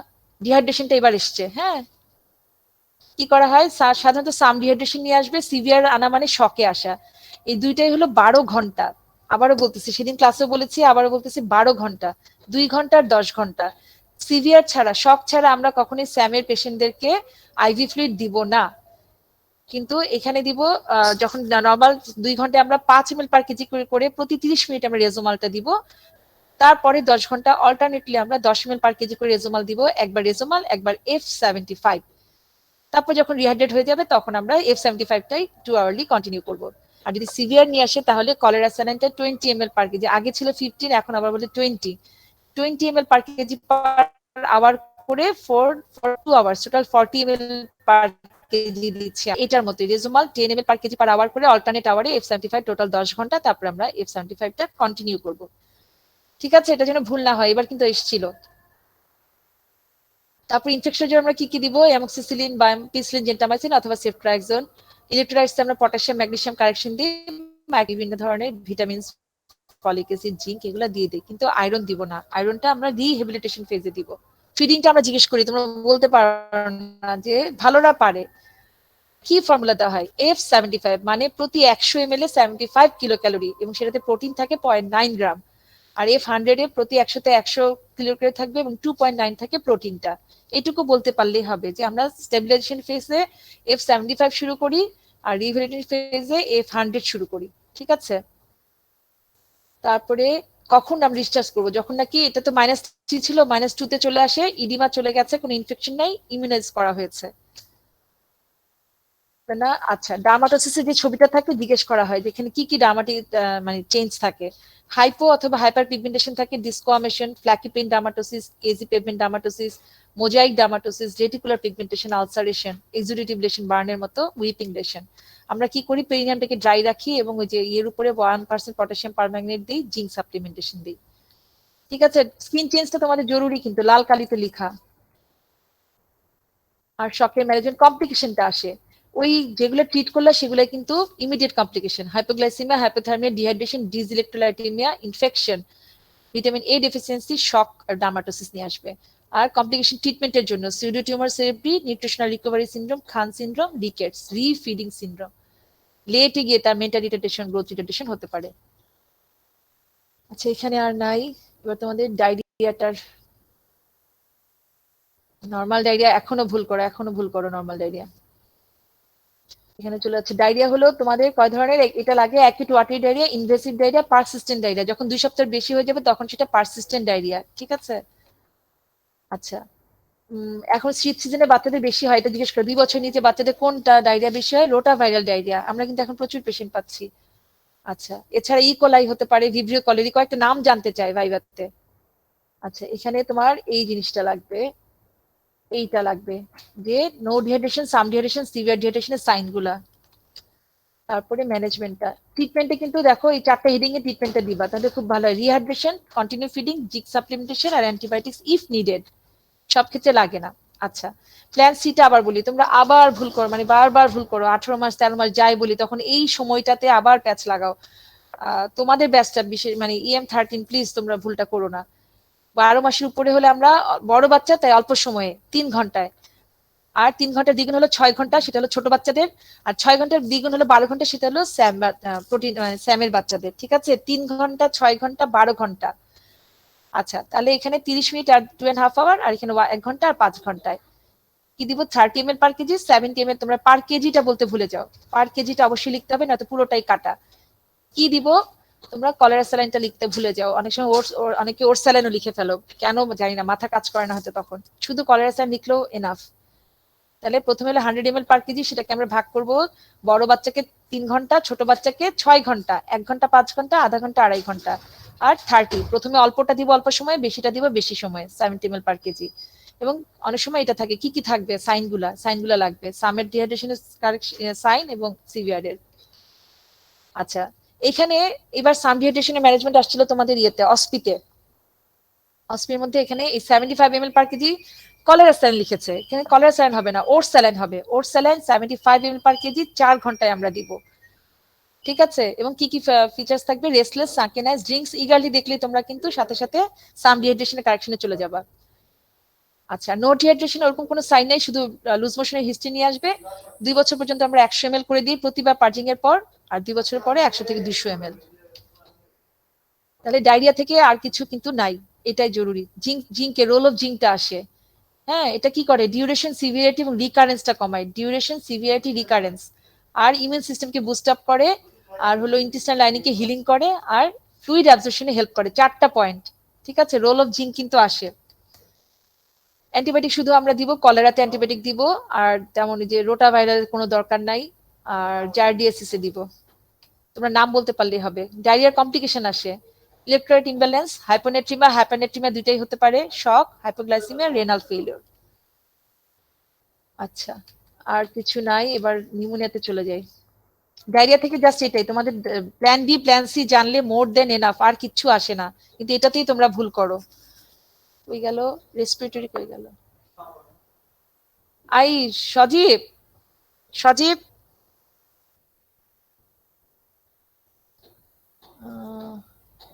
ডিহাইড্রেশনটা এবার এসছে। হ্যাঁ, কি করা হয়, সাধারণত সাম ডিহাইড্রেশন নিয়ে আসবে, সিভিয়ার আনা মানে শকে আসা। এই দুইটাই হলো 12 ঘন্টা। আবারও বলতেছি, সেদিন ক্লাসেও বলেছি, আবারও বলতেছি, 12 ঘন্টা, 2 ঘন্টা আর 10 ঘন্টা। সিভিয়ার ছাড়া, শক ছাড়া আমরা কখনোই স্যামের পেশেন্টদেরকে আইভি ফ্লুইড দিব না। কিন্তু এখানে দিব যখন নর্মাল 2 ঘন্টায় আমরা 5 ml পার কেজি করে প্রতি 30 মিনিট আমরা রেজোমালটা দিব। তারপরে 10 ঘন্টা অল্টারনেটলি আমরা 10 ml পার কেজি করে রেজোমাল দিব, একবার রেজোমাল একবার F75। তারপর যখন রিহাইড্রেট হয়ে যাবে তখন আমরা F75টাই 2 আওয়ারলি কন্টিনিউ করব। আর যদি সিভিয়ার নিয়ে আসে তাহলে কলেরা স্যালাইনটা 20 ml পার কেজি, আগে ছিল 15, এখন আবার বলে 20 ml পার কেজি পার আওয়ার করে for 2 hours, total 40 ml per KG দিচ্ছি। এটার মতো রেজোমাল 10 ml পার কেজি পার আওয়ার করে অল্টারনেট আওয়ারে F75, টোটাল 10 ঘন্টা, তারপর আমরা F75টা কন্টিনিউ করব। ঠিক আছে, এটা যেন ভুল না হয়, এবার কিন্তু এসেছিল। তারপর ইনফেকশনের জন্য আমরা কি কি দিব, অ্যামোক্সিসিলিন বা পিসিলিন, জেন্টামাইসিন অথবা সেফট্রাক্সোন। ইলেক্ট্রোলাইটস আমরা পটাশিয়াম ম্যাগনেসিয়াম কারেকশন দিই, বিভিন্ন ধরনের ভিটামিন, ফলিক অ্যাসিড, জিঙ্ক এগুলো দিয়ে দিই, কিন্তু আয়রন দিব না। আয়রনটা আমরা রিহেবিলিটেশন ফেজে দিব। ফিডিংটা আমরা জিজ্ঞেস করি, তোমরা বলতে পারো না যে ভালোরা পারে। কি ফর্মুলা দেওয়া হয়, F75 মানে প্রতি 100 ml এ 75 কিলো ক্যালোরি, এবং সেটাতে প্রোটিন থাকে 0.9 গ্রাম। আর F100 এ প্রতি 100তে 100 কিলো ক্যালোরি থাকবে এবং 2.9 থাকে প্রোটিনটা। এটুকু বলতে পারলেই হবে যে আমরা স্টেবিলাইজেশন ফেজে F75 শুরু করি আর রিহেবিলিটেশন ফেজে F100 শুরু করি। ঠিক আছে, তারপরে কখন আমরা ডিসচার্জ করবো, যখন নাকি এটা তো -3 ছিল, -2 তে চলে আসে, ইডিমা চলে গেছে, কোনো ইনফেকশন নাই, ইমিউনাইজ করা হয়েছে না। আচ্ছা, ডার্মাটোসিসের যে ছবিটা থাকে জিজ্ঞেস করা হয় যে এখানে কি কি ডার্মাটিক মানে চেঞ্জ থাকে। হাইপো অথবা হাইপার পিগমেন্টেশন থাকে, desquamation, flaky paint dermatosis, crazy pavement dermatosis, mosaic dermatosis, reticular pigmentation, ulceration, exudative lesion, বার্নের মতো উইপিং লেশন। আমরা কি করি, পেরিনিয়ামটাকে ড্রাই রাখি এবং ওই যে এর উপরে 1% পটাশিয়াম পারম্যাঙ্গনেট দিই, জিঙ্ক সাপ্লিমেন্টেশন দিই। ঠিক আছে, স্কিন চেঞ্জটা তোমাদের জরুরি কিন্তু, লাল কালিতে লেখা। আর শকের ম্যানেজমেন্ট কমপ্লিকেশনটা আসে, ওই যেগুলো ট্রিট করলে সেগুলো কিন্তু immediate complication, hypoglycaemia, hypothermia, dehydration, dyselectrolytaemia, infection, vitamin A deficiency, shock আর ডার্মাটোসিস নিয়ে আসবে। আর কমপ্লিকেশন ট্রিটমেন্টের জন্য pseudotumour cerebri, nutritional recovery syndrome, খান সিনড্রোম, রিকেটস, রিফিডিং সিনড্রোম, লেটে গিয়ে তার মেন্টাল রিটার্ডেশন, গ্রোথ রিটার্ডেশন হতে পারে। আচ্ছা, এখানে আর নাই। এবার তোমাদের ডায়রিয়াটার, নর্মাল ডায়রিয়া এখনো ভুল করো নর্মাল ডায়রিয়া। এখানে চলে যাচ্ছে, ডায়রিয়া হলো তোমাদের কয় ধরনের, এটা লাগে acute watery diarrhoea, invasive diarrhoea, persistent diarrhoea. যখন 2 সপ্তাহের বেশি হয়ে যাবে তখন সেটা পারসিস্টেন্ট ডায়রিয়া। ঠিক আছে, আচ্ছা। এখন শীত সিজনে বাচ্চাদের বেশি হয়, এটা জিজ্ঞেস করো 2 বছর নিচে বাচ্চাদের কোনটা ডায়রিয়া বেশি হয়, রোটা ভাইরাল ডায়রিয়া। আমরা কিন্তু এখন প্রচুর পেশেন্ট পাচ্ছি। আচ্ছা, এছাড়া ইকোলাই হতে পারে, ভিব্রিও কলেরি, কয়েকটা নাম জানতে চাই ভাইভাতে। আচ্ছা, এখানে তোমার এই জিনিসটা লাগবে, এইটা লাগবে, যে নো ডিহাইড্রেশন, সাম ডিহাইড্রেশন, সিভিয়ার ডিহাইড্রেশনের সাইন গুলা। তারপরে ম্যানেজমেন্টটা, ট্রিটমেন্টে কিন্তু দেখো এই 4টা হেডিং এ ট্রিটমেন্টটা দিবা, তাহলে খুব ভালো হয়। Rehydration, continue feeding, zinc supplementation আর অ্যান্টিবায়োটিক্স ইফ নিডেড, সব ক্ষেত্রে লাগে না। আচ্ছা, প্ল্যান সিটা আবার বলি, তোমরা আবার ভুল করো, মানে বারবার ভুল করো, 18 মাস 13 মাস যাই বলি তখন এই সময়টাতে আবার প্যাচ লাগাও। তোমাদের ব্যাচটা বিশেষ মানে EM13, প্লিজ তোমরা ভুলটা করো না। 12 মাসের উপরে হলে আমরা বড় বাচ্চা, তাই অল্প সময়ে 3 ঘন্টায়, আর 3 ঘন্টার দ্বিগুণ হলো 6 ঘন্টা, সেটা হলো ছোট বাচ্চাদের, আর 6 ঘন্টার দ্বিগুণ হলো 12 ঘন্টা, সেটা হলো প্রোটিন স্যামের বাচ্চাদের। ঠিক আছে, 3 ঘন্টা, 6 ঘন্টা, 12 ঘন্টা। আচ্ছা, তাহলে এখানে 30 মিনিট আর 2.5 আওয়ার, আর এখানে 1 ঘন্টা আর 5 ঘন্টায় কি দিব, 30 ml পার কেজি, 70 ml। তোমরা পার কেজিটা বলতে ভুলে যাও, পার কেজিটা অবশ্যই লিখতে হবে, নয়তো পুরোটাই কাটা। কি দিব, তোমরা কলেরা স্যালাইনটা লিখতে ভুলে যাও, অনেক সময় অনেকে ওর স্যালাইনও লিখে ফেলো, কেন জানি না, মাথা কাজ করে না হয়তো, তখন শুধু কলেরা স্যালাইন লিখলেও এনাফ। তাহলে প্রথমে হলো 100 ml পার কেজি, সেটাকে আমরা ভাগ করব, বড় বাচ্চাকে 3 ঘন্টা, ছোট বাচ্চাকে 6 ঘন্টা, 1 ঘন্টা 5 ঘন্টা, আধা ঘন্টা 2.5 ঘন্টা, আর 30। প্রথমে অল্পটা দিব অল্প সময়, বেশিটা দিব বেশি সময়, 70 ml পার কেজি। এবং অনেক সময় এটা থাকে, কি কি থাকবে, সাইনগুলা লাগবে, সামের ডিহাইড্রেশনের সাইন এবং সিভিয়ারের। আচ্ছা, এখানে এবার সাম ডিহাইড্রেশনের ম্যানেজমেন্ট আসছিল তোমাদের ইয়েতে, অস্পিতে। অসমির মধ্যে এখানে এই 75 ml পার কেজি কলেরা স্যালাইন লিখেছে, এখানে কলেরা স্যালাইন হবে না, ওটস স্যালাইন হবে। ওটস স্যালাইন 75 ml পার কেজি 4 ঘন্টায় আমরা দিব। ঠিক আছে, এবং কি কি ফিচার্স থাকবে? রেস্টলেস, সানকেনাইজ, ড্রিঙ্কস ইগারলি দেখলে তোমরা কিন্তু সাথে সাথে সাম ডিহাইড্রেশনের কারেকশনে চলে যাবা। আচ্ছা, নো ডিহাইড্রেশন ওরকম কোনো সাইন নাই, শুধু লুজ মোশনের হিস্ট্রি নিয়ে আসবে। 2 বছর পর্যন্ত আমরা 100 ml করে দিই প্রতিবার পার্জিং এর পর, আর 2 বছর পরে 100 থেকে 200 ml। তাহলে ডায়রিয়া থেকে আর কিছু কিন্তু নাই, এটাই জরুরি। জিঙ্কে রোল অফ জিঙ্কটা আসে। হ্যাঁ, এটা কি করে? ডিউরেশন, সিভিয়ারিটি এবং রিকারেন্সটা কমায়। Duration, severity, recurrence. আর ইমিউন সিস্টেমকে বুস্ট আপ করে, আর হলো ইন্টেস্টাইনাল লাইনিংকে হিলিং করে, আর ফ্লুইড অ্যাবজর্পশনে হেল্প করে। 4টা পয়েন্ট। ঠিক আছে, রোল অফ জিঙ্ক কিন্তু আসে। অ্যান্টিবায়োটিক শুধু আমরা দিব, কলেরাতে অ্যান্টিবায়োটিক দিব, আর তেমন যে রোটা ভাইরাসের কোনো দরকার নাই, আর জার্ডিয়াসিস এ দিব। তোমরা নাম বলতে পারলেই হবে। ডায়রিয়ার কমপ্লিকেশন আসে, ইলেকট্রোলাইট ইমব্যালেন্স, হাইপোনেট্রিমা দুইটাই হতে পারে, শক, হাইপোগ্লাইসিমিয়া, রেনাল ফেলিওর। আচ্ছা, আর কিছু নাই, এবার নিউমোনিয়াতে চলে যাই। ডায়রিয়া থেকে জাস্ট এটাই, তোমাদের প্ল্যান বি প্ল্যান সি জানলে মোর দেন এনাফ, আর কিচ্ছু আসে না, কিন্তু এটাতেই তোমরা ভুল করো। কই গেল রেসপিরেটরি, কই গেল? আই সজীব, সজীব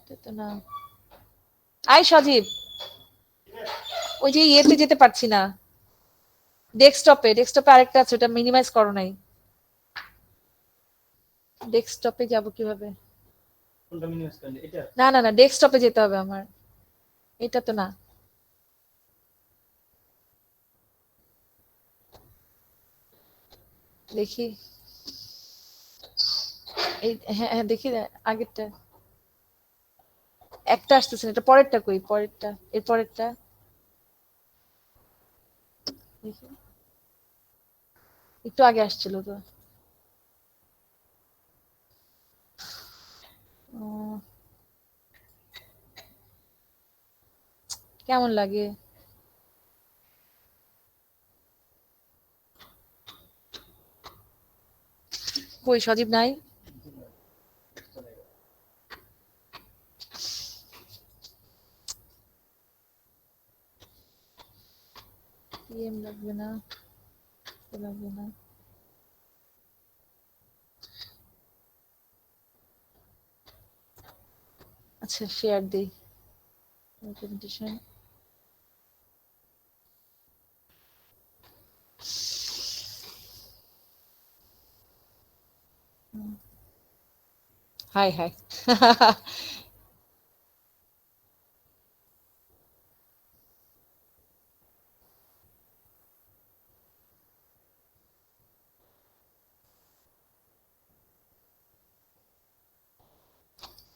এটা তো না। আই সজীব, ওই যে ইয়েতে যেতে পারছি না, ডেস্কটপে আরেকটা আছে, ওটা মিনিমাইজ করো নাই। ডেস্কটপে যাব কিভাবে? না না না, ডেস্কটপে যেতে হবে আমার, এটা তো না। দেখি, এই হ্যাঁ হ্যাঁ দেখি, আগেরটা একটা আসতেছে না, এটা পরেরটা, কই পরেরটা, এর পরেরটা দেখি, একটু আগে আসছিল তো। কেমন লাগে? কই সজীব নাই? লাগবে না, লাগবে না। আচ্ছা, শেয়ার দেই প্রেজেন্টেশন। হাই হাই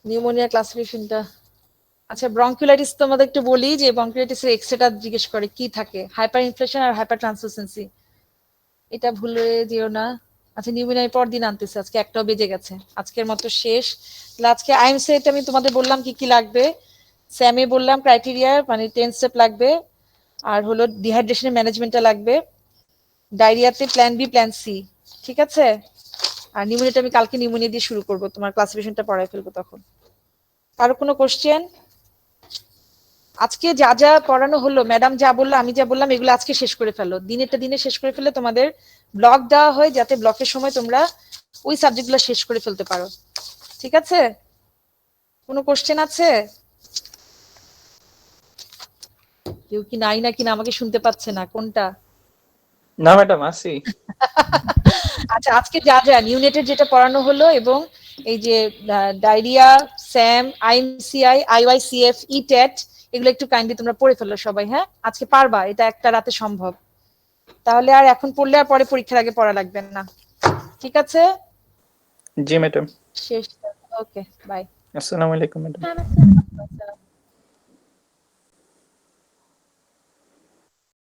নিউমোনিয়া ক্লাসিফিকেশনটা। আচ্ছা, ব্রঙ্কিওলাইটিস তোমাদের একটু বলি, যে ব্রঙ্কিওলাইটিস এর এক্সরেটা জিজ্ঞেস করে কি থাকে, হাইপার ইনফ্লেশন আর হাইপার ট্রান্সলুসেন্সি। এটা ভুলে যেও না। আচ্ছা, নিউমোনিয়ার পর দিন আনতেছে, আজকে 1টাও বেজে গেছে, আজকের মতো শেষ। তাহলে আজকে আইএমসি এটা আমি তোমাদের বললাম কি কি লাগবে, স্যামে বললাম ক্রাইটেরিয়া, মানে 10 স্টেপ লাগবে, আর হলো ডিহাইড্রেশনের ম্যানেজমেন্টটা লাগবে, ডায়রিয়াতে প্ল্যান বি প্ল্যান সি। ঠিক আছে, আর নিউমোনিয়াটা আমি কালকে নিউমোনিয়া দিয়ে শুরু করব, তোমার ক্লাসিফিকেশনটা পড়ায় ফেলবো তখন। কারো কোনো কোশ্চেন? আজকে যা যা পড়ানো হলো, ম্যাডাম যা বললো, আমি যা বললাম, এগুলো আজকে শেষ করে ফেলো, দিনেরটা দিনে শেষ করে ফেলে তোমাদের ব্লক দেওয়া হয়, যাতে ব্লকের সময় তোমরা ওই সাবজেক্টগুলো শেষ করে ফেলতে পারো। ঠিক আছে, কোনো কোশ্চেন আছে? কেউ কি নাই নাকি না, আমাকে শুনতে পাচ্ছে না কোনটা? না ম্যাডাম, আসি। আচ্ছা, আজকে যা যা নিউনেটের যেটা পড়ানো হলো, এবং এই যে ডায়রিয়া, স্যাম, আইএমসিআই, আইওয়াইসিএফ, ইটেট, এগুলো একটু কাইন্ডলি তোমরা পড়ে ফেলো সবাই। হ্যাঁ, আজকে পারবা, এটা একটা রাতে সম্ভব। তাহলে আর এখন পড়লে আর পরে পরীক্ষার আগে পড়া লাগবে না। ঠিক আছে, জি ম্যাডাম। শেষ। ওকে, বাই। আসসালামু আলাইকুম ম্যাডাম। আসসালাম।